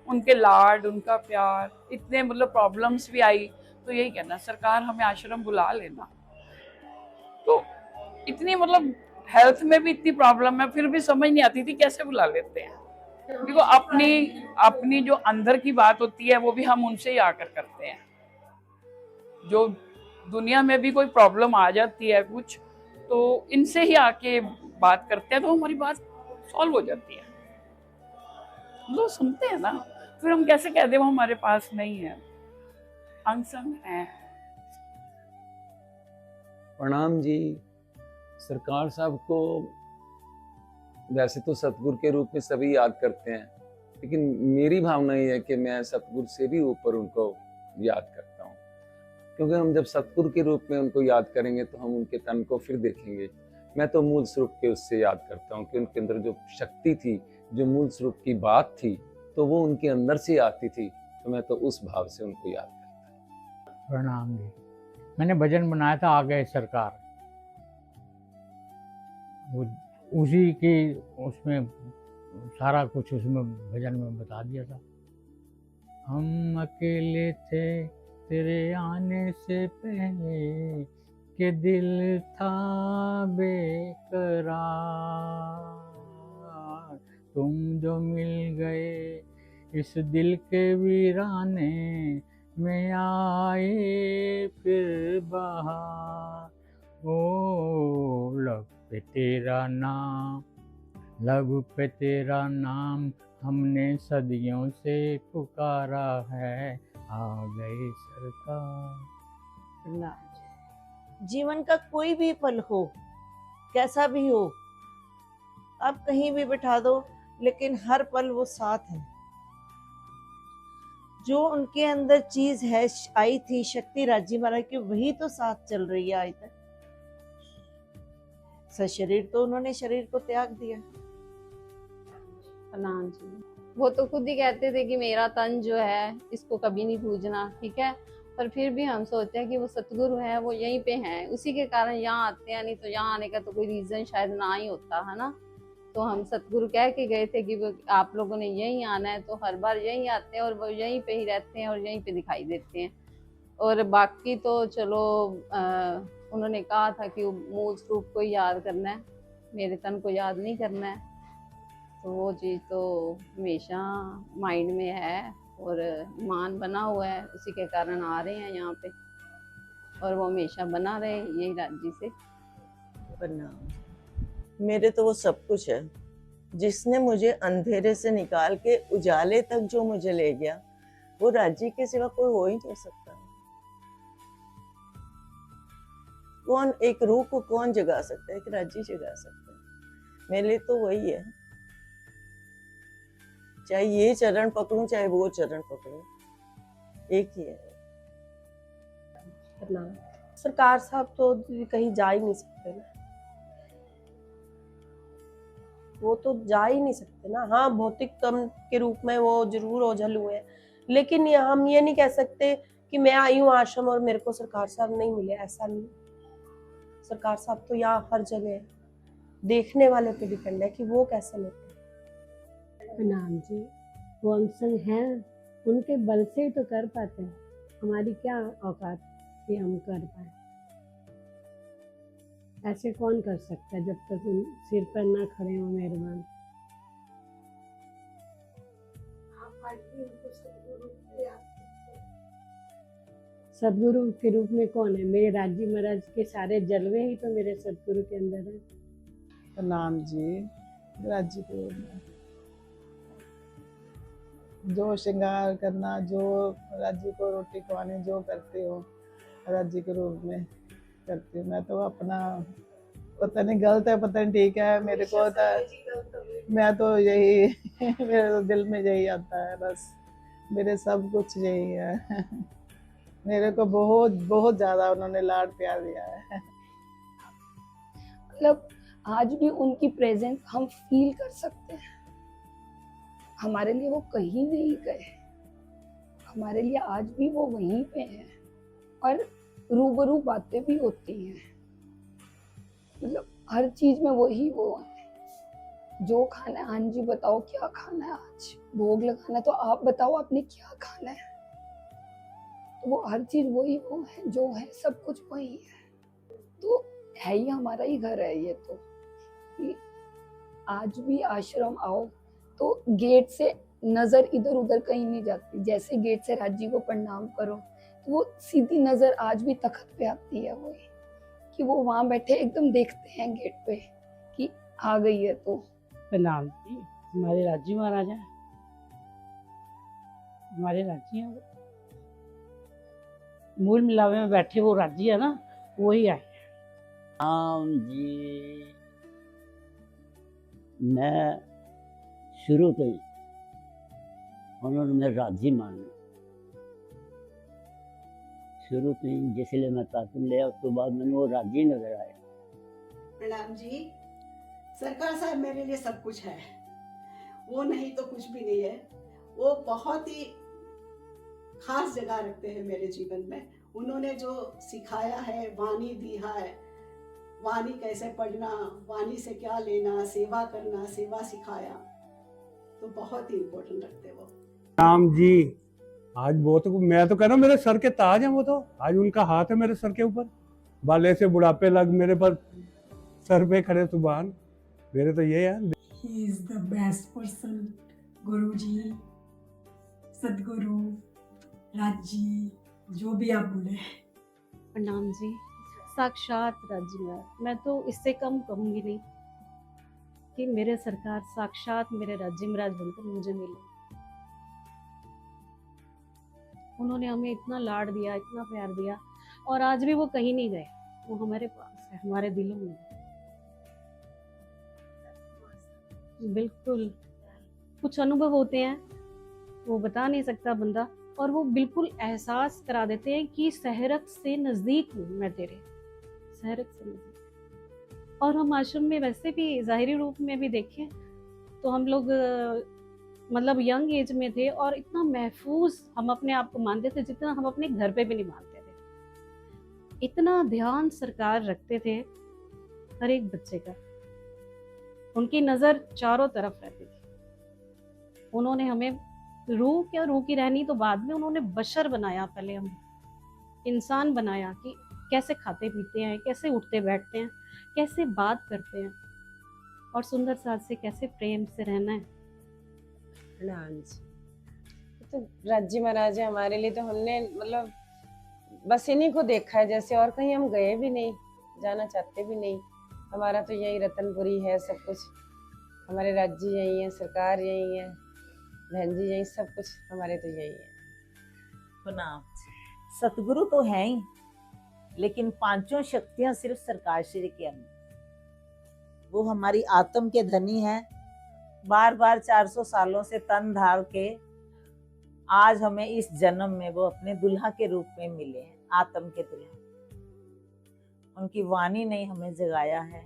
उनके लाड, उनका प्यार, इतने मतलब प्रॉब्लम्स भी आई तो यही कहना सरकार हमें आश्रम बुला लेना। तो इतनी मतलब हेल्थ में भी इतनी प्रॉब्लम है, फिर भी समझ नहीं आती थी कैसे बुला लेते हैं। देखो अपनी जो अंदर की बात होती है वो भी हम उनसे ही आकर करते हैं। जो दुनिया में भी कोई प्रॉब्लम आ जाती है कुछ, तो इनसे ही आके बात करते हैं तो हमारी बात सॉल्व हो जाती है। लोग सुनते हैं ना, फिर हम कैसे कह दे वो हमारे पास नहीं है, अंग संग है। प्रणाम जी। सरकार साहब को वैसे तो सतगुरु के रूप में सभी याद करते हैं, लेकिन मेरी भावना ये है कि मैं सतगुरु से भी ऊपर उनको याद करता हूँ, क्योंकि हम जब सतगुरु के रूप में उनको याद करेंगे तो हम उनके तन को फिर देखेंगे। मैं तो मूल स्वरूप के उससे याद करता हूँ कि उनके अंदर जो शक्ति थी, जो मूल स्वरूप की बात थी, तो वो उनके अंदर से आती थी, तो मैं तो उस भाव से उनको याद करता हूँ। प्रणाम जी। मैंने भजन बनाया था आ गए सरकार, वो उसी की उसमें सारा कुछ उसमें भजन में बता दिया था। हम अकेले थे तेरे आने से पहले कि दिल था बेकरार, तुम जो मिल गए इस दिल के वीराने में आए फिर बहार। ओ लब पे तेरा नाम, लब पे तेरा नाम, हमने सदियों से पुकारा है, आ गए सरकार। जीवन का कोई भी पल हो, कैसा भी हो, आप कहीं भी बिठा दो, लेकिन हर पल वो साथ है। जो उनके अंदर चीज है, आई थी शक्ति राजी महाराज की, वही तो साथ चल रही है आज तक। शरीर तो उन्होंने शरीर को त्याग दिया। प्रणाम जी। वो तो खुद ही कहते थे कि मेरा तन जो है इसको कभी नहीं पूजना, ठीक है, पर फिर भी हम सोचते हैं कि वो सतगुरु है, वो यहीं पे हैं, उसी के कारण यहाँ आते हैं, नहीं तो यहाँ आने का तो कोई रीजन शायद ना ही होता है ना। तो हम सतगुरु कह के गए थे कि वो आप लोगों ने यहीं आना है, तो हर बार यहीं आते हैं और वो यहीं पे ही रहते हैं और यहीं पे दिखाई देते हैं। और बाकी तो चलो उन्होंने कहा था कि मूल स्वरूप को याद करना है, मेरे तन को याद नहीं करना है। तो वो चीज़ तो हमेशा माइंड में है और ईमान बना हुआ है, उसी के कारण आ रहे हैं यहाँ पे, और वो हमेशा बना रहे यही राज्य से। प्रणाम। मेरे तो वो सब कुछ है, जिसने मुझे अंधेरे से निकाल के उजाले तक जो मुझे ले गया, वो राज्य के सिवा कोई हो ही नहीं सकता। कौन एक रूह को कौन जगा सकता है, एक राज्य जगा सकता है। मेरे लिए तो वही है, चाहे ये चरण पकड़ूं चाहे वो चरण पकड़ूं, एक ही है। सरकार साहब तो कहीं जा ही नहीं सकते ना, वो तो जा ही नहीं सकते ना। हाँ, भौतिक तम के रूप में वो जरूर ओझल हुए हैं, लेकिन हम ये नहीं कह सकते कि मैं आई हूँ आश्रम और मेरे को सरकार साहब नहीं मिले, ऐसा नहीं। सरकार साहब तो यहाँ हर जगह है, देखने वाले पे डिपेंड है कि वो कैसे लेते हैं। प्रणाम जी। वो अंग हैं, उनके बल से ही तो कर पाते हैं, हमारी क्या औकात कि हम कर पाए। ऐसे कौन कर सकता है जब तक उन सिर पर ना खड़े हो मेहरबान। सदगुरु के रूप में कौन है? मेरे राज्य महाराज के सारे जलवे ही तो मेरे सदगुरु के अंदर है। प्रणाम जी। राज्य के रूप में जो श्रृंगार करना, जो राज्य को रोटी खवानी, जो करते हो राज्य के रूप में करती हूँ। मैं तो अपना पता नहीं गलत है पता नहीं ठीक है, मेरे को तो मैं तो यही मेरे तो दिल में यही आता है, बस मेरे सब कुछ यही है। मेरे को बहुत बहुत ज्यादा उन्होंने लाड प्यार दिया है। मतलब आज भी उनकी प्रेजेंस हम फील कर सकते हैं, हमारे लिए वो कहीं नहीं गए। हमारे लिए आज भी वो वहीं पे हैं और रूबरू बातें भी होती हैं। मतलब हर चीज में वही वो है। जो खाना है, हाँ जी बताओ क्या खाना है, आज भोग लगाना है तो आप बताओ आपने क्या खाना है। तो वो हर चीज वही वो है, जो है सब कुछ वही है। तो है ही हमारा ही घर है ये। तो कि आज भी आश्रम आओ तो गेट से नजर इधर उधर कहीं नहीं जाती। जैसे गेट से राज्य को प्रणाम करो तो वो सीधी नजर आज भी तख्त पे आती है। वो कि वो वहां बैठे एकदम देखते हैं गेट पे कि आ गई है। तो प्रणाम जी, हमारे राज्य महाराजा हमारे राज्य हैं, मूल मिलावे में बैठे वो राज्य है ना, वही आए। राम जी, मैं शुरू तो ही उन्होंने मेरे राज्य माने, शुरू तो ही जिसलिए मैं ताकत लिया, उसके बाद मैंने वो राज्य नजर आया। प्रणाम जी, सरकार साहब मेरे लिए सब कुछ है, वो नहीं तो कुछ भी नहीं है। वो बहुत ही खास जगह रखते हैं मेरे जीवन में। उन्होंने जो सिखाया है, वाणी दिया है, वाणी कैसे पढ़ना, वाणी से क्या लेना, सेवा करना, सेवा सिखाया, तो बहुत ही इम्पोर्टेंट रखते वो। राम जी, आज बहुत, मैं तो कह रहा हूँ मेरे सर के ताज हैं वो तो, आज उनका हाथ है मेरे सर के ऊपर, बाले से बुढ़ापे लग मेरे पर सर पे खड़े सुभान, मेरे तो ये है। He is the best person, गुरुजी, सदगुरु, राजी, जो भी आप बोले। प्रणाम जी, साक्षात राज्य में मैं तो इससे कम कहूँगी नहीं कि मेरे सरकार साक्षात मेरे राज्य महाराज बनकर मुझे मिले। उन्होंने हमें इतना लाड दिया, इतना प्यार दिया, और आज भी वो कहीं नहीं गए, वो हमारे पास है, हमारे दिलों में। बिल्कुल, कुछ अनुभव होते हैं वो बता नहीं सकता बंदा, और वो बिल्कुल एहसास करा देते हैं कि सहरक से नज़दीक हूँ मैं तेरे, सहरक से नज़दीक। और हम आश्रम में वैसे भी ज़ाहिरी रूप में भी देखें तो हम लोग मतलब यंग एज में थे, और इतना महफूज हम अपने आप को मानते थे जितना हम अपने घर पे भी नहीं मानते थे। इतना ध्यान सरकार रखते थे हर एक बच्चे का, उनकी नज़र चारों तरफ रहती थी। उन्होंने हमें रूह की रहनी तो बाद में, उन्होंने बशर बनाया, पहले हमें इंसान बनाया कि कैसे खाते पीते हैं, कैसे उठते बैठते हैं, कैसे बात करते हैं, और सुंदर साथ से कैसे प्रेम से रहना है। प्रणाम जी। तो राज्य महाराज हमारे लिए तो हमने मतलब बस इन्हीं को देखा है, जैसे और कहीं हम गए भी नहीं, जाना चाहते भी नहीं। हमारा तो यही रतनपुरी है, सब कुछ हमारे राज्य यही है, सरकार यही है, बहन जी यही, सब कुछ हमारे तो यही है। प्रणाम। सतगुरु तो हैं ही, लेकिन पांचों शक्तियां सिर्फ सरकार श्री के अंदर, वो हमारी आत्म के धनी हैं। बार बार 400 सालों से तन धार के आज हमें इस जन्म में वो अपने दुल्हा के रूप में मिले हैं, आत्म के दुल्हा। उनकी वाणी ने हमें जगाया है,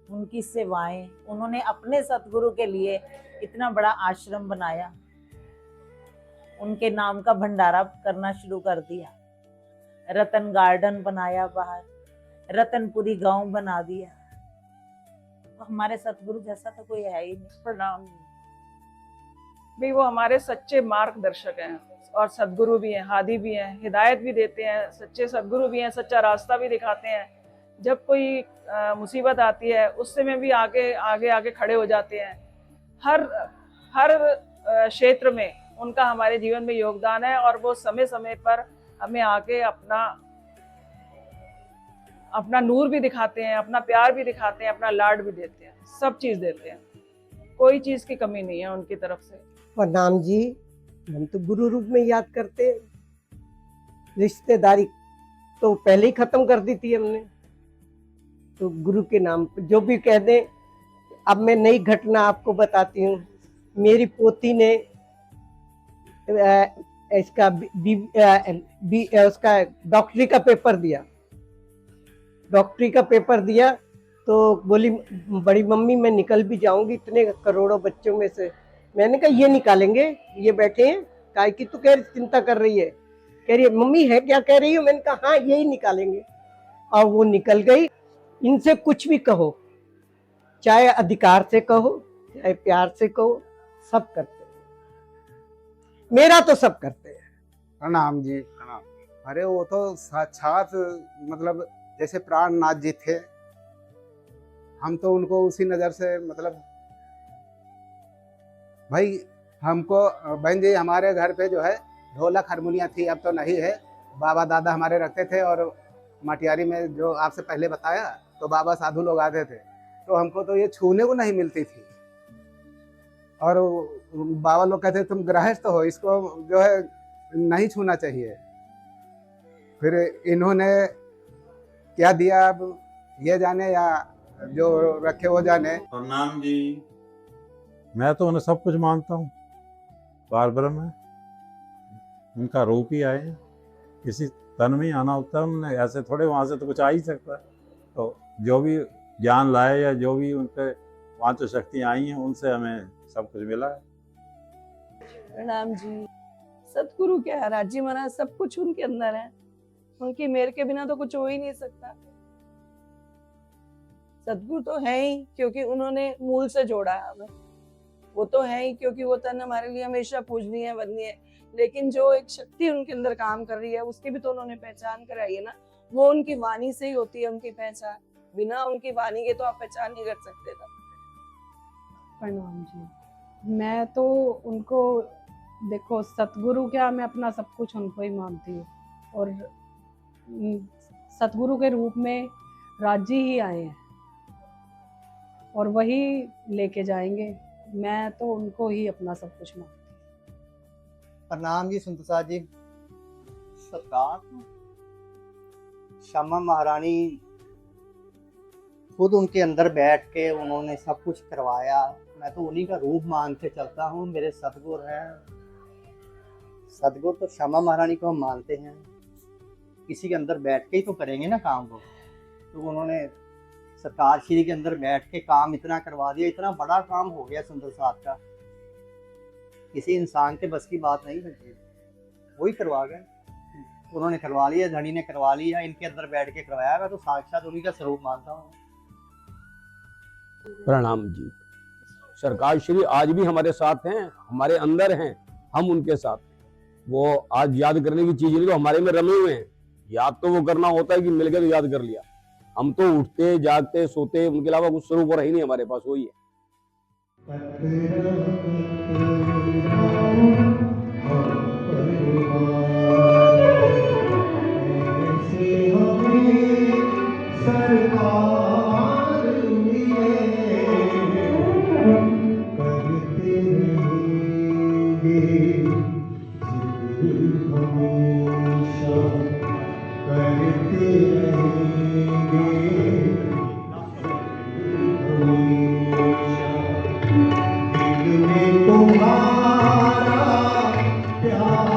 उनकी सेवाएं, उन्होंने अपने सतगुरु के लिए इतना बड़ा आश्रम बनाया, उनके नाम का भंडारा करना शुरू कर दिया, रतन गार्डन बनाया बाहर, रतनपुरी गांव बना दिया। तो हमारे सतगुरु जैसा तो कोई है ही नहीं। प्रणाम भी, वो हमारे सच्चे मार्गदर्शक हैं, और सदगुरु भी हैं, हादी भी हैं, हिदायत भी देते हैं, सच्चे सदगुरु भी हैं, सच्चा रास्ता भी दिखाते हैं। जब कोई मुसीबत आती है उस समय भी आगे आगे आगे खड़े हो जाते हैं। हर क्षेत्र में उनका हमारे जीवन में योगदान है, और वो समय समय पर हमें आके अपना नूर भी दिखाते हैं, अपना प्यार भी दिखाते हैं, अपना लाड भी देते हैं, सब चीज देते हैं, कोई चीज की कमी नहीं है उनकी तरफ से। प्रणाम जी, हम तो गुरु रूप में याद करते, रिश्तेदारी तो पहले ही खत्म कर दी थी हमने, तो गुरु के नाम पर जो भी कह दें। अब मैं नई घटना आपको बताती हूँ। मेरी पोती ने इसका उसका डॉक्टरी का पेपर दिया, तो बोली बड़ी मम्मी मैं निकल भी जाऊंगी इतने करोड़ों बच्चों में से। मैंने कहा ये निकालेंगे, ये बैठे हैं काय की तू कह चिंता कर रही है? कह रही है मम्मी है क्या कह रही हो? मैंने कहा हाँ यही निकालेंगे। और वो निकल गई। इनसे कुछ भी कहो, चाहे अधिकार से कहो चाहे प्यार से कहो, सब करते हैं। मेरा तो सब करते हैं। प्रणाम जी प्रणाम। अरे वो तो साक्षात मतलब जैसे प्राणनाथ जी थे, हम तो उनको उसी नज़र से मतलब भाई हमको बहन जी हमारे घर पे जो है ढोलक हारमोनिया थी, अब तो नहीं है। बाबा दादा हमारे रखते थे और मटियारी में जो आपसे पहले बताया तो बाबा साधु लोग आते थे, तो हमको तो ये छूने को नहीं मिलती थी। और बाबा लोग कहते तुम गृहस्थ हो, इसको जो है नहीं छूना चाहिए। फिर इन्होंने क्या दिया अब ये जाने या जो रखे वो जाने। प्रणाम जी। मैं तो उन्हें सब कुछ मानता हूँ, पार ब्रह्म है, उनका रूप ही आए हैं, किसी तन में ही आना होता है उन्होंने, ऐसे थोड़े वहाँ से तो कुछ आ ही सकता है। तो जो भी ज्ञान लाए या जो भी उनके पांच शक्तियाँ आई हैं उनसे हमें सब कुछ मिला है। प्रणाम जी। सतगुरु क्या है, राजी महाराज सब कुछ उनके अंदर है, उनकी मेहर के बिना तो कुछ हो ही नहीं सकता। सतगुरु तो है ही क्योंकि उन्होंने मूल से जोड़ा है हमें, वो तो है ही क्योंकि वो तन हमारे लिए हमेशा पूजनीय है वंदनीय है। लेकिन जो एक शक्ति उनके अंदर काम कर रही है उसकी भी तो उन्होंने पहचान कराई है ना, वो उनकी वाणी से ही होती है उनकी पहचान, बिना उनकी वाणी के तो आप पहचान नहीं कर सकते था। प्रणाम जी। मैं तो उनको देखो सतगुरु क्या, मैं अपना सब कुछ उनको ही मानती हूँ और सतगुरु के रूप में राजी ही आए हैं और वही लेके जाएंगे। मैं तो उनको ही अपना सब कुछ मानती हूँ। प्रणाम जी सुंदर जी। सरकार श्यामा महारानी खुद उनके अंदर बैठ के उन्होंने सब कुछ करवाया। मैं तो उन्हीं का रूप मान के चलता हूँ, मेरे सतगुरु हैं। सतगुरु तो श्यामा महारानी को हम मानते हैं, किसी के अंदर बैठ के ही तो करेंगे ना काम को। तो उन्होंने सरकार श्री के अंदर बैठ के काम इतना करवा दिया, इतना बड़ा काम हो गया सुंदर साथ का, किसी इंसान के बस की बात नहीं बनती, वही करवा गए। उन्होंने करवा लिया, धनी ने करवा लिया, इनके अंदर बैठ के करवाया। मैं तो साक्षात उन्हीं का स्वरूप मानता हूँ। प्रणाम जी। सरकार श्री आज भी हमारे साथ हैं, हमारे अंदर हैं, हम उनके साथ हैं। वो आज याद करने की चीज नहीं, तो हमारे में रमे हुए हैं। याद तो वो करना होता है कि मिल गए तो याद कर लिया, हम तो उठते जागते सोते, उनके अलावा कुछ स्वरूप और ही नहीं हमारे पास, वही है। तुम्हारा प्यार